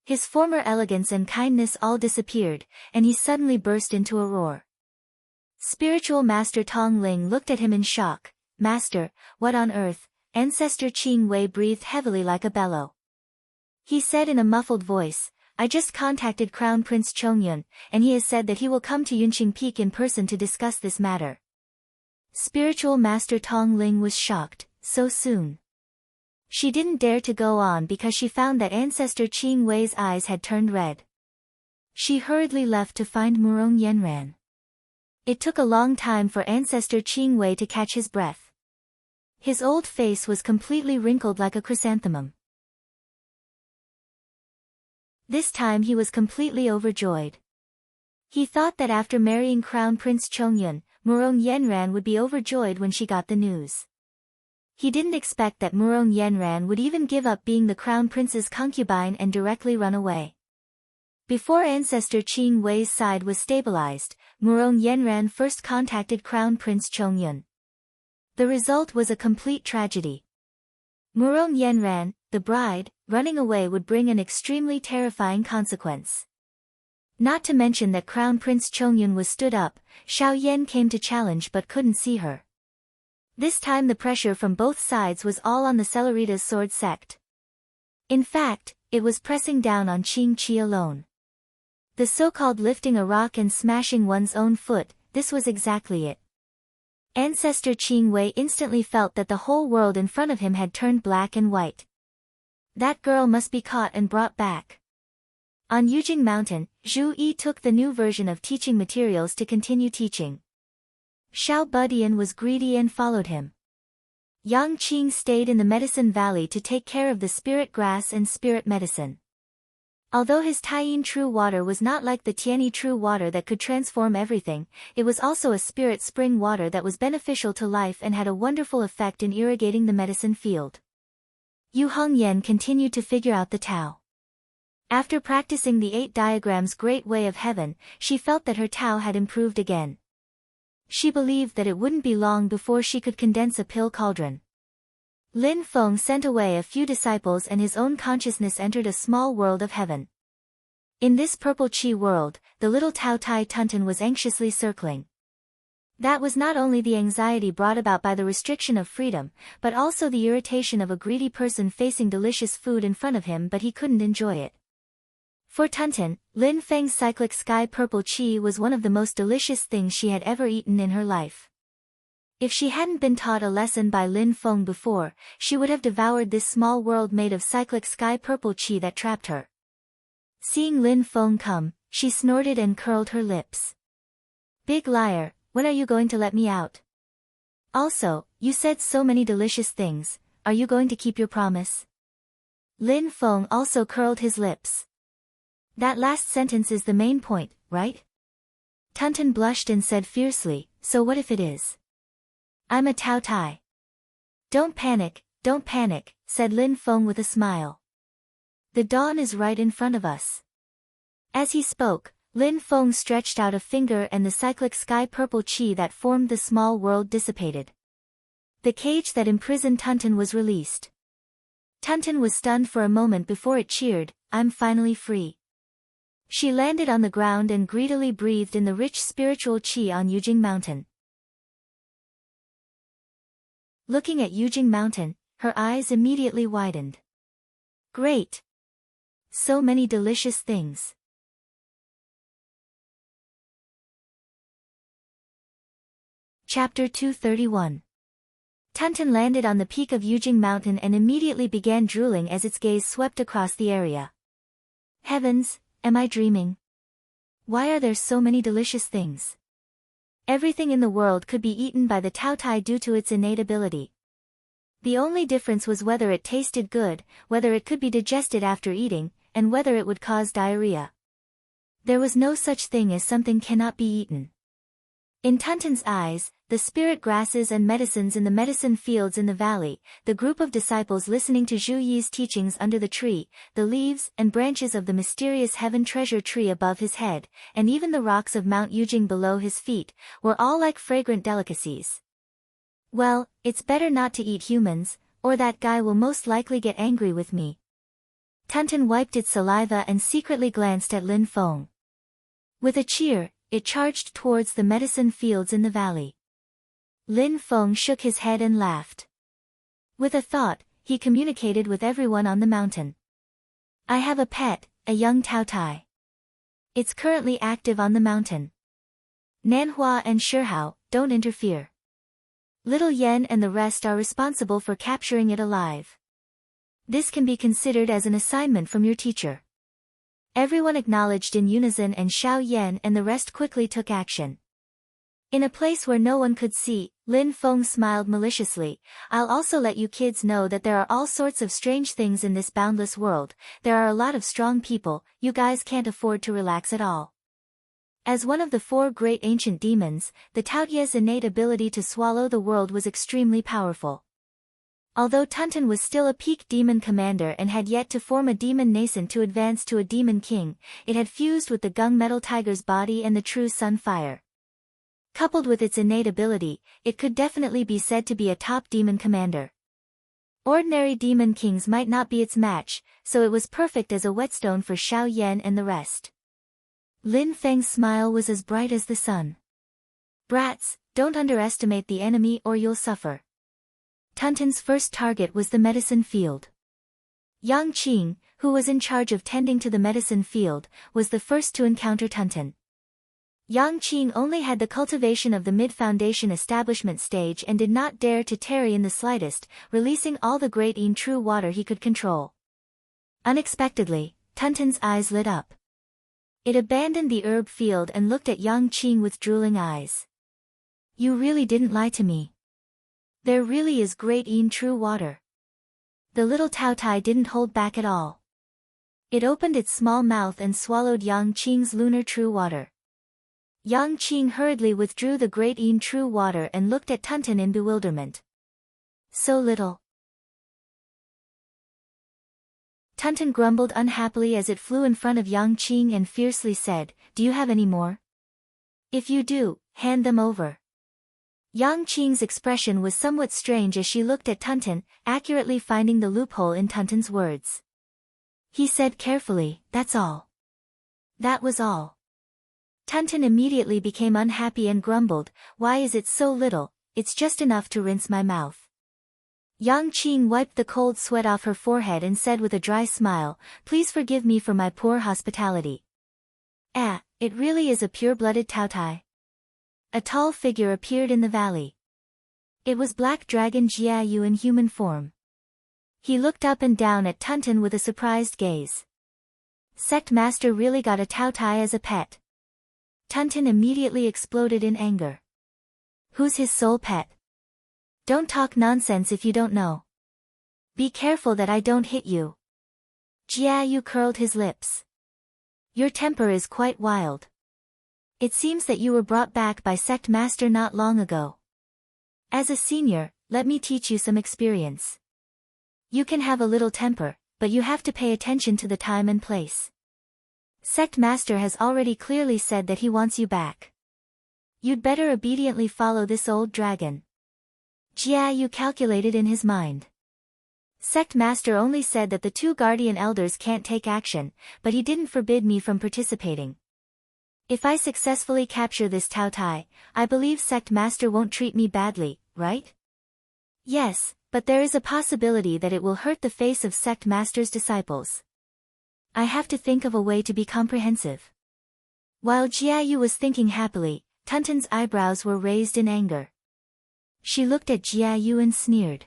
His former elegance and kindness all disappeared, and he suddenly burst into a roar. Spiritual Master Tong Ling looked at him in shock. "Master, what on earth?" Ancestor Qing Wei breathed heavily like a bellow. He said in a muffled voice, "I just contacted Crown Prince Chongyun, and he has said that he will come to Yunqing Peak in person to discuss this matter." Spiritual Master Tong Ling was shocked. So soon? She didn't dare to go on because she found that Ancestor Qing Wei's eyes had turned red. She hurriedly left to find Murong Yenran. It took a long time for Ancestor Qing Wei to catch his breath. His old face was completely wrinkled like a chrysanthemum. This time he was completely overjoyed. He thought that after marrying Crown Prince Chongyun, Murong Yenran would be overjoyed when she got the news. He didn't expect that Murong Yenran would even give up being the Crown Prince's concubine and directly run away. Before Ancestor Qing Wei's side was stabilized, Murong Yenran first contacted Crown Prince Chongyun. The result was a complete tragedy. Murong Yenran, the bride, running away would bring an extremely terrifying consequence. Not to mention that Crown Prince Chongyun was stood up, Xiao Yan came to challenge but couldn't see her. This time the pressure from both sides was all on the Celeritas sword sect. In fact, it was pressing down on Qing Qi alone. The so-called lifting a rock and smashing one's own foot, this was exactly it. Ancestor Qing Wei instantly felt that the whole world in front of him had turned black and white. That girl must be caught and brought back. On Yujing Mountain, Zhu Yi took the new version of teaching materials to continue teaching. Xiao Budian was greedy and followed him. Yang Qing stayed in the Medicine Valley to take care of the spirit grass and spirit medicine. Although his Taiyin True Water was not like the Tianyi True Water that could transform everything, it was also a spirit spring water that was beneficial to life and had a wonderful effect in irrigating the medicine field. Yu Hongyan continued to figure out the Tao. After practicing the 8 diagrams Great Way of Heaven, she felt that her Tao had improved again. She believed that it wouldn't be long before she could condense a pill cauldron. Lin Feng sent away a few disciples and his own consciousness entered a small world of heaven. In this purple chi world, the little Tao Tai Tunten was anxiously circling. That was not only the anxiety brought about by the restriction of freedom, but also the irritation of a greedy person facing delicious food in front of him but he couldn't enjoy it. For Tunten, Lin Feng's cyclic sky purple chi was one of the most delicious things she had ever eaten in her life. If she hadn't been taught a lesson by Lin Feng before, she would have devoured this small world made of cyclic sky purple chi that trapped her. Seeing Lin Feng come, she snorted and curled her lips. Big liar, when are you going to let me out? Also, you said so many delicious things, are you going to keep your promise? Lin Feng also curled his lips. That last sentence is the main point, right? Tunten blushed and said fiercely, so what if it is? I'm a Tao Tai. Don't panic, said Lin Feng with a smile. The dawn is right in front of us. As he spoke, Lin Feng stretched out a finger and the cyclic sky purple chi that formed the small world dissipated. The cage that imprisoned Tunten was released. Tunten was stunned for a moment before it cheered, I'm finally free. She landed on the ground and greedily breathed in the rich spiritual chi on Yujing Mountain. Looking at Yujing Mountain, her eyes immediately widened. Great! So many delicious things. Chapter 231. Tunten landed on the peak of Yujing Mountain and immediately began drooling as its gaze swept across the area. Heavens, am I dreaming? Why are there so many delicious things? Everything in the world could be eaten by the Tao Tai due to its innate ability. The only difference was whether it tasted good, whether it could be digested after eating, and whether it would cause diarrhea. There was no such thing as something cannot be eaten. In Tunten's eyes, the spirit grasses and medicines in the medicine fields in the valley, the group of disciples listening to Zhu Yi's teachings under the tree, the leaves and branches of the mysterious heaven treasure tree above his head, and even the rocks of Mount Yujing below his feet, were all like fragrant delicacies. Well, it's better not to eat humans, or that guy will most likely get angry with me. Tunten wiped its saliva and secretly glanced at Lin Feng. With a cheer, it charged towards the medicine fields in the valley. Lin Feng shook his head and laughed. With a thought, he communicated with everyone on the mountain. I have a pet, a young Tao Tai. It's currently active on the mountain. Nanhua and Shihao, don't interfere. Little Yen and the rest are responsible for capturing it alive. This can be considered as an assignment from your teacher. Everyone acknowledged in unison, and Xiao Yan and the rest quickly took action. In a place where no one could see, Lin Feng smiled maliciously. I'll also let you kids know that there are all sorts of strange things in this boundless world. There are a lot of strong people, you guys can't afford to relax at all. As one of the 4 great ancient demons, the Taotia's innate ability to swallow the world was extremely powerful. Although Tunten was still a peak demon commander and had yet to form a demon nascent to advance to a demon king, it had fused with the gung-metal tiger's body and the true sun fire. Coupled with its innate ability, it could definitely be said to be a top demon commander. Ordinary demon kings might not be its match, so it was perfect as a whetstone for Xiao Yan and the rest. Lin Feng's smile was as bright as the sun. Brats, don't underestimate the enemy or you'll suffer. Tunten's first target was the medicine field. Yang Qing, who was in charge of tending to the medicine field, was the first to encounter Tunten. Yang Qing only had the cultivation of the mid-foundation establishment stage and did not dare to tarry in the slightest, releasing all the great Yin true water he could control. Unexpectedly, Tunten's eyes lit up. It abandoned the herb field and looked at Yang Qing with drooling eyes. You really didn't lie to me. There really is great Yin true water. The little Taotai didn't hold back at all. It opened its small mouth and swallowed Yang Qing's lunar true water. Yang Qing hurriedly withdrew the great Yin true water and looked at Tunten in bewilderment. So little. Tunten grumbled unhappily as it flew in front of Yang Qing and fiercely said, "Do you have any more? If you do, hand them over." Yang Qing's expression was somewhat strange as she looked at Tunten, accurately finding the loophole in Tunten's words. He said carefully, "That's all." That was all. Tunten immediately became unhappy and grumbled, "Why is it so little? It's just enough to rinse my mouth." Yang Qing wiped the cold sweat off her forehead and said with a dry smile, "Please forgive me for my poor hospitality." It really is a pure-blooded Taotai. A tall figure appeared in the valley. It was Black Dragon Jiayu in human form. He looked up and down at Tunten with a surprised gaze. Sect Master really got a Taotai as a pet. Tunten immediately exploded in anger. Who's his sole pet? Don't talk nonsense if you don't know. Be careful that I don't hit you. Jiayu curled his lips. Your temper is quite wild. It seems that you were brought back by Sect Master not long ago. As a senior, let me teach you some experience. You can have a little temper, but you have to pay attention to the time and place. Sect Master has already clearly said that he wants you back. You'd better obediently follow this old dragon. Jiayu calculated in his mind. Sect Master only said that the 2 guardian elders can't take action, but he didn't forbid me from participating. If I successfully capture this Taotai, I believe Sect Master won't treat me badly, right? Yes, but there is a possibility that it will hurt the face of Sect Master's disciples. I have to think of a way to be comprehensive. While Jiayu was thinking happily, Tunten's eyebrows were raised in anger. She looked at Jiayu and sneered.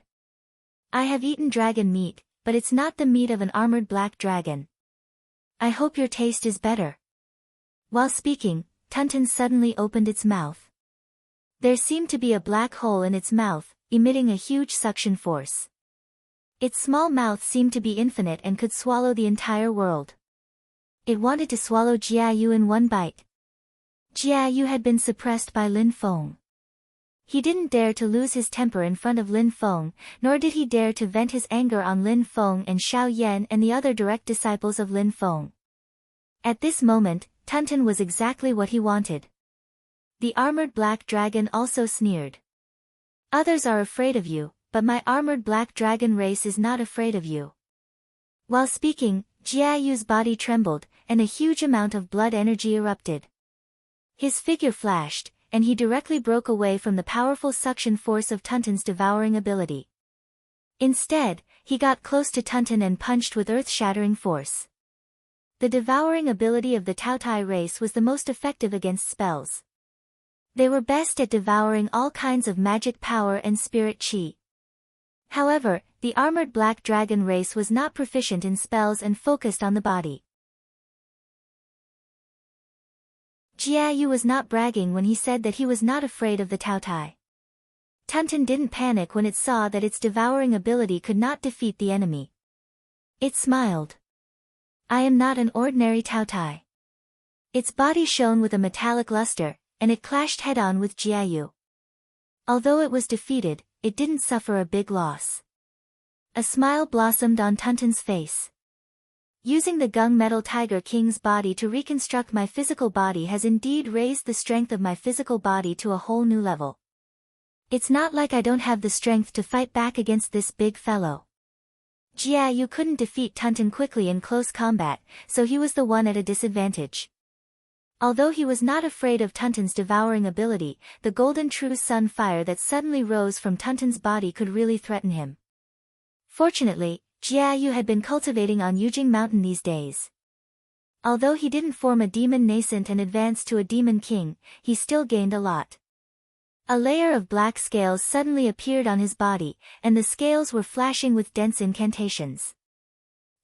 I have eaten dragon meat, but it's not the meat of an armored black dragon. I hope your taste is better. While speaking, Tunten suddenly opened its mouth. There seemed to be a black hole in its mouth, emitting a huge suction force. Its small mouth seemed to be infinite and could swallow the entire world. It wanted to swallow Jiayu in one bite. Jiayu had been suppressed by Lin Feng. He didn't dare to lose his temper in front of Lin Feng, nor did he dare to vent his anger on Lin Feng and Xiao Yan and the other direct disciples of Lin Feng. At this moment, Tunten was exactly what he wanted. The armored black dragon also sneered. Others are afraid of you, but my armored black dragon race is not afraid of you. While speaking, Jiayu's body trembled, and a huge amount of blood energy erupted. His figure flashed, and he directly broke away from the powerful suction force of Tunten's devouring ability. Instead, he got close to Tunten and punched with earth-shattering force. The devouring ability of the Taotai race was the most effective against spells. They were best at devouring all kinds of magic power and spirit chi. However, the armored black dragon race was not proficient in spells and focused on the body. Jiayu was not bragging when he said that he was not afraid of the Taotai. Tunten didn't panic when it saw that its devouring ability could not defeat the enemy. It smiled. I am not an ordinary Taotai. Its body shone with a metallic luster, and it clashed head-on with Jiayu. Although it was defeated, it didn't suffer a big loss. A smile blossomed on Tunten's face. Using the gunmetal tiger king's body to reconstruct my physical body has indeed raised the strength of my physical body to a whole new level. It's not like I don't have the strength to fight back against this big fellow. Jiayu couldn't defeat Tunten quickly in close combat, so he was the one at a disadvantage. Although he was not afraid of Tunten's devouring ability, the golden true sun fire that suddenly rose from Tunten's body could really threaten him. Fortunately, Jiayu had been cultivating on Yujing Mountain these days. Although he didn't form a demon nascent and advance to a demon king, he still gained a lot. A layer of black scales suddenly appeared on his body, and the scales were flashing with dense incantations.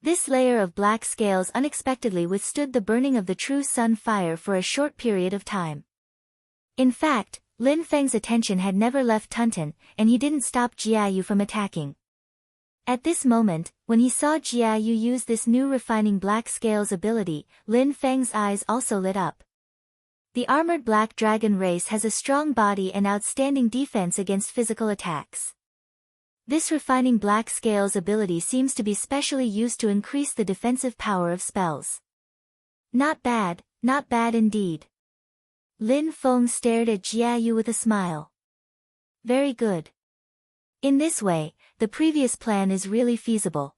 This layer of black scales unexpectedly withstood the burning of the true sun fire for a short period of time. In fact, Lin Feng's attention had never left Tunten, and he didn't stop Jiayu from attacking. At this moment, when he saw Jiayu use this new refining black scales ability, Lin Feng's eyes also lit up. The armored black dragon race has a strong body and outstanding defense against physical attacks. This refining black scales ability seems to be specially used to increase the defensive power of spells. Not bad indeed. Lin Feng stared at Jiayu with a smile. Very good. In this way, the previous plan is really feasible.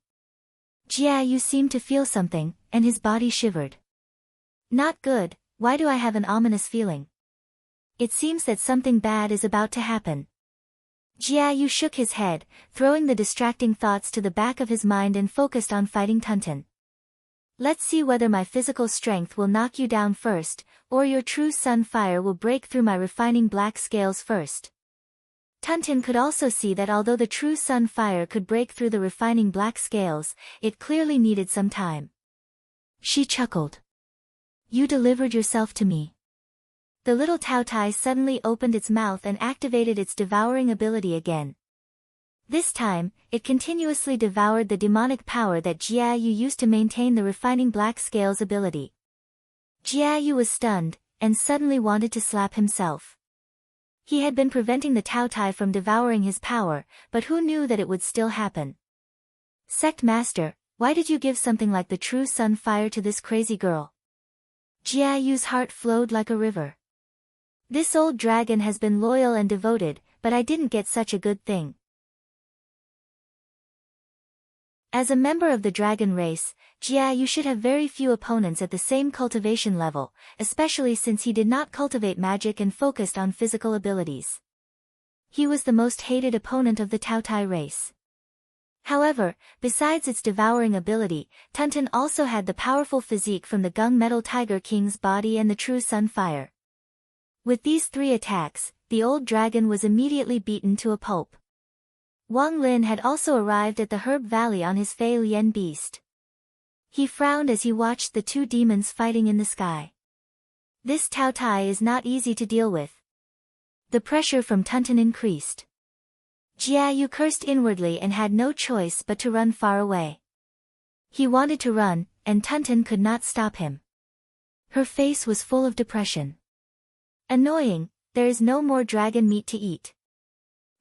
Jiayu seemed to feel something, and his body shivered. Not good. Why do I have an ominous feeling? It seems that something bad is about to happen. Jiayu shook his head, throwing the distracting thoughts to the back of his mind and focused on fighting Tunten. Let's see whether my physical strength will knock you down first, or your true sun fire will break through my refining black scales first. Tunten could also see that although the true sun fire could break through the refining black scales, it clearly needed some time. She chuckled. You delivered yourself to me. The little Taotai suddenly opened its mouth and activated its devouring ability again. This time, it continuously devoured the demonic power that Jiayu used to maintain the refining black scales ability. Jiayu was stunned, and suddenly wanted to slap himself. He had been preventing the Taotai from devouring his power, but who knew that it would still happen? Sect Master, why did you give something like the true sun fire to this crazy girl? Jiayu's heart flowed like a river. This old dragon has been loyal and devoted, but I didn't get such a good thing. As a member of the dragon race, Jiayu should have very few opponents at the same cultivation level, especially since he did not cultivate magic and focused on physical abilities. He was the most hated opponent of the Taotai race. However, besides its devouring ability, Tunten also had the powerful physique from the gunmetal tiger king's body and the true sun fire. With these three attacks, the old dragon was immediately beaten to a pulp. Wang Lin had also arrived at the Herb Valley on his Fei Lian beast. He frowned as he watched the two demons fighting in the sky. This Taotai is not easy to deal with. The pressure from Tunten increased. Jiayu cursed inwardly and had no choice but to run far away. He wanted to run, and Tunten could not stop him. Her face was full of depression. Annoying, there is no more dragon meat to eat.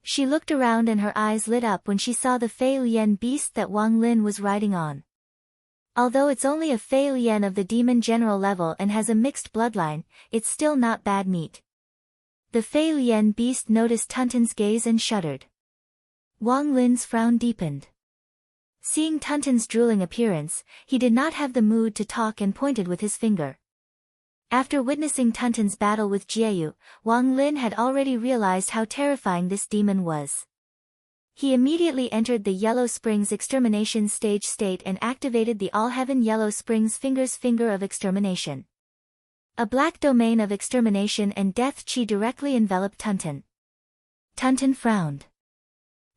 She looked around and her eyes lit up when she saw the Fei Lian beast that Wang Lin was riding on. Although it's only a Fei Lian of the demon general level and has a mixed bloodline, it's still not bad meat. The Fei Lian beast noticed Tunten's gaze and shuddered. Wang Lin's frown deepened. Seeing Tunten's drooling appearance, he did not have the mood to talk and pointed with his finger. After witnessing Tunten's battle with Jiayu, Wang Lin had already realized how terrifying this demon was. He immediately entered the Yellow Springs Extermination Stage state and activated the All-Heaven Yellow Springs Finger's Finger of Extermination. A black domain of extermination and death chi directly enveloped Tunten. Tunten frowned.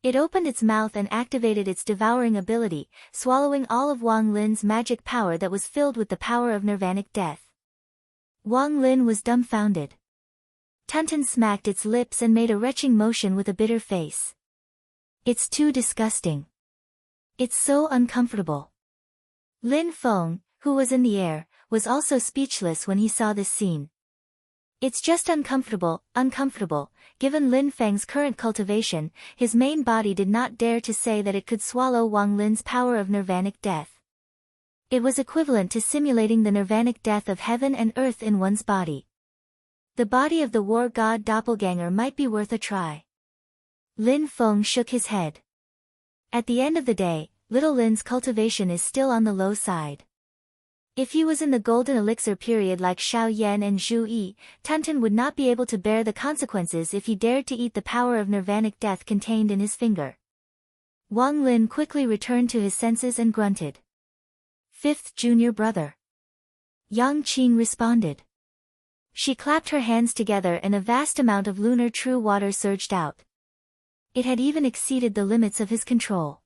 It opened its mouth and activated its devouring ability, swallowing all of Wang Lin's magic power that was filled with the power of nirvanic death. Wang Lin was dumbfounded. Tunton smacked its lips and made a retching motion with a bitter face. It's too disgusting. It's so uncomfortable. Lin Feng, who was in the air, was also speechless when he saw this scene. It's just uncomfortable. Given Lin Feng's current cultivation, his main body did not dare to say that it could swallow Wang Lin's power of nirvanic death. It was equivalent to simulating the nirvanic death of heaven and earth in one's body. The body of the war god doppelganger might be worth a try. Lin Feng shook his head. At the end of the day, little Lin's cultivation is still on the low side. If he was in the golden elixir period like Xiao Yan and Zhu Yi, Tunton would not be able to bear the consequences if he dared to eat the power of nirvanic death contained in his finger. Wang Lin quickly returned to his senses and grunted. Fifth junior brother. Yang Qing responded. She clapped her hands together and a vast amount of lunar true water surged out. It had even exceeded the limits of his control.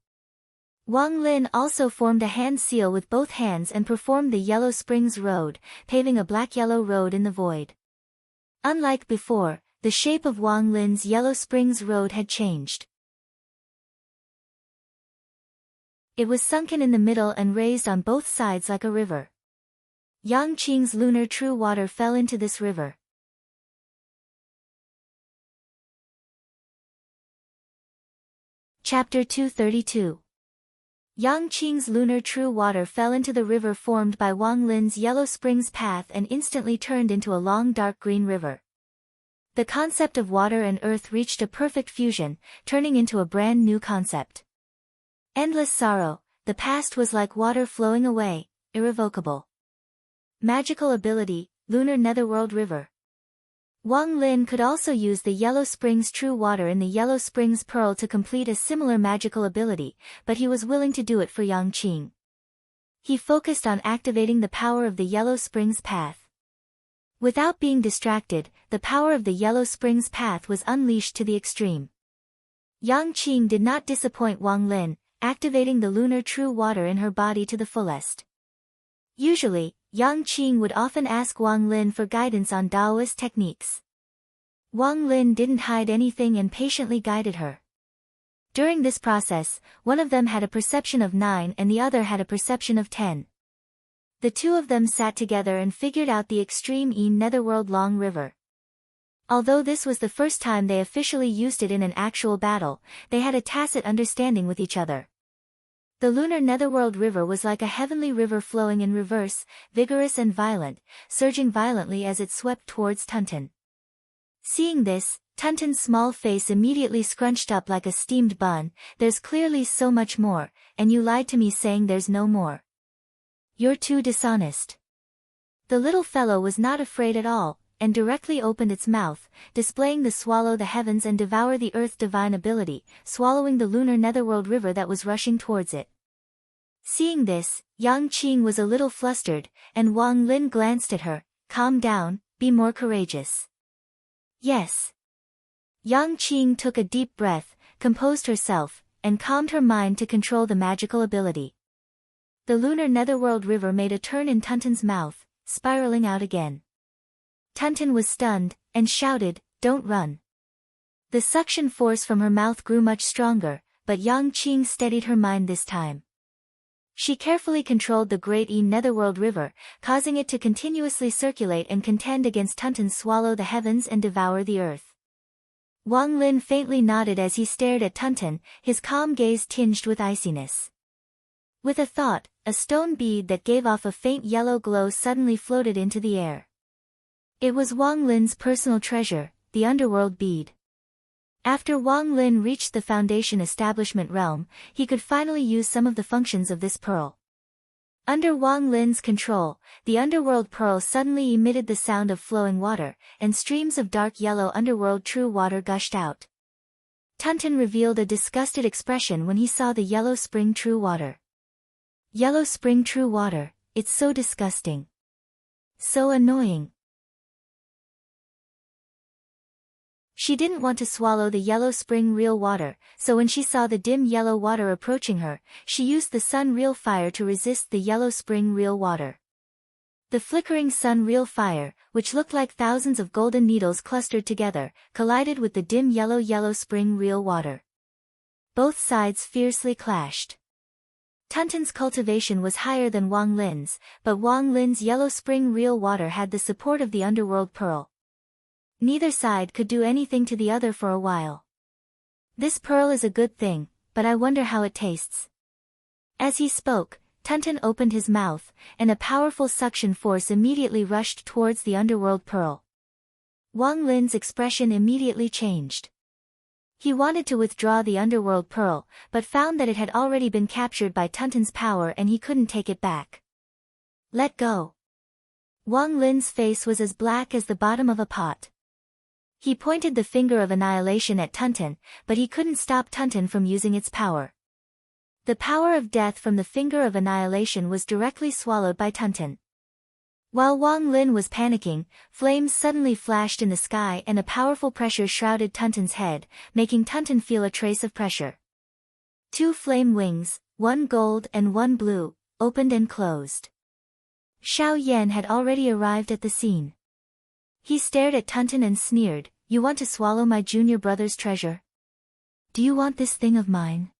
Wang Lin also formed a hand seal with both hands and performed the Yellow Springs Road, paving a black-yellow road in the void. Unlike before, the shape of Wang Lin's Yellow Springs Road had changed. It was sunken in the middle and raised on both sides like a river. Yang Qing's lunar true water fell into this river. Chapter 232. Yang Qing's lunar true water fell into the river formed by Wang Lin's Yellow Springs path and instantly turned into a long dark green river. The concept of water and earth reached a perfect fusion, turning into a brand new concept. Endless sorrow, the past was like water flowing away, irrevocable. Magical ability, Lunar Netherworld River. Wang Lin could also use the Yellow Springs True Water in the Yellow Springs Pearl to complete a similar magical ability, but he was willing to do it for Yang Qing. He focused on activating the power of the Yellow Springs Path. Without being distracted, the power of the Yellow Springs Path was unleashed to the extreme. Yang Qing did not disappoint Wang Lin, activating the lunar true water in her body to the fullest. Usually, Yang Qing would often ask Wang Lin for guidance on Taoist techniques. Wang Lin didn't hide anything and patiently guided her. During this process, one of them had a perception of 9 and the other had a perception of 10. The two of them sat together and figured out the extreme Netherworld Long River. Although this was the first time they officially used it in an actual battle, they had a tacit understanding with each other. The lunar netherworld river was like a heavenly river flowing in reverse, vigorous and violent, surging violently as it swept towards Tunton. Seeing this, Tunton's small face immediately scrunched up like a steamed bun. There's clearly so much more, and you lied to me saying there's no more. You're too dishonest. The little fellow was not afraid at all, and directly opened its mouth, displaying the swallow the heavens and devour the earth divine ability, swallowing the lunar netherworld river that was rushing towards it. Seeing this, Yang Qing was a little flustered, and Wang Lin glanced at her. Calm down, be more courageous. Yes. Yang Qing took a deep breath, composed herself, and calmed her mind to control the magical ability. The lunar netherworld river made a turn in Tunton's mouth, spiraling out again. Tunton was stunned, and shouted, "Don't run." The suction force from her mouth grew much stronger, but Yang Qing steadied her mind this time. She carefully controlled the great Netherworld River, causing it to continuously circulate and contend against Tunton's swallow the heavens and devour the earth. Wang Lin faintly nodded as he stared at Tunton, his calm gaze tinged with iciness. With a thought, a stone bead that gave off a faint yellow glow suddenly floated into the air. It was Wang Lin's personal treasure, the underworld bead. After Wang Lin reached the Foundation Establishment realm, he could finally use some of the functions of this pearl. Under Wang Lin's control, the underworld pearl suddenly emitted the sound of flowing water, and streams of dark yellow underworld true water gushed out. Tunton revealed a disgusted expression when he saw the yellow spring true water. Yellow spring true water, it's so disgusting. So annoying. She didn't want to swallow the yellow spring real water, so when she saw the dim yellow water approaching her, she used the sun real fire to resist the yellow spring real water. The flickering sun real fire, which looked like thousands of golden needles clustered together, collided with the dim yellow spring real water. Both sides fiercely clashed. Tuntun's cultivation was higher than Wang Lin's, but Wang Lin's yellow spring real water had the support of the underworld pearl. Neither side could do anything to the other for a while. This pearl is a good thing, but I wonder how it tastes. As he spoke, Tuntun opened his mouth, and a powerful suction force immediately rushed towards the underworld pearl. Wang Lin's expression immediately changed. He wanted to withdraw the underworld pearl, but found that it had already been captured by Tuntun's power and he couldn't take it back. Let go. Wang Lin's face was as black as the bottom of a pot. He pointed the finger of annihilation at Tuntun, but he couldn't stop Tuntun from using its power. The power of death from the finger of annihilation was directly swallowed by Tuntun. While Wang Lin was panicking, flames suddenly flashed in the sky and a powerful pressure shrouded Tuntun's head, making Tuntun feel a trace of pressure. Two flame wings, one gold and one blue, opened and closed. Xiao Yan had already arrived at the scene. He stared at Tuntun and sneered, "You want to swallow my junior brother's treasure? Do you want this thing of mine?"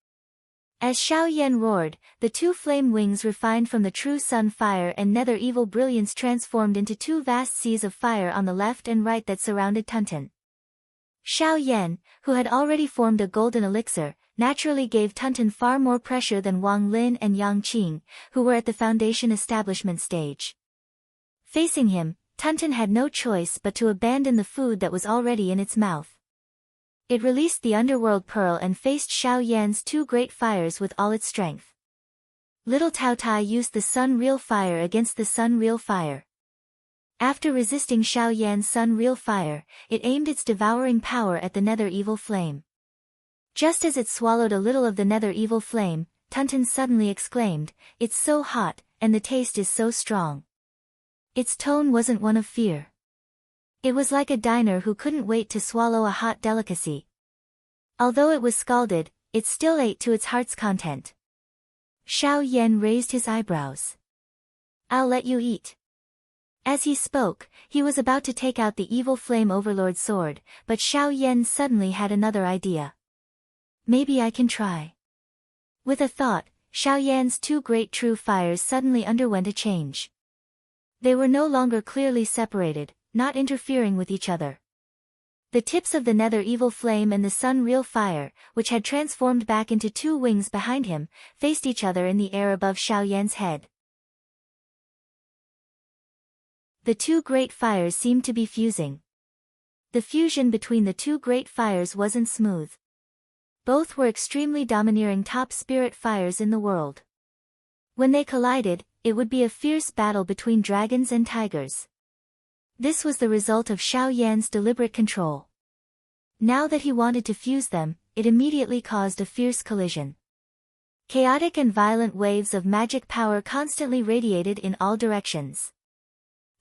As Xiao Yan roared, the two flame wings refined from the true sun fire and nether evil brilliance transformed into two vast seas of fire on the left and right that surrounded Tuntun. Xiao Yan, who had already formed a golden elixir, naturally gave Tuntun far more pressure than Wang Lin and Yang Qing, who were at the foundation establishment stage. Facing him, Tuntun had no choice but to abandon the food that was already in its mouth. It released the underworld pearl and faced Xiao Yan's two great fires with all its strength. Little Tao Tai used the sun real fire against the sun real fire. After resisting Xiao Yan's sun real fire, it aimed its devouring power at the nether evil flame. Just as it swallowed a little of the nether evil flame, Tuntun suddenly exclaimed, "It's so hot, and the taste is so strong." Its tone wasn't one of fear. It was like a diner who couldn't wait to swallow a hot delicacy. Although it was scalded, it still ate to its heart's content. Xiao Yan raised his eyebrows. "I'll let you eat." As he spoke, he was about to take out the evil flame overlord's sword, but Xiao Yan suddenly had another idea. "Maybe I can try." With a thought, Xiao Yan's two great true fires suddenly underwent a change. They were no longer clearly separated, not interfering with each other. The tips of the nether evil flame and the sun real fire, which had transformed back into two wings behind him, faced each other in the air above Xiao Yan's head. The two great fires seemed to be fusing. The fusion between the two great fires wasn't smooth. Both were extremely domineering top spirit fires in the world. When they collided, it would be a fierce battle between dragons and tigers. This was the result of Xiao Yan's deliberate control. Now that he wanted to fuse them, it immediately caused a fierce collision. Chaotic and violent waves of magic power constantly radiated in all directions.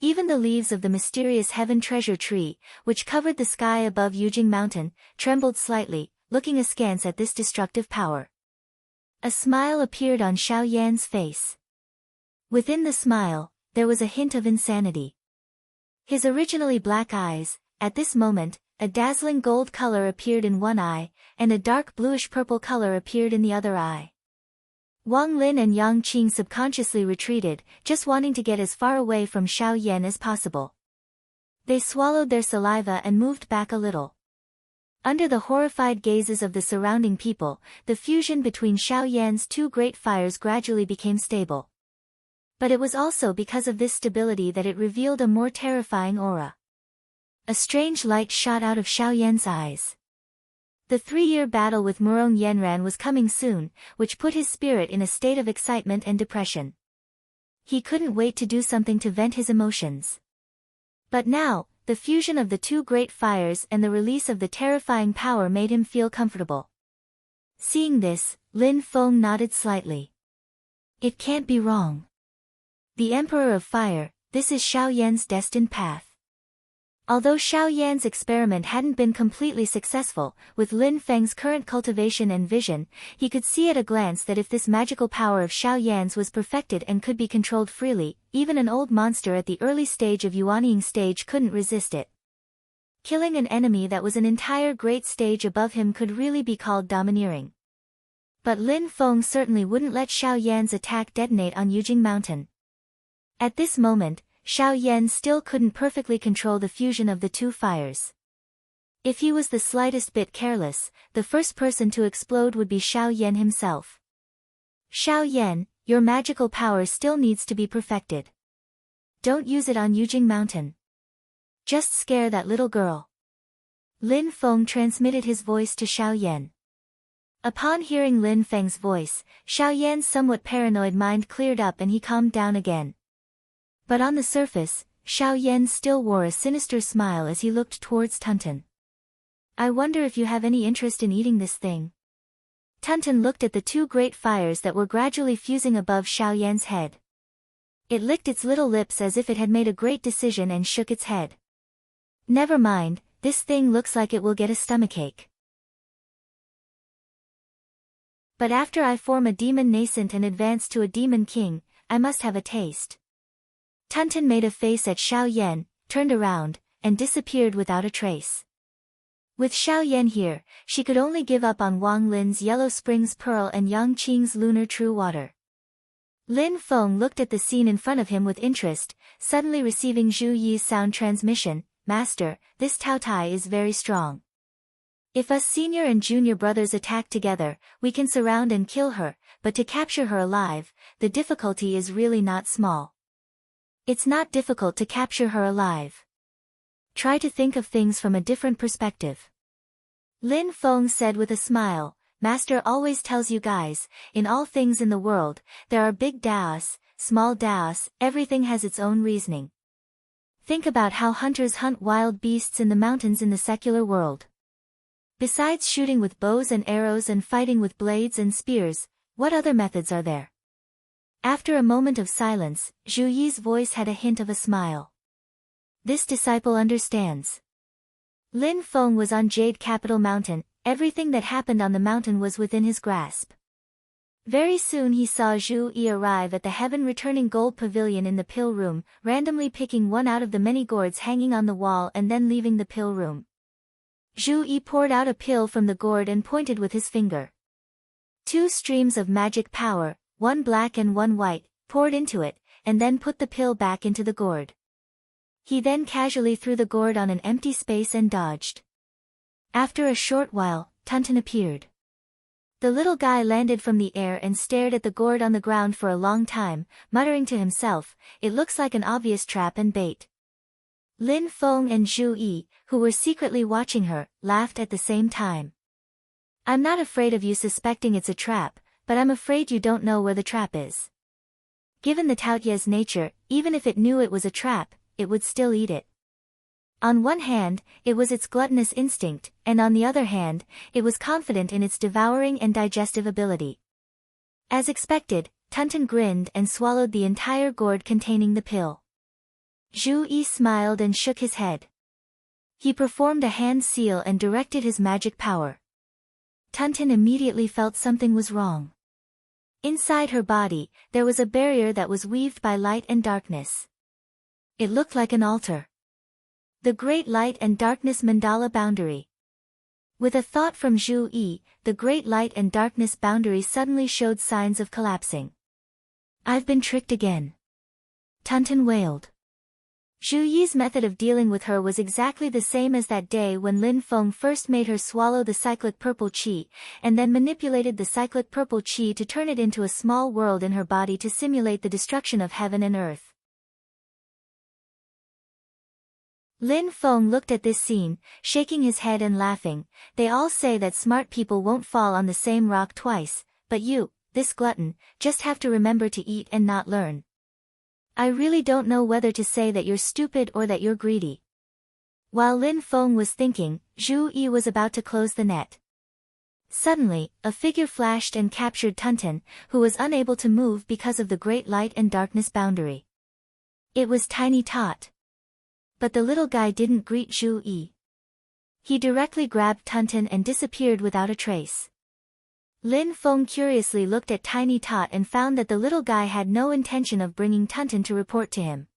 Even the leaves of the mysterious heaven treasure tree, which covered the sky above Yujing Mountain, trembled slightly, looking askance at this destructive power. A smile appeared on Xiao Yan's face. Within the smile, there was a hint of insanity. His originally black eyes, at this moment, a dazzling gold color appeared in one eye, and a dark bluish-purple color appeared in the other eye. Wang Lin and Yang Qing subconsciously retreated, just wanting to get as far away from Xiao Yan as possible. They swallowed their saliva and moved back a little. Under the horrified gazes of the surrounding people, the fusion between Xiao Yan's two great fires gradually became stable. But it was also because of this stability that it revealed a more terrifying aura. A strange light shot out of Xiao Yan's eyes. The 3-year battle with Murong Yenran was coming soon, which put his spirit in a state of excitement and depression. He couldn't wait to do something to vent his emotions. But now, the fusion of the two great fires and the release of the terrifying power made him feel comfortable. Seeing this, Lin Feng nodded slightly. "It can't be wrong. The Emperor of Fire, this is Xiao Yan's destined path." Although Xiao Yan's experiment hadn't been completely successful, with Lin Feng's current cultivation and vision, he could see at a glance that if this magical power of Xiao Yan's was perfected and could be controlled freely, even an old monster at the early stage of Yuanying stage couldn't resist it. Killing an enemy that was an entire great stage above him could really be called domineering. But Lin Feng certainly wouldn't let Xiao Yan's attack detonate on Yujing Mountain. At this moment, Xiao Yan still couldn't perfectly control the fusion of the two fires. If he was the slightest bit careless, the first person to explode would be Xiao Yan himself. Xiao Yan, your magical power still needs to be perfected. Don't use it on Yujing Mountain. Just scare that little girl. Lin Feng transmitted his voice to Xiao Yan. Upon hearing Lin Feng's voice, Xiao Yan's somewhat paranoid mind cleared up and he calmed down again. But on the surface, Xiao Yan still wore a sinister smile as he looked towards Tunten. I wonder if you have any interest in eating this thing. Tunten looked at the two great fires that were gradually fusing above Xiao Yan's head. It licked its little lips as if it had made a great decision and shook its head. Never mind, this thing looks like it will get a stomachache. But after I form a demon nascent and advance to a demon king, I must have a taste. Tunten made a face at Xiao Yan, turned around, and disappeared without a trace. With Xiao Yan here, she could only give up on Wang Lin's Yellow Springs Pearl and Yang Qing's Lunar True Water. Lin Feng looked at the scene in front of him with interest, suddenly receiving Zhu Yi's sound transmission. Master, this Tao Tai is very strong. If us senior and junior brothers attack together, we can surround and kill her, but to capture her alive, the difficulty is really not small. It's not difficult to capture her alive. Try to think of things from a different perspective. Lin Feng said with a smile, Master always tells you guys, in all things in the world, there are big Daos, small Daos, everything has its own reasoning. Think about how hunters hunt wild beasts in the mountains in the secular world. Besides shooting with bows and arrows and fighting with blades and spears, what other methods are there? After a moment of silence, Zhu Yi's voice had a hint of a smile. This disciple understands. Lin Feng was on Jade Capital Mountain, everything that happened on the mountain was within his grasp. Very soon he saw Zhu Yi arrive at the heaven-returning gold pavilion in the pill room, randomly picking one out of the many gourds hanging on the wall and then leaving the pill room. Zhu Yi poured out a pill from the gourd and pointed with his finger. Two streams of magic power, one black and one white, poured into it, and then put the pill back into the gourd. He then casually threw the gourd on an empty space and dodged. After a short while, Tunten appeared. The little guy landed from the air and stared at the gourd on the ground for a long time, muttering to himself, it looks like an obvious trap and bait. Lin Feng and Zhu Yi, who were secretly watching her, laughed at the same time. I'm not afraid of you suspecting it's a trap, but I'm afraid you don't know where the trap is. Given the Taotia's nature, even if it knew it was a trap, it would still eat it. On one hand, it was its gluttonous instinct, and on the other hand, it was confident in its devouring and digestive ability. As expected, Tunten grinned and swallowed the entire gourd containing the pill. Zhu Yi smiled and shook his head. He performed a hand seal and directed his magic power. Tunten immediately felt something was wrong. Inside her body, there was a barrier that was weaved by light and darkness. It looked like an altar. The great light and darkness mandala boundary. With a thought from Zhu Yi, the great light and darkness boundary suddenly showed signs of collapsing. I've been tricked again. Tunten wailed. Zhu Yi's method of dealing with her was exactly the same as that day when Lin Feng first made her swallow the cyclic purple qi, and then manipulated the cyclic purple qi to turn it into a small world in her body to simulate the destruction of heaven and earth. Lin Feng looked at this scene, shaking his head and laughing. They all say that smart people won't fall on the same rock twice, but you, this glutton, just have to remember to eat and not learn. I really don't know whether to say that you're stupid or that you're greedy. While Lin Feng was thinking, Zhu Yi was about to close the net. Suddenly, a figure flashed and captured Tunten, who was unable to move because of the great light and darkness boundary. It was Tiny Tot. But the little guy didn't greet Zhu Yi. He directly grabbed Tunten and disappeared without a trace. Lin Feng curiously looked at Tiny Tot and found that the little guy had no intention of bringing Tunten to report to him.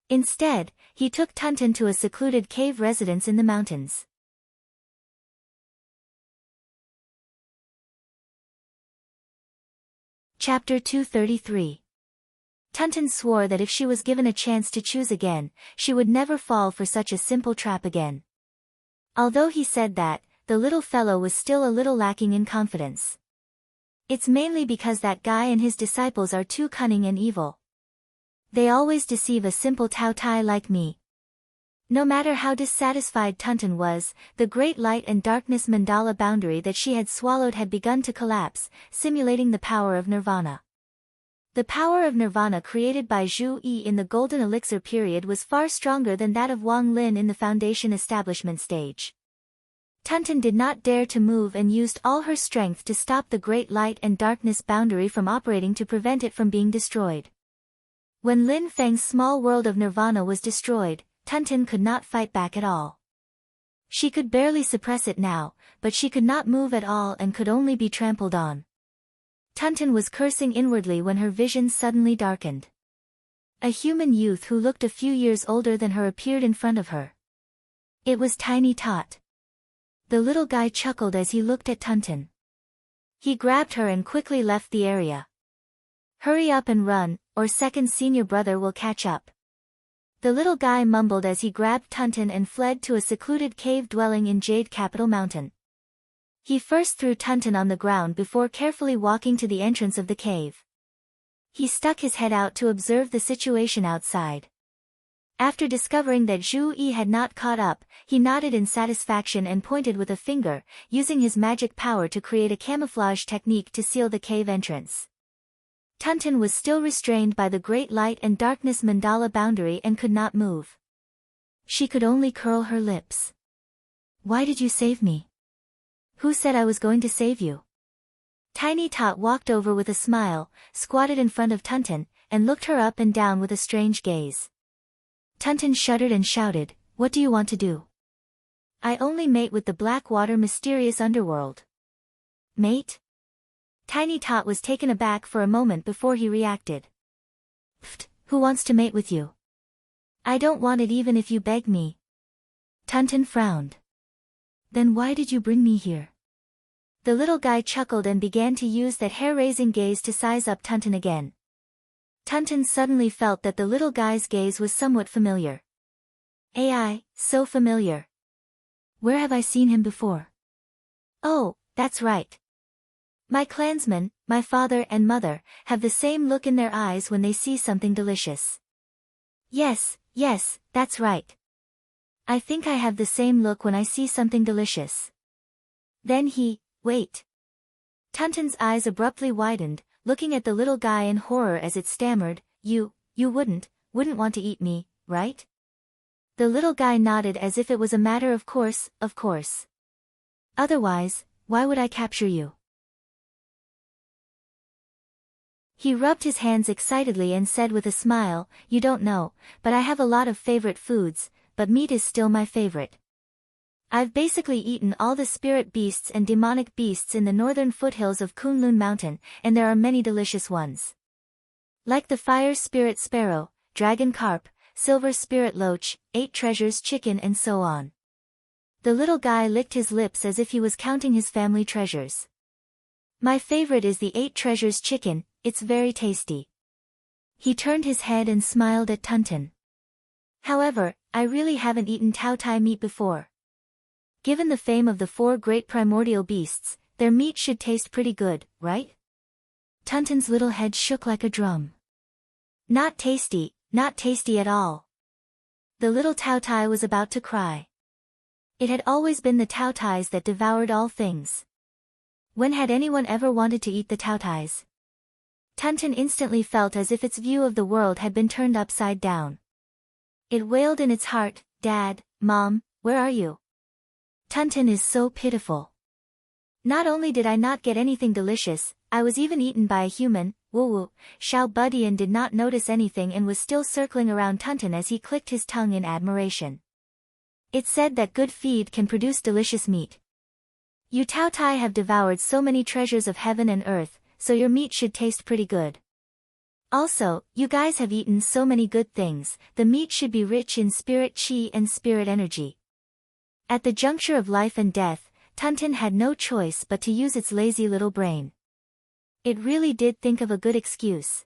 Instead, he took Tunten to a secluded cave residence in the mountains. Chapter 233. Tunten swore that if she was given a chance to choose again, she would never fall for such a simple trap again. Although he said that, the little fellow was still a little lacking in confidence. It's mainly because that guy and his disciples are too cunning and evil. They always deceive a simple Tao Tai like me. No matter how dissatisfied Tunten was, the great light and darkness mandala boundary that she had swallowed had begun to collapse, simulating the power of nirvana. The power of nirvana created by Zhu Yi in the golden elixir period was far stronger than that of Wang Lin in the foundation establishment stage. Tunten did not dare to move and used all her strength to stop the great light and darkness boundary from operating to prevent it from being destroyed. When Lin Feng's small world of nirvana was destroyed, Tunten could not fight back at all. She could barely suppress it now, but she could not move at all and could only be trampled on. Tunten was cursing inwardly when her vision suddenly darkened. A human youth who looked a few years older than her appeared in front of her. It was Tiny Tot. The little guy chuckled as he looked at Tunten. He grabbed her and quickly left the area. Hurry up and run, or second senior brother will catch up. The little guy mumbled as he grabbed Tunten and fled to a secluded cave dwelling in Jade Capital Mountain. He first threw Tunten on the ground before carefully walking to the entrance of the cave. He stuck his head out to observe the situation outside. After discovering that Zhu Yi had not caught up, he nodded in satisfaction and pointed with a finger, using his magic power to create a camouflage technique to seal the cave entrance. Tunten was still restrained by the great light and darkness mandala boundary and could not move. She could only curl her lips. Why did you save me? Who said I was going to save you? Tiny Tot walked over with a smile, squatted in front of Tunten, and looked her up and down with a strange gaze. Tunten shuddered and shouted, "What do you want to do?" "I only mate with the Blackwater mysterious underworld." "Mate?" Tiny Tot was taken aback for a moment before he reacted. "Pfft, who wants to mate with you?" "I don't want it even if you beg me." Tunten frowned. "Then why did you bring me here?" The little guy chuckled and began to use that hair-raising gaze to size up Tunten again. Tunten suddenly felt that the little guy's gaze was somewhat familiar. AI, so familiar. Where have I seen him before? Oh, that's right. My clansmen, my father and mother, have the same look in their eyes when they see something delicious. Yes, that's right. I think I have the same look when I see something delicious. Then wait. Tunten's eyes abruptly widened, looking at the little guy in horror as it stammered, You wouldn't want to eat me, right? The little guy nodded as if it was a matter of course. Otherwise, why would I capture you? He rubbed his hands excitedly and said with a smile, "You don't know, but I have a lot of favorite foods, but meat is still my favorite. I've basically eaten all the spirit beasts and demonic beasts in the northern foothills of Kunlun Mountain, and there are many delicious ones. Like the fire spirit sparrow, dragon carp, silver spirit loach, 8 treasures chicken and so on." The little guy licked his lips as if he was counting his family treasures. "My favorite is the 8 treasures chicken, it's very tasty." He turned his head and smiled at Tunten. "However, I really haven't eaten Tao Tai meat before. Given the fame of the 4 great primordial beasts, their meat should taste pretty good, right?" Tunten's little head shook like a drum. Not tasty at all." The little Tao Tai was about to cry. It had always been the Tao Tais that devoured all things. When had anyone ever wanted to eat the Tao Tais? Tunten instantly felt as if its view of the world had been turned upside down. It wailed in its heart, "Dad, Mom, where are you? Tunten is so pitiful. Not only did I not get anything delicious, I was even eaten by a human, woo woo. Xiao Budian did not notice anything and was still circling around Tunton as he clicked his tongue in admiration. It's said that good feed can produce delicious meat. You Tao Tai have devoured so many treasures of heaven and earth, so your meat should taste pretty good. Also, you guys have eaten so many good things, the meat should be rich in spirit chi and spirit energy. At the juncture of life and death, Tunton had no choice but to use its lazy little brain. It really did think of a good excuse.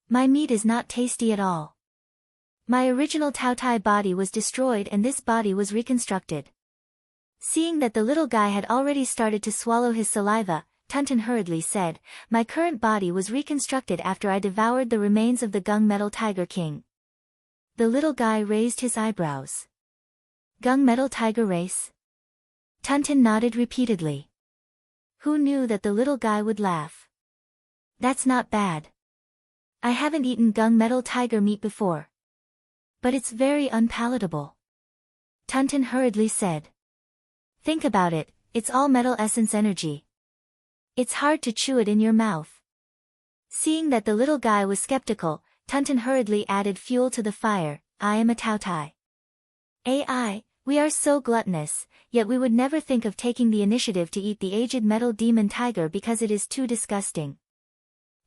My meat is not tasty at all. My original Tao Tai body was destroyed and this body was reconstructed. Seeing that the little guy had already started to swallow his saliva, Tunton hurriedly said, my current body was reconstructed after I devoured the remains of the Gunmetal Tiger King. The little guy raised his eyebrows. Gunmetal Tiger race? Tunton nodded repeatedly. Who knew that the little guy would laugh? That's not bad. I haven't eaten gunmetal tiger meat before. But it's very unpalatable. Tunton hurriedly said. Think about it, it's all metal essence energy. It's hard to chew it in your mouth. Seeing that the little guy was skeptical, Tunton hurriedly added fuel to the fire. I am a Tao Tai. AI, we are so gluttonous, yet we would never think of taking the initiative to eat the aged metal demon tiger because it is too disgusting.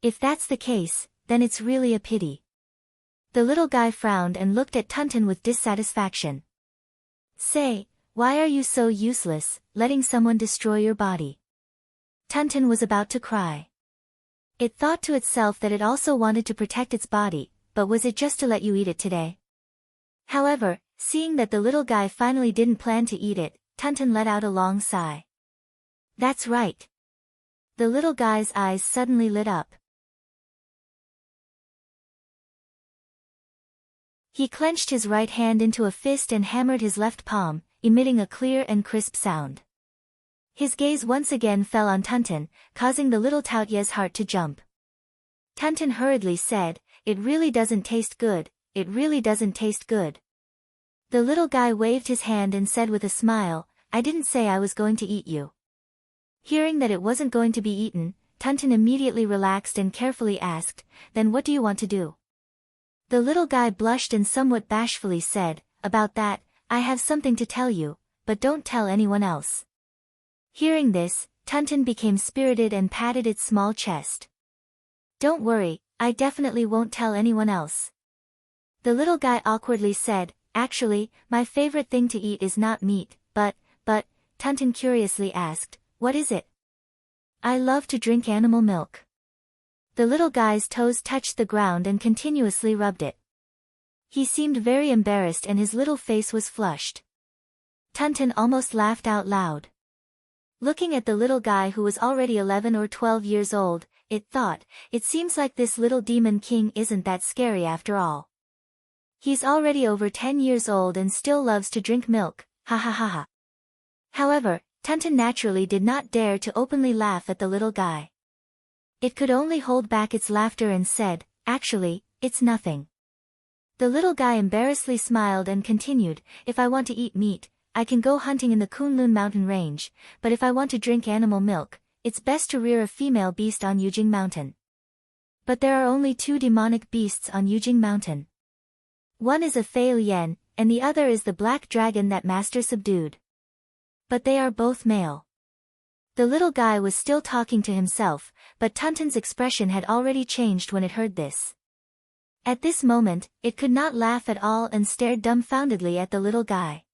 If that's the case, then it's really a pity. The little guy frowned and looked at Tunton with dissatisfaction. Say, why are you so useless, letting someone destroy your body? Tunton was about to cry. It thought to itself that it also wanted to protect its body, but was it just to let you eat it today? However, seeing that the little guy finally didn't plan to eat it, Tunton let out a long sigh. That's right. The little guy's eyes suddenly lit up. He clenched his right hand into a fist and hammered his left palm, emitting a clear and crisp sound. His gaze once again fell on Tunton, causing the little Taotia's heart to jump. Tunton hurriedly said, it really doesn't taste good, it really doesn't taste good. The little guy waved his hand and said with a smile, I didn't say I was going to eat you. Hearing that it wasn't going to be eaten, Tunton immediately relaxed and carefully asked, then what do you want to do? The little guy blushed and somewhat bashfully said, about that, I have something to tell you, but don't tell anyone else. Hearing this, Tunton became spirited and patted its small chest. Don't worry, I definitely won't tell anyone else. The little guy awkwardly said, actually, my favorite thing to eat is not meat, but, Tunton curiously asked, what is it? I love to drink animal milk. The little guy's toes touched the ground and continuously rubbed it. He seemed very embarrassed and his little face was flushed. Tunton almost laughed out loud. Looking at the little guy who was already 11 or 12 years old, it thought, it seems like this little demon king isn't that scary after all. He's already over 10 years old and still loves to drink milk, ha ha ha ha. However, Tunton naturally did not dare to openly laugh at the little guy. It could only hold back its laughter and said, actually, it's nothing. The little guy embarrassedly smiled and continued, if I want to eat meat, I can go hunting in the Kunlun mountain range, but if I want to drink animal milk, it's best to rear a female beast on Yujing Mountain. But there are only 2 demonic beasts on Yujing Mountain. One is a Fei Lian, and the other is the black dragon that Master subdued. But they are both male. The little guy was still talking to himself, but Tunton's expression had already changed when it heard this. At this moment, it could not laugh at all and stared dumbfoundedly at the little guy.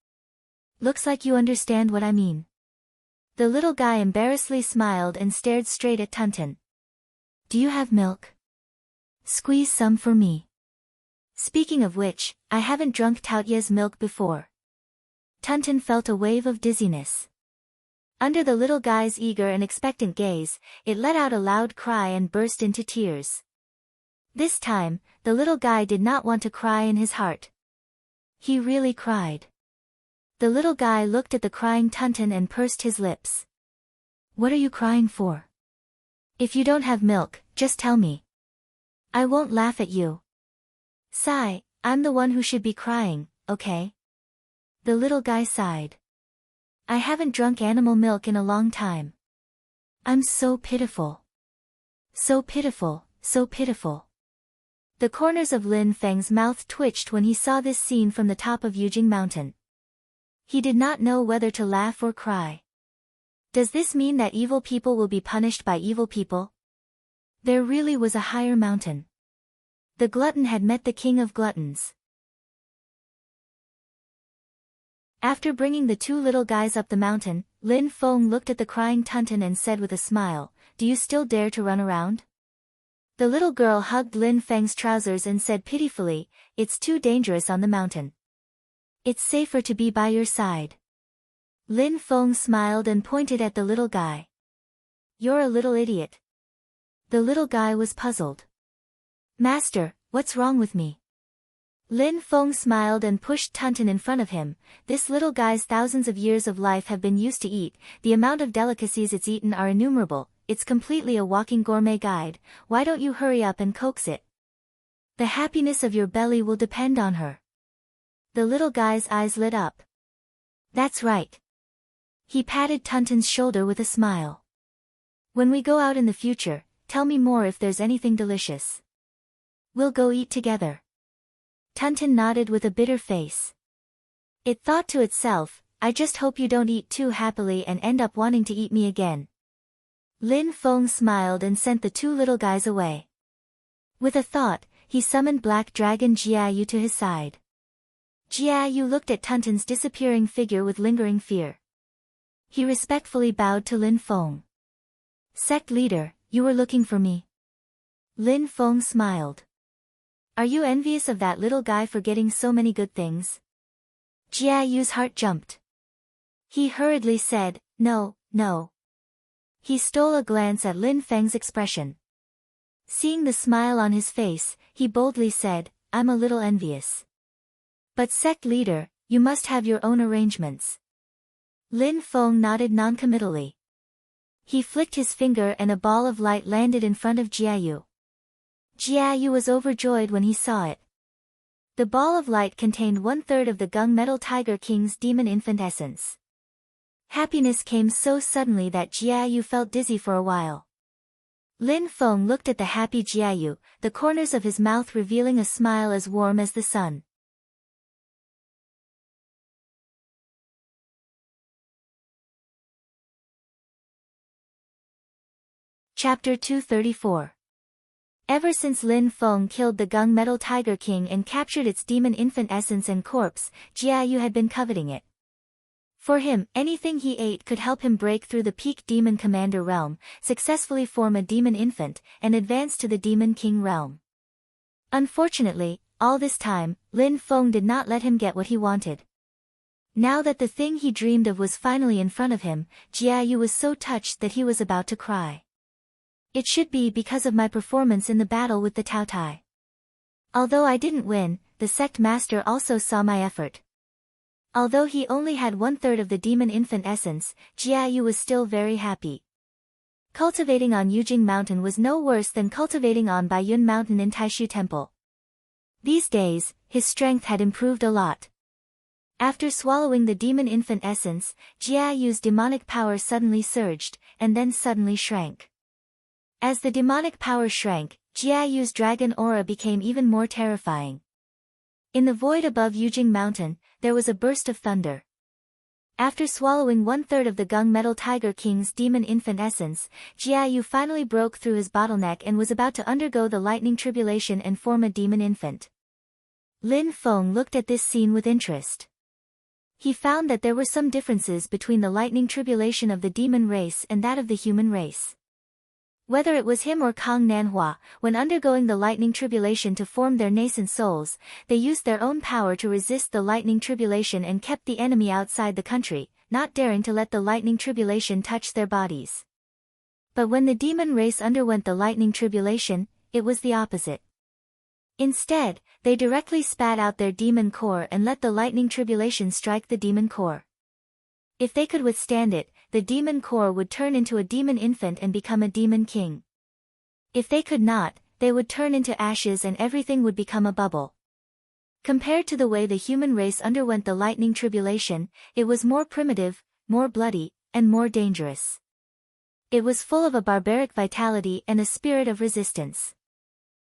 Looks like you understand what I mean. The little guy embarrassedly smiled and stared straight at Tunton. Do you have milk? Squeeze some for me. Speaking of which, I haven't drunk Taotia's milk before. Tunton felt a wave of dizziness. Under the little guy's eager and expectant gaze, it let out a loud cry and burst into tears. This time, the little guy did not want to cry in his heart. He really cried. The little guy looked at the crying Tunton and pursed his lips. What are you crying for? If you don't have milk, just tell me. I won't laugh at you. Sigh, I'm the one who should be crying, okay? The little guy sighed. I haven't drunk animal milk in a long time. I'm so pitiful. So pitiful, so pitiful. The corners of Lin Feng's mouth twitched when he saw this scene from the top of Yujing Mountain. He did not know whether to laugh or cry. Does this mean that evil people will be punished by evil people? There really was a higher mountain. The glutton had met the king of gluttons. After bringing the two little guys up the mountain, Lin Feng looked at the crying Tunton and said with a smile, "Do you still dare to run around?" The little girl hugged Lin Feng's trousers and said pitifully, "It's too dangerous on the mountain. It's safer to be by your side." Lin Feng smiled and pointed at the little guy. "You're a little idiot." The little guy was puzzled. "Master, what's wrong with me?" Lin Feng smiled and pushed Tunton in front of him. "This little guy's thousands of years of life have been used to eat, the amount of delicacies it's eaten are innumerable, it's completely a walking gourmet guide, why don't you hurry up and coax it? The happiness of your belly will depend on her." The little guy's eyes lit up. "That's right." He patted Tunton's shoulder with a smile. "When we go out in the future, tell me more if there's anything delicious. We'll go eat together." Tunton nodded with a bitter face. It thought to itself, "I just hope you don't eat too happily and end up wanting to eat me again." Lin Feng smiled and sent the two little guys away. With a thought, he summoned Black Dragon Jiayu to his side. Jiayu looked at Tunton's disappearing figure with lingering fear. He respectfully bowed to Lin Feng. "Sect leader, you were looking for me?" Lin Feng smiled. "Are you envious of that little guy for getting so many good things?" Jiayu's heart jumped. He hurriedly said, "No, no." He stole a glance at Lin Feng's expression. Seeing the smile on his face, he boldly said, "I'm a little envious. But sect leader, you must have your own arrangements." Lin Feng nodded noncommittally. He flicked his finger and a ball of light landed in front of Jiayu. Jiayu was overjoyed when he saw it. The ball of light contained 1/3 of the Gunmetal Tiger King's demon infant essence. Happiness came so suddenly that Jiayu felt dizzy for a while. Lin Feng looked at the happy Jiayu, the corners of his mouth revealing a smile as warm as the sun. Chapter 234. Ever since Lin Feng killed the Gunmetal Tiger King and captured its demon infant essence and corpse, Jiayu had been coveting it. For him, anything he ate could help him break through the peak demon commander realm, successfully form a demon infant, and advance to the demon king realm. Unfortunately, all this time, Lin Feng did not let him get what he wanted. Now that the thing he dreamed of was finally in front of him, Jiayu was so touched that he was about to cry. "It should be because of my performance in the battle with the Taotai. Although I didn't win, the sect master also saw my effort." Although he only had 1/3 of the demon infant essence, Jiayu was still very happy. Cultivating on Yujing Mountain was no worse than cultivating on Baiyun Mountain in Taishu Temple. These days, his strength had improved a lot. After swallowing the demon infant essence, Jiayu's demonic power suddenly surged, and then suddenly shrank. As the demonic power shrank, Jiayu's dragon aura became even more terrifying. In the void above Yujing Mountain, there was a burst of thunder. After swallowing 1/3 of the Gunmetal Tiger King's demon infant essence, Jiayu finally broke through his bottleneck and was about to undergo the lightning tribulation and form a demon infant. Lin Feng looked at this scene with interest. He found that there were some differences between the lightning tribulation of the demon race and that of the human race. Whether it was him or Kang Nanhua, when undergoing the lightning tribulation to form their nascent souls, they used their own power to resist the lightning tribulation and kept the enemy outside the country, not daring to let the lightning tribulation touch their bodies. But when the demon race underwent the lightning tribulation, it was the opposite. Instead, they directly spat out their demon core and let the lightning tribulation strike the demon core. If they could withstand it, the demon core would turn into a demon infant and become a demon king. If they could not, they would turn into ashes and everything would become a bubble. Compared to the way the human race underwent the lightning tribulation, it was more primitive, more bloody, and more dangerous. It was full of a barbaric vitality and a spirit of resistance.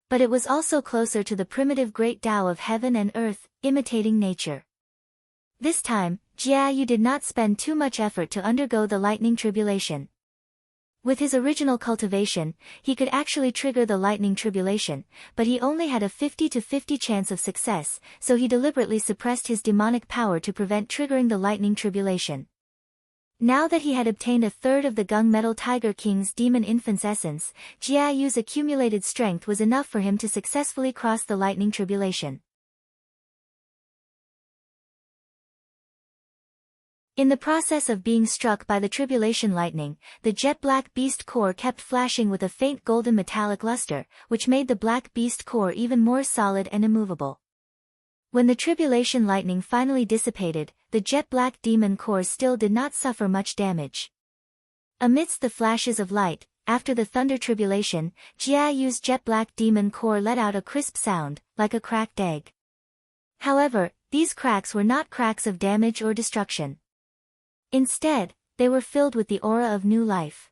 But it was also closer to the primitive great Tao of heaven and earth, imitating nature. This time, Jia Yu did not spend too much effort to undergo the lightning tribulation. With his original cultivation, he could actually trigger the lightning tribulation, but he only had a 50-50 chance of success, so he deliberately suppressed his demonic power to prevent triggering the lightning tribulation. Now that he had obtained a third of the Gunmetal Tiger King's demon infant's essence, Jia Yu's accumulated strength was enough for him to successfully cross the lightning tribulation. In the process of being struck by the tribulation lightning, the jet-black beast core kept flashing with a faint golden metallic luster, which made the black beast core even more solid and immovable. When the tribulation lightning finally dissipated, the jet-black demon core still did not suffer much damage. Amidst the flashes of light, after the thunder tribulation, Jia Yu's jet-black demon core let out a crisp sound, like a cracked egg. However, these cracks were not cracks of damage or destruction. Instead, they were filled with the aura of new life.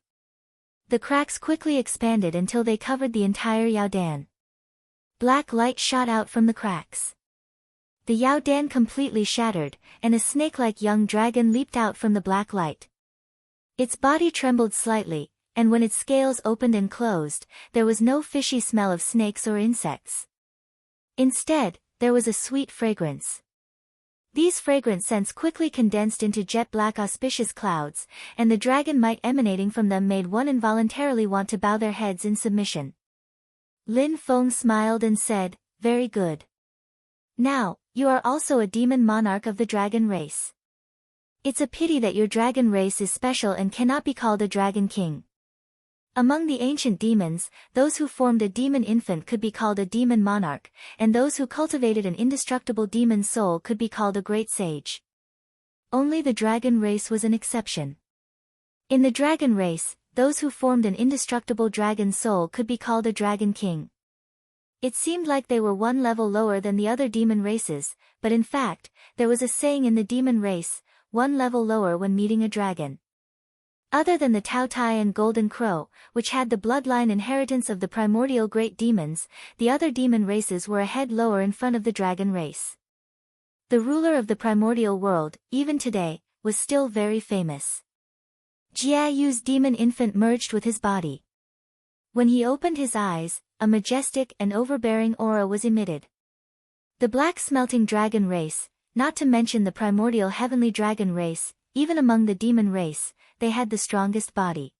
The cracks quickly expanded until they covered the entire Yaodan. Black light shot out from the cracks. The Yaodan completely shattered, and a snake-like young dragon leaped out from the black light. Its body trembled slightly, and when its scales opened and closed, there was no fishy smell of snakes or insects. Instead, there was a sweet fragrance. These fragrant scents quickly condensed into jet-black auspicious clouds, and the dragon might emanating from them made one involuntarily want to bow their heads in submission. Lin Feng smiled and said, "Very good. Now, you are also a demon monarch of the dragon race. It's a pity that your dragon race is special and cannot be called a dragon king. Among the ancient demons, those who formed a demon infant could be called a demon monarch, and those who cultivated an indestructible demon soul could be called a great sage. Only the dragon race was an exception. In the dragon race, those who formed an indestructible dragon soul could be called a dragon king. It seemed like they were one level lower than the other demon races, but in fact, there was a saying in the demon race, one level lower when meeting a dragon. Other than the Tao Tai and Golden Crow, which had the bloodline inheritance of the primordial great demons, the other demon races were a head lower in front of the dragon race. The ruler of the primordial world, even today, was still very famous. Jia Yu's demon infant merged with his body. When he opened his eyes, a majestic and overbearing aura was emitted. The black smelting dragon race, not to mention the primordial heavenly dragon race, even among the demon race, they had the strongest body.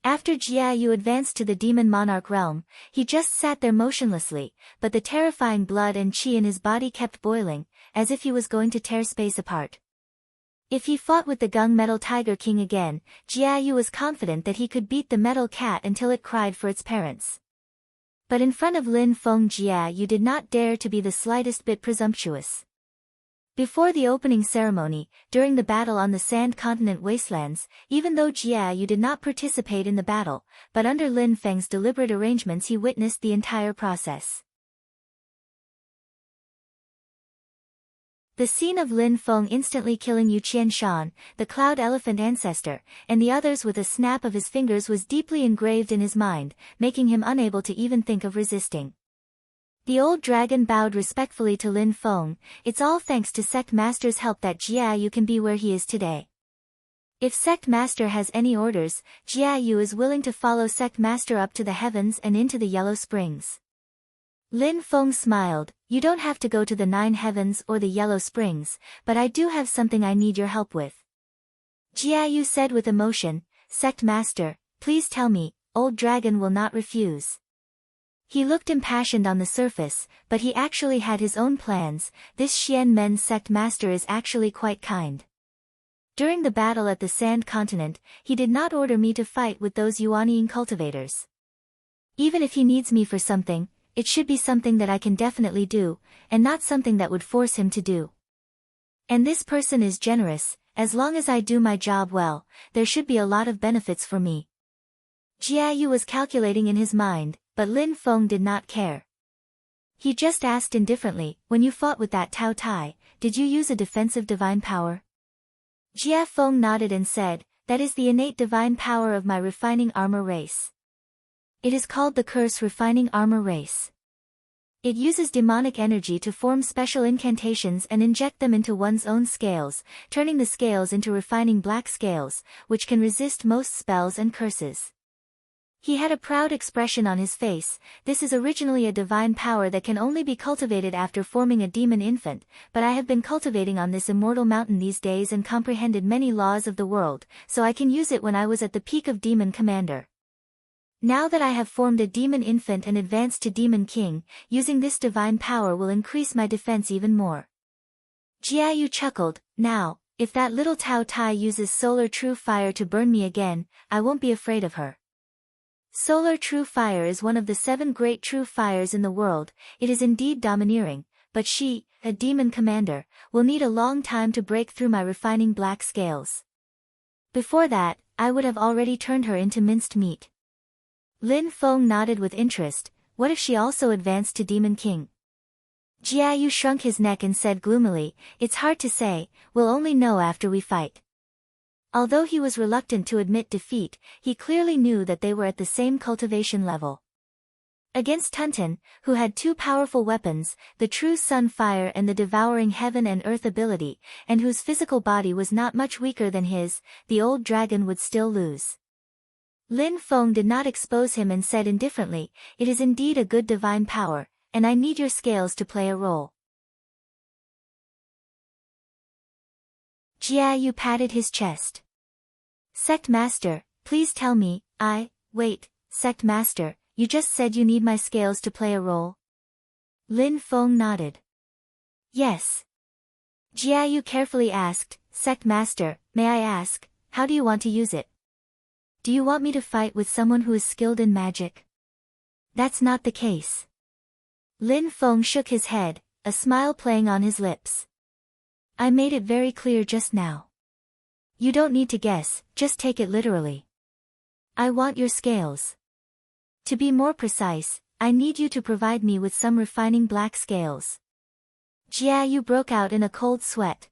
After Jia Yu advanced to the demon monarch realm, he just sat there motionlessly, but the terrifying blood and chi in his body kept boiling, as if he was going to tear space apart. If he fought with the Gunmetal Tiger King again, Jia Yu was confident that he could beat the metal cat until it cried for its parents. But in front of Lin Feng, Jia Yu did not dare to be the slightest bit presumptuous. Before the opening ceremony, during the battle on the Sand Continent wastelands, even though Jia Yu did not participate in the battle, but under Lin Feng's deliberate arrangements he witnessed the entire process. The scene of Lin Feng instantly killing Yu Qianshan, the Cloud Elephant ancestor, and the others with a snap of his fingers was deeply engraved in his mind, making him unable to even think of resisting. The old dragon bowed respectfully to Lin Feng. It's all thanks to Sect Master's help that Jia Yu can be where he is today. If Sect Master has any orders, Jia Yu is willing to follow Sect Master up to the heavens and into the Yellow Springs. Lin Feng smiled, "You don't have to go to the 9 heavens or the Yellow Springs, but I do have something I need your help with." Jia Yu said with emotion, "Sect Master, please tell me, old dragon will not refuse." He looked impassioned on the surface, but he actually had his own plans. This Xian Men Sect Master is actually quite kind. During the battle at the Sand Continent, he did not order me to fight with those Yuanian cultivators. Even if he needs me for something, it should be something that I can definitely do, and not something that would force him to do. And this person is generous. As long as I do my job well, there should be a lot of benefits for me. Jia Yu was calculating in his mind, but Lin Feng did not care. He just asked indifferently, "When you fought with that Tao Tai, did you use a defensive divine power?" Jia Feng nodded and said, that is the innate divine power of my refining armor race. It is called the curse refining armor race. It uses demonic energy to form special incantations and inject them into one's own scales, turning the scales into refining black scales, which can resist most spells and curses. He had a proud expression on his face. This is originally a divine power that can only be cultivated after forming a demon infant, but I have been cultivating on this immortal mountain these days and comprehended many laws of the world, so I can use it when I was at the peak of Demon Commander. Now that I have formed a demon infant and advanced to Demon King, using this divine power will increase my defense even more. Jiayu chuckled. Now, if that little Tao Tai uses solar true fire to burn me again, I won't be afraid of her. Solar true fire is one of the 7 great true fires in the world. It is indeed domineering, but she, a demon commander, will need a long time to break through my refining black scales. Before that, I would have already turned her into minced meat. Lin Feng nodded with interest. What if she also advanced to Demon King? Jiayu shrunk his neck and said gloomily, it's hard to say, we'll only know after we fight. Although he was reluctant to admit defeat, he clearly knew that they were at the same cultivation level. Against Tunton, who had 2 powerful weapons, the true sun fire and the devouring heaven and earth ability, and whose physical body was not much weaker than his, the old dragon would still lose. Lin Feng did not expose him and said indifferently, it is indeed a good divine power, and I need your scales to play a role. Jiayu patted his chest. Sect Master, please tell me, wait, Sect Master, you just said you need my scales to play a role? Lin Feng nodded. Yes. Jiayu carefully asked, Sect Master, may I ask, how do you want to use it? Do you want me to fight with someone who is skilled in magic? That's not the case. Lin Feng shook his head, a smile playing on his lips. I made it very clear just now. You don't need to guess, just take it literally. I want your scales. To be more precise, I need you to provide me with some refining black scales. Jiayu broke out in a cold sweat.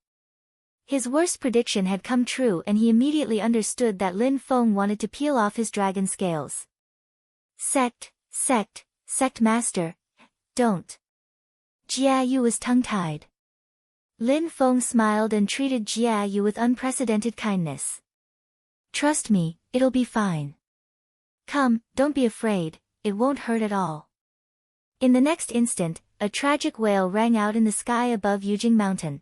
His worst prediction had come true and he immediately understood that Lin Feng wanted to peel off his dragon scales. Sect Master, don't. Jiayu was tongue-tied. Lin Feng smiled and treated Jiayu with unprecedented kindness. Trust me, it'll be fine. Come, don't be afraid, it won't hurt at all. In the next instant, a tragic wail rang out in the sky above Yujing Mountain.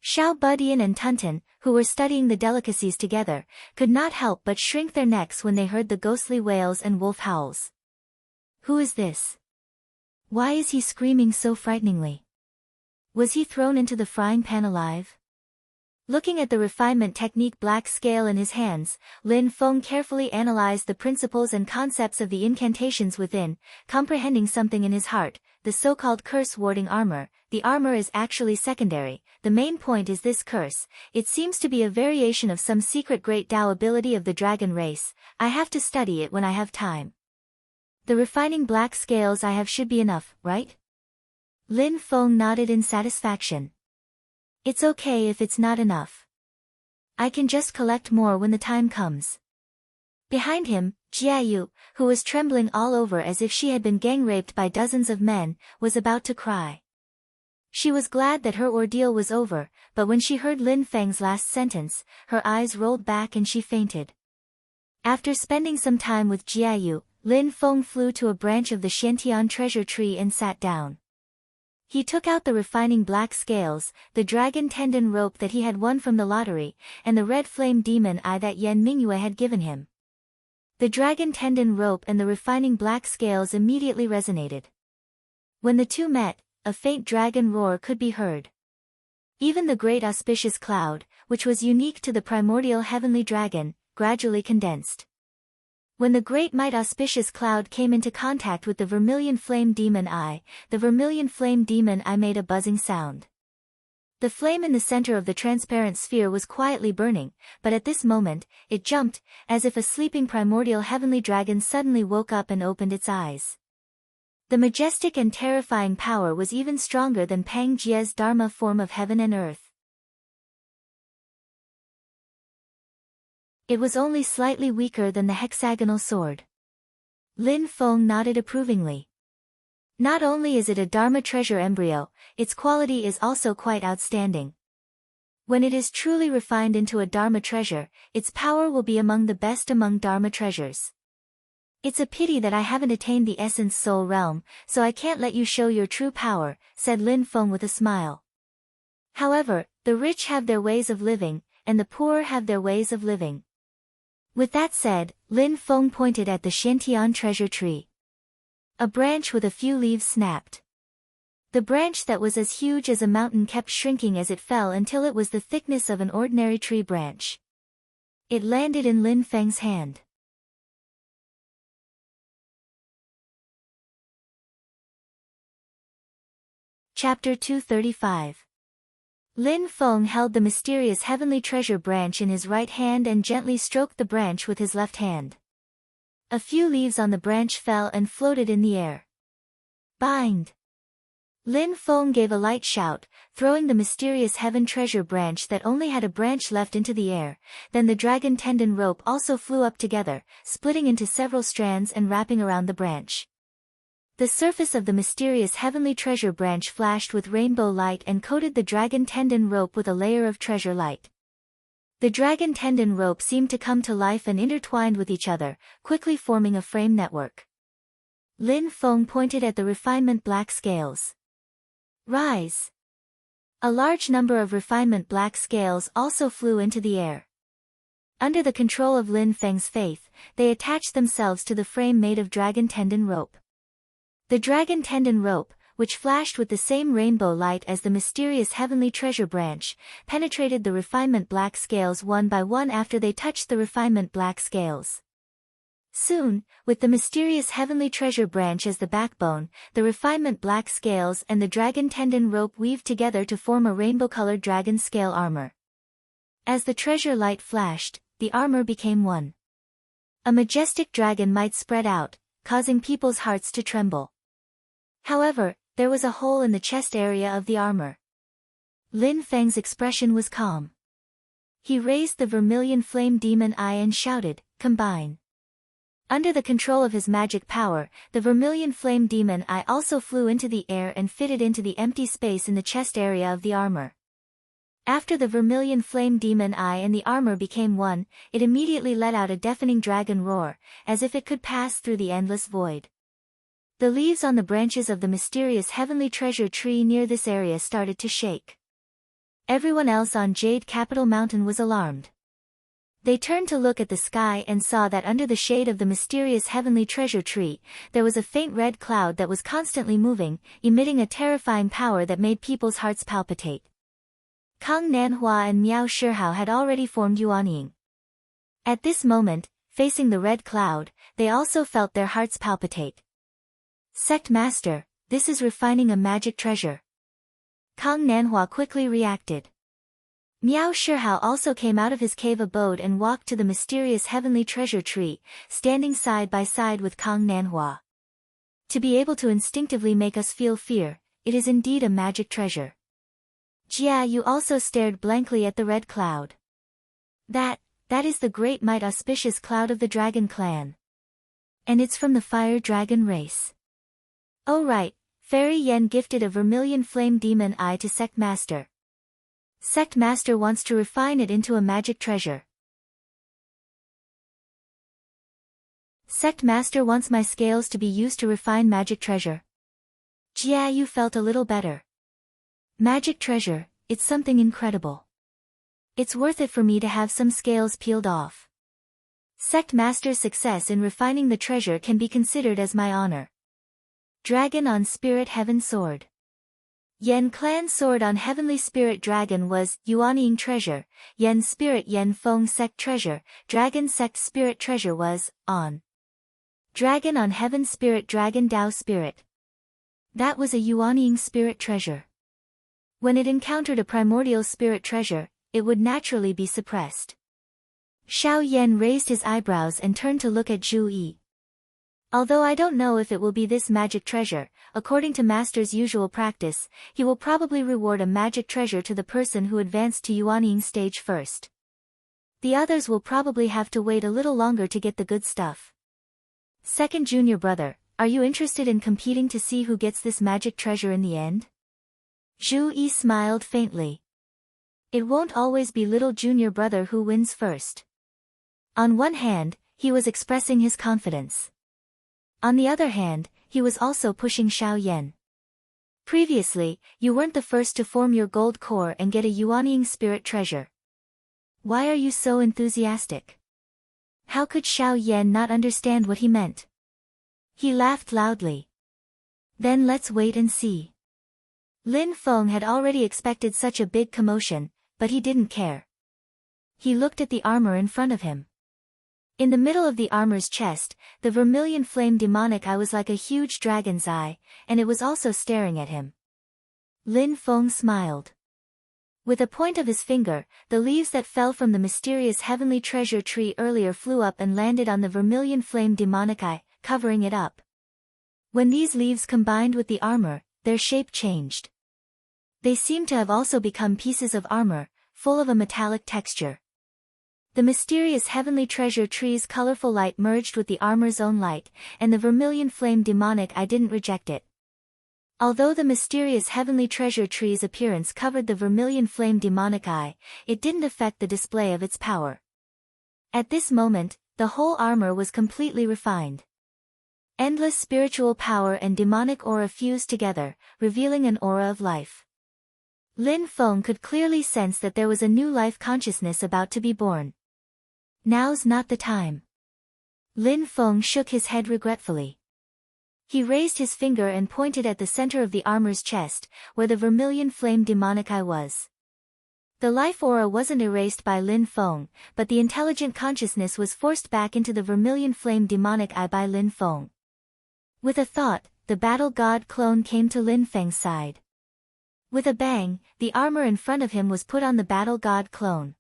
Xiao Budian and Tunton, who were studying the delicacies together, could not help but shrink their necks when they heard the ghostly wails and wolf howls. Who is this? Why is he screaming so frighteningly? Was he thrown into the frying pan alive? Looking at the refinement technique black scale in his hands, Lin Feng carefully analyzed the principles and concepts of the incantations within, comprehending something in his heart, the so-called curse-warding armor. The armor is actually secondary, the main point is this curse. It seems to be a variation of some secret great Tao ability of the dragon race. I have to study it when I have time. The refining black scales I have should be enough, right? Lin Feng nodded in satisfaction. It's okay if it's not enough. I can just collect more when the time comes. Behind him, Jiayu, who was trembling all over as if she had been gang-raped by dozens of men, was about to cry. She was glad that her ordeal was over, but when she heard Lin Feng's last sentence, her eyes rolled back and she fainted. After spending some time with Jiayu, Lin Feng flew to a branch of the Xiantian treasure tree and sat down. He took out the refining black scales, the dragon tendon rope that he had won from the lottery, and the red flame demon eye that Yan Mingyue had given him. The dragon tendon rope and the refining black scales immediately resonated. When the two met, a faint dragon roar could be heard. Even the great auspicious cloud, which was unique to the primordial heavenly dragon, gradually condensed. When the great might auspicious cloud came into contact with the vermilion flame demon eye, the vermilion flame demon eye made a buzzing sound. The flame in the center of the transparent sphere was quietly burning, but at this moment, it jumped, as if a sleeping primordial heavenly dragon suddenly woke up and opened its eyes. The majestic and terrifying power was even stronger than Pang Jie's Dharma form of heaven and earth. It was only slightly weaker than the hexagonal sword. Lin Feng nodded approvingly. Not only is it a Dharma treasure embryo, its quality is also quite outstanding. When it is truly refined into a Dharma treasure, its power will be among the best among Dharma treasures. It's a pity that I haven't attained the essence soul realm, so I can't let you show your true power, said Lin Feng with a smile. However, the rich have their ways of living, and the poor have their ways of living. With that said, Lin Feng pointed at the Shantian treasure tree. A branch with a few leaves snapped. The branch that was as huge as a mountain kept shrinking as it fell until it was the thickness of an ordinary tree branch. It landed in Lin Feng's hand. Chapter 235. Lin Feng held the mysterious heavenly treasure branch in his right hand and gently stroked the branch with his left hand. A few leaves on the branch fell and floated in the air. Bind! Lin Feng gave a light shout, throwing the mysterious heaven treasure branch that only had a branch left into the air. Then the dragon tendon rope also flew up together, splitting into several strands and wrapping around the branch. The surface of the mysterious heavenly treasure branch flashed with rainbow light and coated the dragon tendon rope with a layer of treasure light. The dragon tendon rope seemed to come to life and intertwined with each other, quickly forming a frame network. Lin Feng pointed at the refinement black scales. Rise! A large number of refinement black scales also flew into the air. Under the control of Lin Feng's faith, they attached themselves to the frame made of dragon tendon rope. The dragon tendon rope, which flashed with the same rainbow light as the mysterious heavenly treasure branch, penetrated the refinement black scales one by one after they touched the refinement black scales. Soon, with the mysterious heavenly treasure branch as the backbone, the refinement black scales and the dragon tendon rope weaved together to form a rainbow-colored dragon scale armor. As the treasure light flashed, the armor became one. A majestic dragon might spread out, causing people's hearts to tremble. However, there was a hole in the chest area of the armor. Lin Feng's expression was calm. He raised the vermilion flame demon eye and shouted, "Combine." Under the control of his magic power, the vermilion flame demon eye also flew into the air and fitted into the empty space in the chest area of the armor. After the vermilion flame demon eye and the armor became one, it immediately let out a deafening dragon roar, as if it could pass through the endless void. The leaves on the branches of the mysterious heavenly treasure tree near this area started to shake. Everyone else on Jade Capital Mountain was alarmed. They turned to look at the sky and saw that under the shade of the mysterious heavenly treasure tree, there was a faint red cloud that was constantly moving, emitting a terrifying power that made people's hearts palpitate. Kang Nanhua and Miao Shihao had already formed Yuanying. At this moment, facing the red cloud, they also felt their hearts palpitate. Sect Master, this is refining a magic treasure. Kang Nanhua quickly reacted. Miao Shihao also came out of his cave abode and walked to the mysterious heavenly treasure tree, standing side by side with Kang Nanhua. To be able to instinctively make us feel fear, it is indeed a magic treasure. Jia Yu also stared blankly at the red cloud. That is the great might auspicious cloud of the dragon clan. And it's from the fire dragon race. Oh right, Fairy Yen gifted a vermilion flame demon eye to Sect Master. Sect Master wants to refine it into a magic treasure. Sect Master wants my scales to be used to refine magic treasure. Jia Yu felt a little better. Magic treasure, it's something incredible. It's worth it for me to have some scales peeled off. Sect Master's success in refining the treasure can be considered as my honor. Dragon on Spirit Heaven Sword. Yen Clan Sword on Heavenly Spirit Dragon was Yuanying Treasure, Yen Spirit Yen Feng Sect Treasure, Dragon Sect Spirit Treasure was on. Dragon on Heaven Spirit Dragon Dao Spirit. That was a Yuanying Spirit Treasure. When it encountered a primordial spirit treasure, it would naturally be suppressed. Xiao Yen raised his eyebrows and turned to look at Zhu Yi. Although I don't know if it will be this magic treasure, according to Master's usual practice, he will probably reward a magic treasure to the person who advanced to Yuanying stage first. The others will probably have to wait a little longer to get the good stuff. Second junior brother, are you interested in competing to see who gets this magic treasure in the end? Zhu Yi smiled faintly. It won't always be little junior brother who wins first. On one hand, he was expressing his confidence. On the other hand, he was also pushing Xiao Yan. Previously, you weren't the first to form your gold core and get a Yuanying spirit treasure. Why are you so enthusiastic? How could Xiao Yan not understand what he meant? He laughed loudly. Then let's wait and see. Lin Feng had already expected such a big commotion, but he didn't care. He looked at the armor in front of him. In the middle of the armor's chest, the vermilion flame demonic eye was like a huge dragon's eye, and it was also staring at him. Lin Feng smiled. With a point of his finger, the leaves that fell from the mysterious heavenly treasure tree earlier flew up and landed on the vermilion flame demonic eye, covering it up. When these leaves combined with the armor, their shape changed. They seemed to have also become pieces of armor, full of a metallic texture. The mysterious heavenly treasure tree's colorful light merged with the armor's own light, and the vermilion flame demonic eye didn't reject it. Although the mysterious heavenly treasure tree's appearance covered the vermilion flame demonic eye, it didn't affect the display of its power. At this moment, the whole armor was completely refined. Endless spiritual power and demonic aura fused together, revealing an aura of life. Lin Feng could clearly sense that there was a new life consciousness about to be born. Now's not the time. Lin Feng shook his head regretfully. He raised his finger and pointed at the center of the armor's chest, where the vermilion flame demonic eye was. The life aura wasn't erased by Lin Feng, but the intelligent consciousness was forced back into the vermilion flame demonic eye by Lin Feng. With a thought, the battle god clone came to Lin Feng's side. With a bang, the armor in front of him was put on the battle god clone.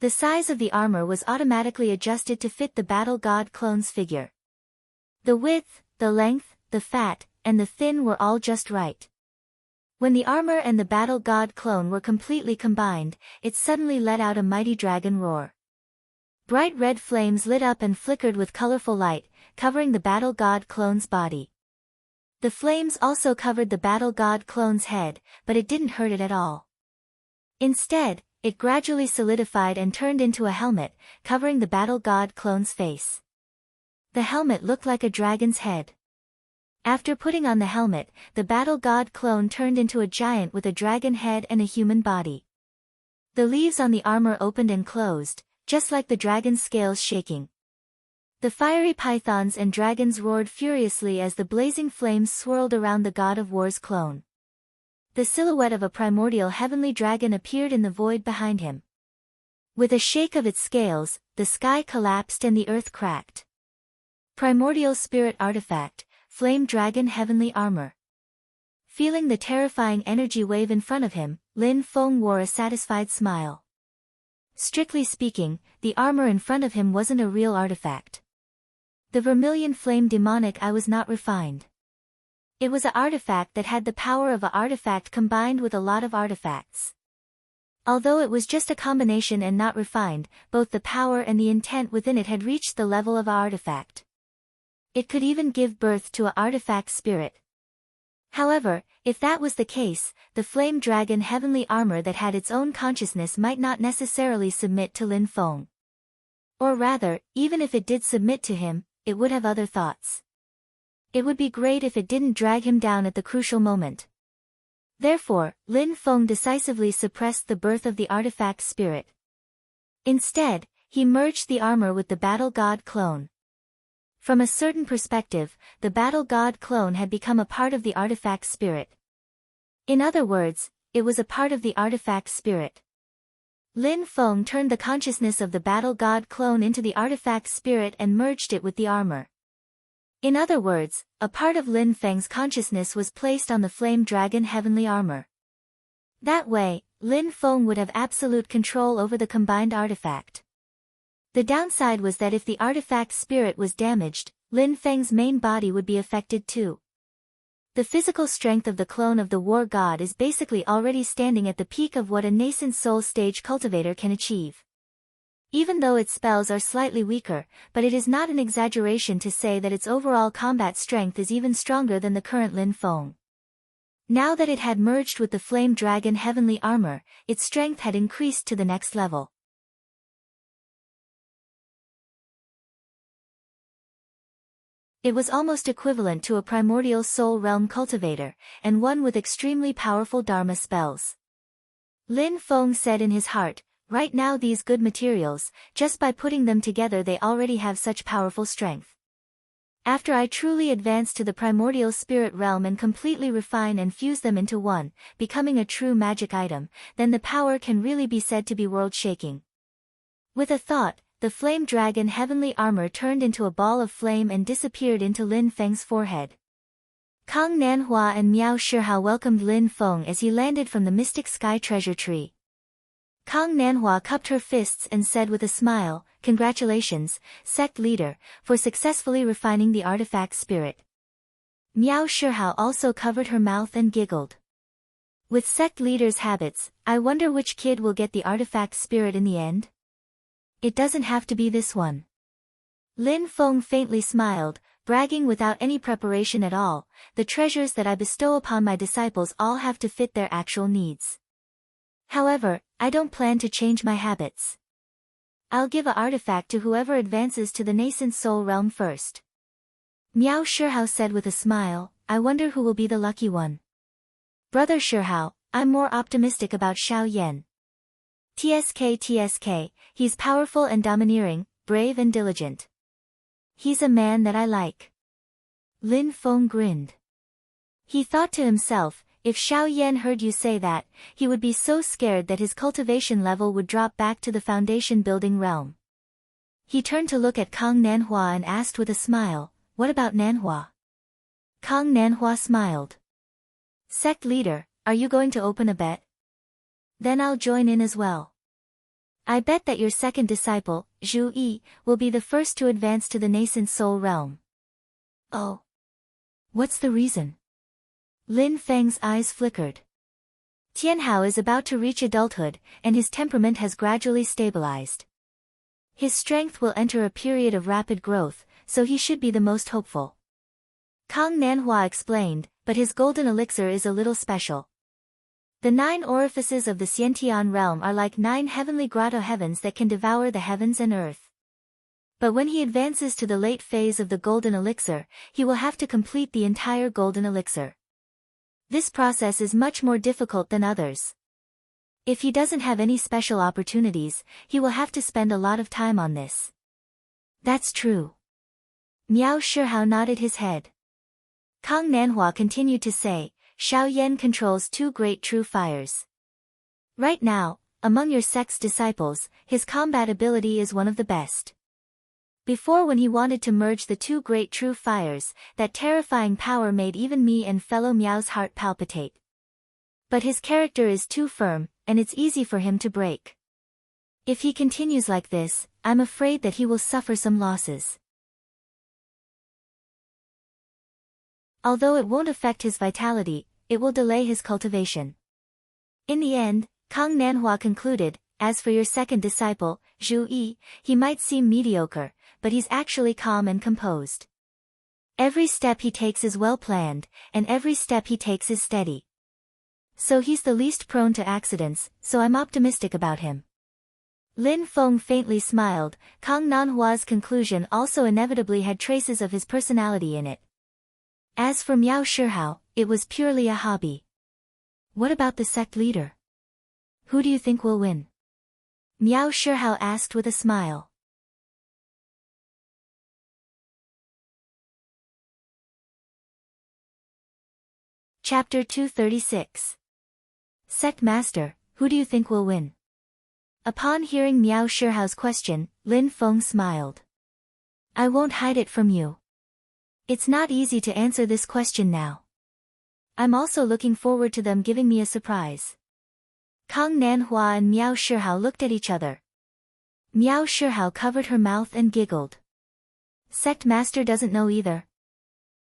The size of the armor was automatically adjusted to fit the battle god clone's figure. The width, the length, the fat, and the thin were all just right. When the armor and the battle god clone were completely combined, it suddenly let out a mighty dragon roar. Bright red flames lit up and flickered with colorful light, covering the battle god clone's body. The flames also covered the battle god clone's head, but it didn't hurt it at all. Instead, it gradually solidified and turned into a helmet, covering the battle god clone's face. The helmet looked like a dragon's head. After putting on the helmet, the battle god clone turned into a giant with a dragon head and a human body. The leaves on the armor opened and closed, just like the dragon's scales shaking. The fiery pythons and dragons roared furiously as the blazing flames swirled around the god of war's clone. The silhouette of a primordial heavenly dragon appeared in the void behind him. With a shake of its scales, the sky collapsed and the earth cracked. Primordial spirit artifact, flame dragon heavenly armor. Feeling the terrifying energy wave in front of him, Lin Feng wore a satisfied smile. Strictly speaking, the armor in front of him wasn't a real artifact. The vermilion flame demonic eye was not refined. It was an artifact that had the power of an artifact combined with a lot of artifacts. Although it was just a combination and not refined, both the power and the intent within it had reached the level of an artifact. It could even give birth to an artifact spirit. However, if that was the case, the flame dragon heavenly armor that had its own consciousness might not necessarily submit to Lin Feng. Or rather, even if it did submit to him, it would have other thoughts. It would be great if it didn't drag him down at the crucial moment. Therefore, Lin Feng decisively suppressed the birth of the artifact spirit. Instead, he merged the armor with the battle god clone. From a certain perspective, the battle god clone had become a part of the artifact spirit. In other words, it was a part of the artifact spirit. Lin Feng turned the consciousness of the battle god clone into the artifact spirit and merged it with the armor. In other words, a part of Lin Feng's consciousness was placed on the flame dragon heavenly armor. That way, Lin Feng would have absolute control over the combined artifact. The downside was that if the artifact spirit was damaged, Lin Feng's main body would be affected too. The physical strength of the clone of the war god is basically already standing at the peak of what a nascent soul stage cultivator can achieve. Even though its spells are slightly weaker, but it is not an exaggeration to say that its overall combat strength is even stronger than the current Lin Feng. Now that it had merged with the Flame Dragon heavenly armor, its strength had increased to the next level. It was almost equivalent to a primordial soul realm cultivator, and one with extremely powerful Dharma spells. Lin Feng said in his heart, right now these good materials, just by putting them together they already have such powerful strength. After I truly advance to the primordial spirit realm and completely refine and fuse them into one, becoming a true magic item, then the power can really be said to be world-shaking. With a thought, the Flame Dragon heavenly armor turned into a ball of flame and disappeared into Lin Feng's forehead. Kang Nanhua and Miao Shihao welcomed Lin Feng as he landed from the mystic sky treasure tree. Kang Nanhua cupped her fists and said with a smile, "Congratulations, sect leader, for successfully refining the artifact spirit." Miao Shihao also covered her mouth and giggled. With sect leaders' habits, I wonder which kid will get the artifact spirit in the end? It doesn't have to be this one. Lin Feng faintly smiled, bragging without any preparation at all, "The treasures that I bestow upon my disciples all have to fit their actual needs. However, I don't plan to change my habits. I'll give an artifact to whoever advances to the nascent soul realm first." Miao Shihao said with a smile, "I wonder who will be the lucky one." "Brother Shihao, I'm more optimistic about Xiao Yan. TSK, he's powerful and domineering, brave and diligent. He's a man that I like." Lin Feng grinned. He thought to himself, if Xiao Yan heard you say that, he would be so scared that his cultivation level would drop back to the foundation building realm. He turned to look at Kang Nanhua and asked with a smile, "What about Nanhua?" Kang Nanhua smiled. "Sect leader, are you going to open a bet? Then I'll join in as well. I bet that your second disciple, Zhu Yi, will be the first to advance to the nascent soul realm." "Oh. What's the reason?" Lin Feng's eyes flickered. Tianhao is about to reach adulthood, and his temperament has gradually stabilized. His strength will enter a period of rapid growth, so he should be the most hopeful. Kang Nanhua explained, but his golden elixir is a little special. The 9 orifices of the Xiantian realm are like 9 heavenly grotto heavens that can devour the heavens and earth. But when he advances to the late phase of the golden elixir, he will have to complete the entire golden elixir. This process is much more difficult than others. If he doesn't have any special opportunities, he will have to spend a lot of time on this. That's true. Miao Shihao nodded his head. Kang Nanhua continued to say, "Xiao Yan controls 2 great true fires. Right now, among your sect's disciples, his combat ability is one of the best. Before, when he wanted to merge the 2 great true fires, that terrifying power made even me and fellow Miao's heart palpitate. But his character is too firm, and it's easy for him to break. If he continues like this, I'm afraid that he will suffer some losses. Although it won't affect his vitality, it will delay his cultivation." In the end, Kang Nanhua concluded, "As for your second disciple, Zhu Yi, he might seem mediocre, but he's actually calm and composed. Every step he takes is well planned, and every step he takes is steady. So he's the least prone to accidents, so I'm optimistic about him." Lin Feng faintly smiled. Kang Nanhua's conclusion also inevitably had traces of his personality in it. As for Miao Shihao, it was purely a hobby. "What about the sect leader? Who do you think will win?" Miao Shihao asked with a smile. Chapter 236. Sect Master, who do you think will win? Upon hearing Miao Shihao's question, Lin Feng smiled. "I won't hide it from you. It's not easy to answer this question now. I'm also looking forward to them giving me a surprise." Kang Nanhua and Miao Shihao looked at each other. Miao Shihao covered her mouth and giggled. "Sect Master doesn't know either."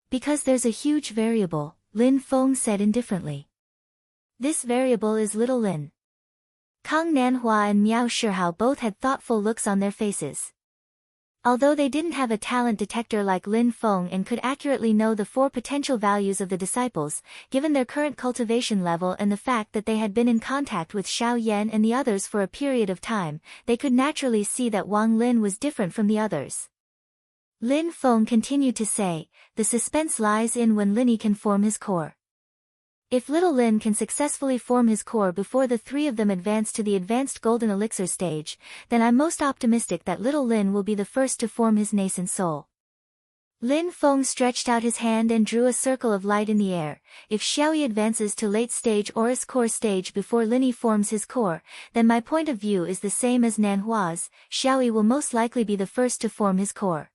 "Because there's a huge variable," Lin Feng said indifferently. This variable is little Lin. Kang Nanhua and Miao Shihao both had thoughtful looks on their faces. Although they didn't have a talent detector like Lin Feng and could accurately know the 4 potential values of the disciples, given their current cultivation level and the fact that they had been in contact with Xiao Yan and the others for a period of time, they could naturally see that Wang Lin was different from the others. Lin Feng continued to say, the suspense lies in when Linny can form his core. If little Lin can successfully form his core before the 3 of them advance to the advanced golden elixir stage, then I'm most optimistic that little Lin will be the first to form his nascent soul. Lin Feng stretched out his hand and drew a circle of light in the air. If Xiaoyi advances to late stage Aurus core stage before Linny forms his core, then my point of view is the same as Nanhua's. Xiaoyi will most likely be the first to form his core.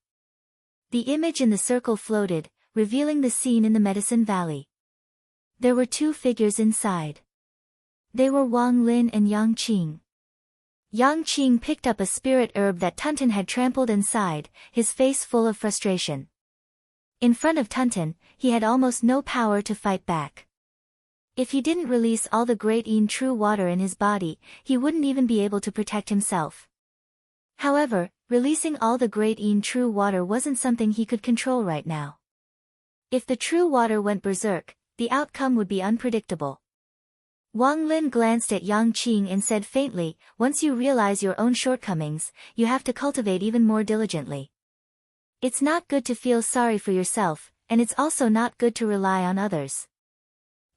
The image in the circle floated, revealing the scene in the Medicine Valley. There were 2 figures inside. They were Wang Lin and Yang Qing. Yang Qing picked up a spirit herb that Tunten had trampled and sighed, his face full of frustration. In front of Tunten, he had almost no power to fight back. If he didn't release all the great Yin true water in his body, he wouldn't even be able to protect himself. However, releasing all the great Yin true water wasn't something he could control right now. If the true water went berserk, the outcome would be unpredictable. Wang Lin glanced at Yang Qing and said faintly, once you realize your own shortcomings, you have to cultivate even more diligently. It's not good to feel sorry for yourself, and it's also not good to rely on others.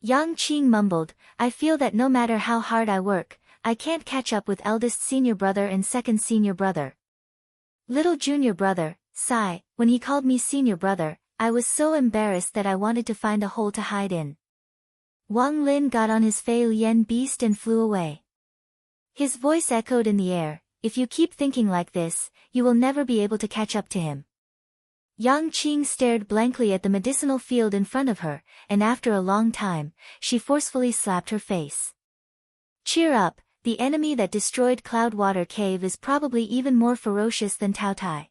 Yang Qing mumbled, I feel that no matter how hard I work, I can't catch up with eldest senior brother and second senior brother. Little junior brother, sigh, when he called me senior brother, I was so embarrassed that I wanted to find a hole to hide in. Wang Lin got on his Fei Lian beast and flew away. His voice echoed in the air, if you keep thinking like this, you will never be able to catch up to him. Yang Qing stared blankly at the medicinal field in front of her, and after a long time, she forcefully slapped her face. Cheer up, the enemy that destroyed Cloudwater Cave is probably even more ferocious than Tao Tai.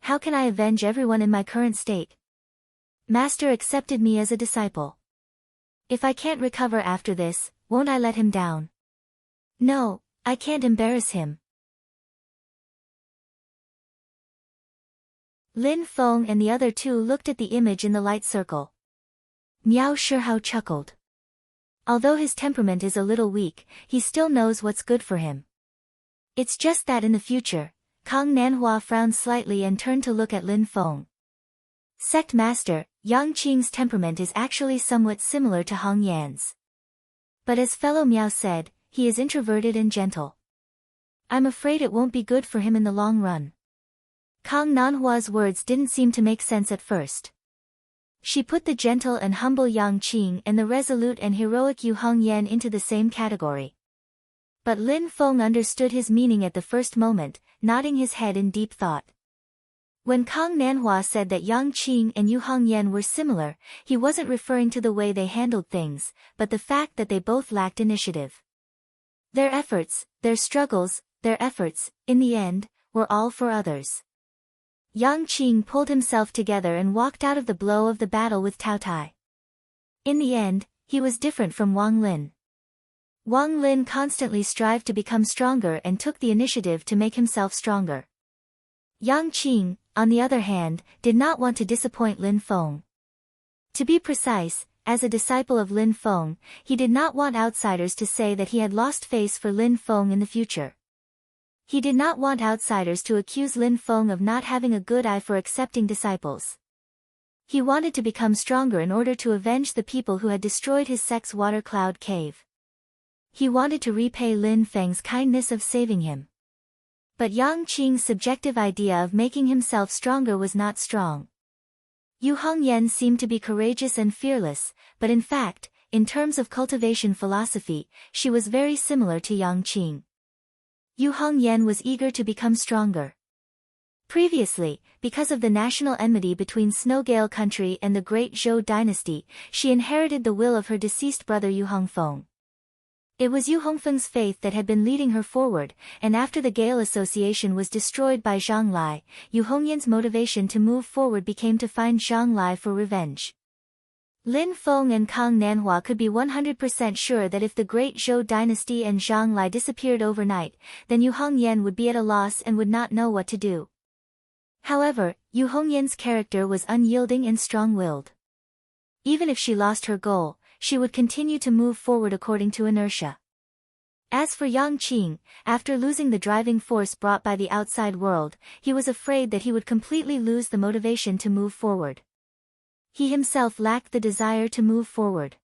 How can I avenge everyone in my current state? Master accepted me as a disciple. If I can't recover after this, won't I let him down? No, I can't embarrass him. Lin Feng and the other 2 looked at the image in the light circle. Miao Shihao chuckled. Although his temperament is a little weak, he still knows what's good for him. It's just that in the future, Kang Nanhua frowned slightly and turned to look at Lin Feng. Sect Master, Yang Qing's temperament is actually somewhat similar to Hong Yan's. But as fellow Miao said, he is introverted and gentle. I'm afraid it won't be good for him in the long run. Kang Nanhua's words didn't seem to make sense at first. She put the gentle and humble Yang Qing and the resolute and heroic Yu Hong Yan into the same category. But Lin Feng understood his meaning at the first moment, nodding his head in deep thought. When Kang Nanhua said that Yang Qing and Yu Hong Yan were similar, he wasn't referring to the way they handled things, but the fact that they both lacked initiative. Their efforts, their struggles, their efforts, in the end, were all for others. Yang Qing pulled himself together and walked out of the blow of the battle with Tao Tai. In the end, he was different from Wang Lin. Wang Lin constantly strived to become stronger and took the initiative to make himself stronger. Yang Qing, on the other hand, did not want to disappoint Lin Feng. To be precise, as a disciple of Lin Feng, he did not want outsiders to say that he had lost face for Lin Feng in the future. He did not want outsiders to accuse Lin Feng of not having a good eye for accepting disciples. He wanted to become stronger in order to avenge the people who had destroyed his sect's water cloud cave. He wanted to repay Lin Feng's kindness of saving him. But Yang Qing's subjective idea of making himself stronger was not strong. Yu Hongyan seemed to be courageous and fearless, but in fact, in terms of cultivation philosophy, she was very similar to Yang Qing. Yu Hongyan was eager to become stronger. Previously, because of the national enmity between Snowgale Country and the Great Zhou dynasty, she inherited the will of her deceased brother Yu Hongfeng. It was Yu Hongfeng's faith that had been leading her forward, and after the Gale Association was destroyed by Zhang Lai, Yu Hongyan's motivation to move forward became to find Zhang Lai for revenge. Lin Feng and Kang Nanhua could be 100% sure that if the great Zhou dynasty and Zhang Lai disappeared overnight, then Yu Hongyan would be at a loss and would not know what to do. However, Yu Hongyan's character was unyielding and strong-willed. Even if she lost her goal, she would continue to move forward according to inertia. As for Yang Qing, after losing the driving force brought by the outside world, he was afraid that he would completely lose the motivation to move forward. He himself lacked the desire to move forward.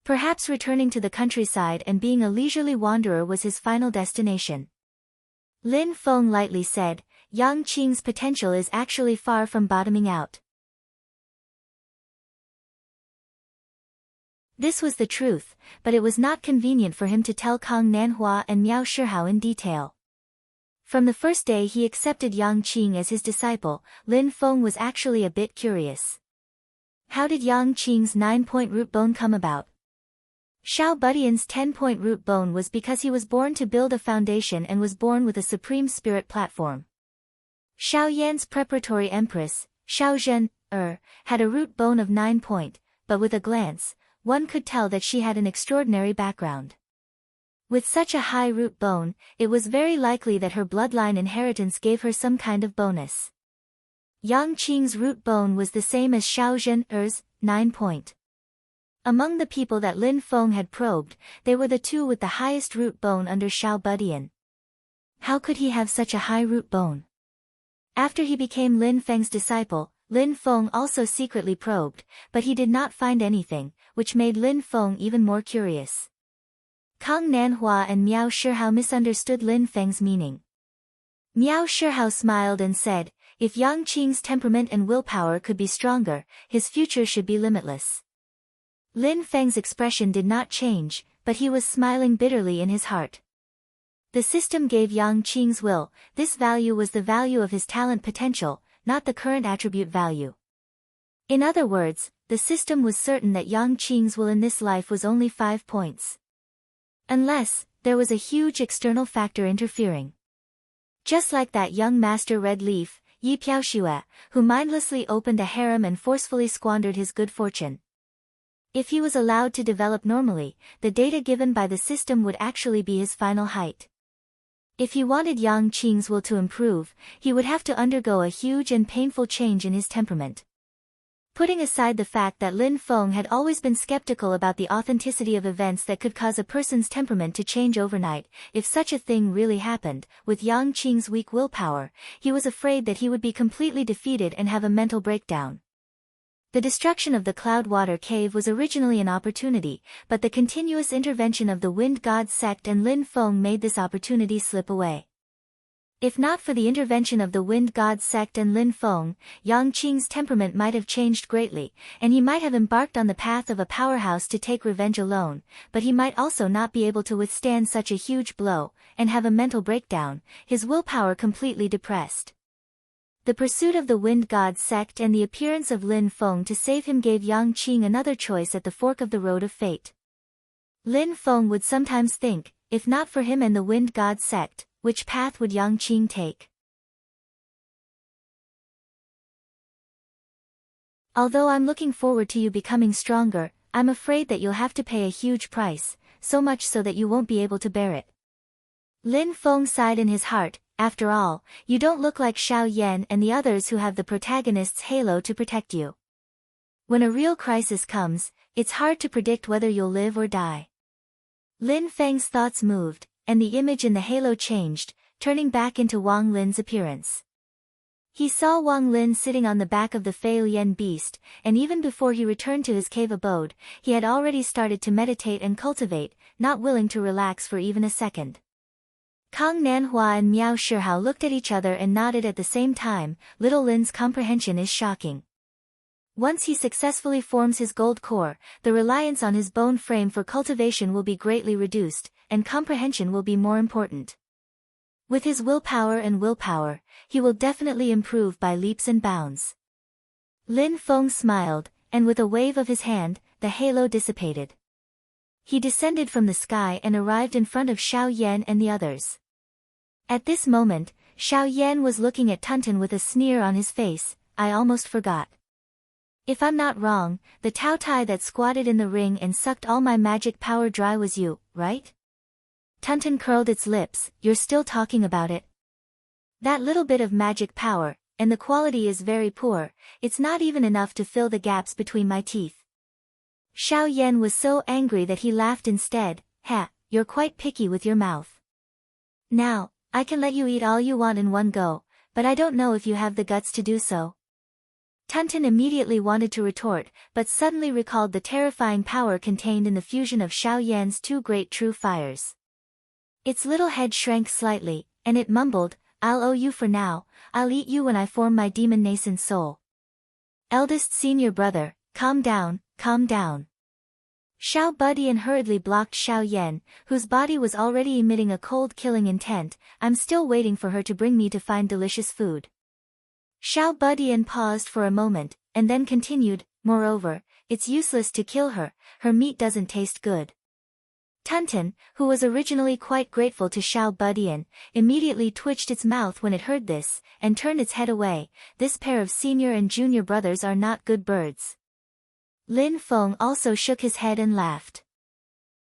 Perhaps returning to the countryside and being a leisurely wanderer was his final destination. Lin Feng lightly said, Yang Qing's potential is actually far from bottoming out. This was the truth, but it was not convenient for him to tell Kang Nanhua and Miao Shihao in detail. From the first day he accepted Yang Qing as his disciple, Lin Feng was actually a bit curious. How did Yang Qing's 9-point root bone come about? Xiao Budian's 10-point root bone was because he was born to build a foundation and was born with a supreme spirit platform. Xiao Yan's preparatory empress, Xiao Zhen, had a root bone of 9-point, but with a glance, one could tell that she had an extraordinary background. With such a high root bone, it was very likely that her bloodline inheritance gave her some kind of bonus. Yang Qing's root bone was the same as Xiao Zhen's 9-point. Among the people that Lin Feng had probed, they were the two with the highest root bone under Xiao Budian. How could he have such a high root bone? After he became Lin Feng's disciple, Lin Feng also secretly probed, but he did not find anything, which made Lin Feng even more curious. Kang Nanhua and Miao Shihao misunderstood Lin Feng's meaning. Miao Shihao smiled and said, if Yang Qing's temperament and willpower could be stronger, his future should be limitless. Lin Feng's expression did not change, but he was smiling bitterly in his heart. The system gave Yang Qing's will, this value was the value of his talent potential, not the current attribute value. In other words, the system was certain that Yang Qing's will in this life was only 5 points. Unless, there was a huge external factor interfering. Just like that young master Red Leaf, Yi Piaoxue, who mindlessly opened a harem and forcefully squandered his good fortune. If he was allowed to develop normally, the data given by the system would actually be his final height. If he wanted Yang Qing's will to improve, he would have to undergo a huge and painful change in his temperament. Putting aside the fact that Lin Feng had always been skeptical about the authenticity of events that could cause a person's temperament to change overnight, if such a thing really happened, with Yang Qing's weak willpower, he was afraid that he would be completely defeated and have a mental breakdown. The destruction of the Cloudwater Cave was originally an opportunity, but the continuous intervention of the Wind God sect and Lin Feng made this opportunity slip away. If not for the intervention of the Wind God sect and Lin Feng, Yang Qing's temperament might have changed greatly, and he might have embarked on the path of a powerhouse to take revenge alone, but he might also not be able to withstand such a huge blow, and have a mental breakdown, his willpower completely depressed. The pursuit of the Wind God sect and the appearance of Lin Feng to save him gave Yang Qing another choice at the fork of the road of fate. Lin Feng would sometimes think, if not for him and the Wind God sect, which path would Yang Qing take? Although I'm looking forward to you becoming stronger, I'm afraid that you'll have to pay a huge price, so much so that you won't be able to bear it. Lin Feng sighed in his heart, after all, you don't look like Xiao Yan and the others who have the protagonist's halo to protect you. When a real crisis comes, it's hard to predict whether you'll live or die. Lin Feng's thoughts moved, and the image in the halo changed, turning back into Wang Lin's appearance. He saw Wang Lin sitting on the back of the Fei Lian beast, and even before he returned to his cave abode, he had already started to meditate and cultivate, not willing to relax for even a second. Kang Nanhua and Miao Shihao looked at each other and nodded at the same time. Little Lin's comprehension is shocking. Once he successfully forms his gold core, the reliance on his bone frame for cultivation will be greatly reduced, and comprehension will be more important. With his willpower, he will definitely improve by leaps and bounds. Lin Feng smiled, and with a wave of his hand, the halo dissipated. He descended from the sky and arrived in front of Xiao Yan and the others. At this moment, Xiao Yan was looking at Tunten with a sneer on his face. I almost forgot. If I'm not wrong, the Taotai that squatted in the ring and sucked all my magic power dry was you, right? Tunton curled its lips. You're still talking about it? That little bit of magic power, and the quality is very poor, it's not even enough to fill the gaps between my teeth. Xiao Yan was so angry that he laughed instead. Ha, you're quite picky with your mouth. Now, I can let you eat all you want in one go, but I don't know if you have the guts to do so. Tunton immediately wanted to retort, but suddenly recalled the terrifying power contained in the fusion of Xiao Yan's two great true fires. Its little head shrank slightly, and it mumbled, I'll owe you for now, I'll eat you when I form my demon nascent soul. Eldest senior brother, calm down, calm down. Xiao Budian hurriedly blocked Xiao Yan, whose body was already emitting a cold-killing intent. I'm still waiting for her to bring me to find delicious food. Xiao Budian paused for a moment, and then continued, moreover, it's useless to kill her, her meat doesn't taste good. Tunton, who was originally quite grateful to Xiao Budian, immediately twitched its mouth when it heard this, and turned its head away. This pair of senior and junior brothers are not good birds. Lin Feng also shook his head and laughed.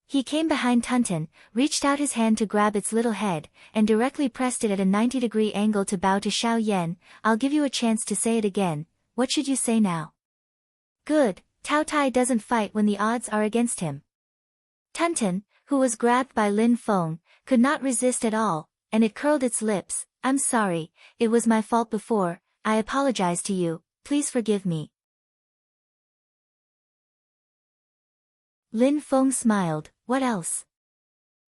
He came behind Tunton, reached out his hand to grab its little head, and directly pressed it at a 90-degree angle to bow to Xiao Yan. I'll give you a chance to say it again. What should you say now? Good, Taotai doesn't fight when the odds are against him. Tunton, who was grabbed by Lin Feng, could not resist at all, and it curled its lips. I'm sorry, it was my fault before, I apologize to you, please forgive me. Lin Feng smiled, what else?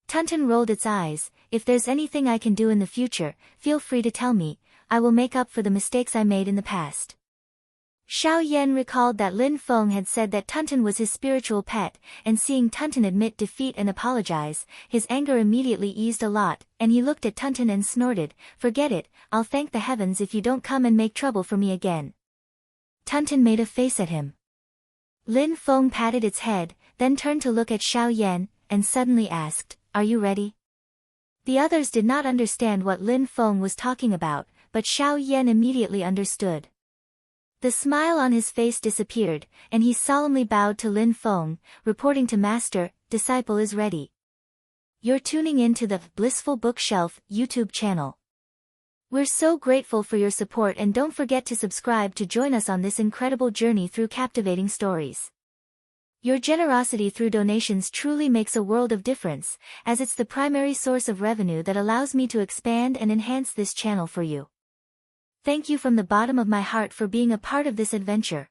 Tunton rolled its eyes, if there's anything I can do in the future, feel free to tell me, I will make up for the mistakes I made in the past. Xiao Yan recalled that Lin Feng had said that Tunton was his spiritual pet, and seeing Tunton admit defeat and apologize, his anger immediately eased a lot, and he looked at Tunton and snorted, forget it, I'll thank the heavens if you don't come and make trouble for me again. Tunton made a face at him. Lin Feng patted its head, then turned to look at Xiao Yan, and suddenly asked, are you ready? The others did not understand what Lin Feng was talking about, but Xiao Yan immediately understood. The smile on his face disappeared, and he solemnly bowed to Lin Feng, reporting to Master, disciple is ready. You're tuning in to the Blissful Bookshelf YouTube channel. We're so grateful for your support, and don't forget to subscribe to join us on this incredible journey through captivating stories. Your generosity through donations truly makes a world of difference, as it's the primary source of revenue that allows me to expand and enhance this channel for you. Thank you from the bottom of my heart for being a part of this adventure.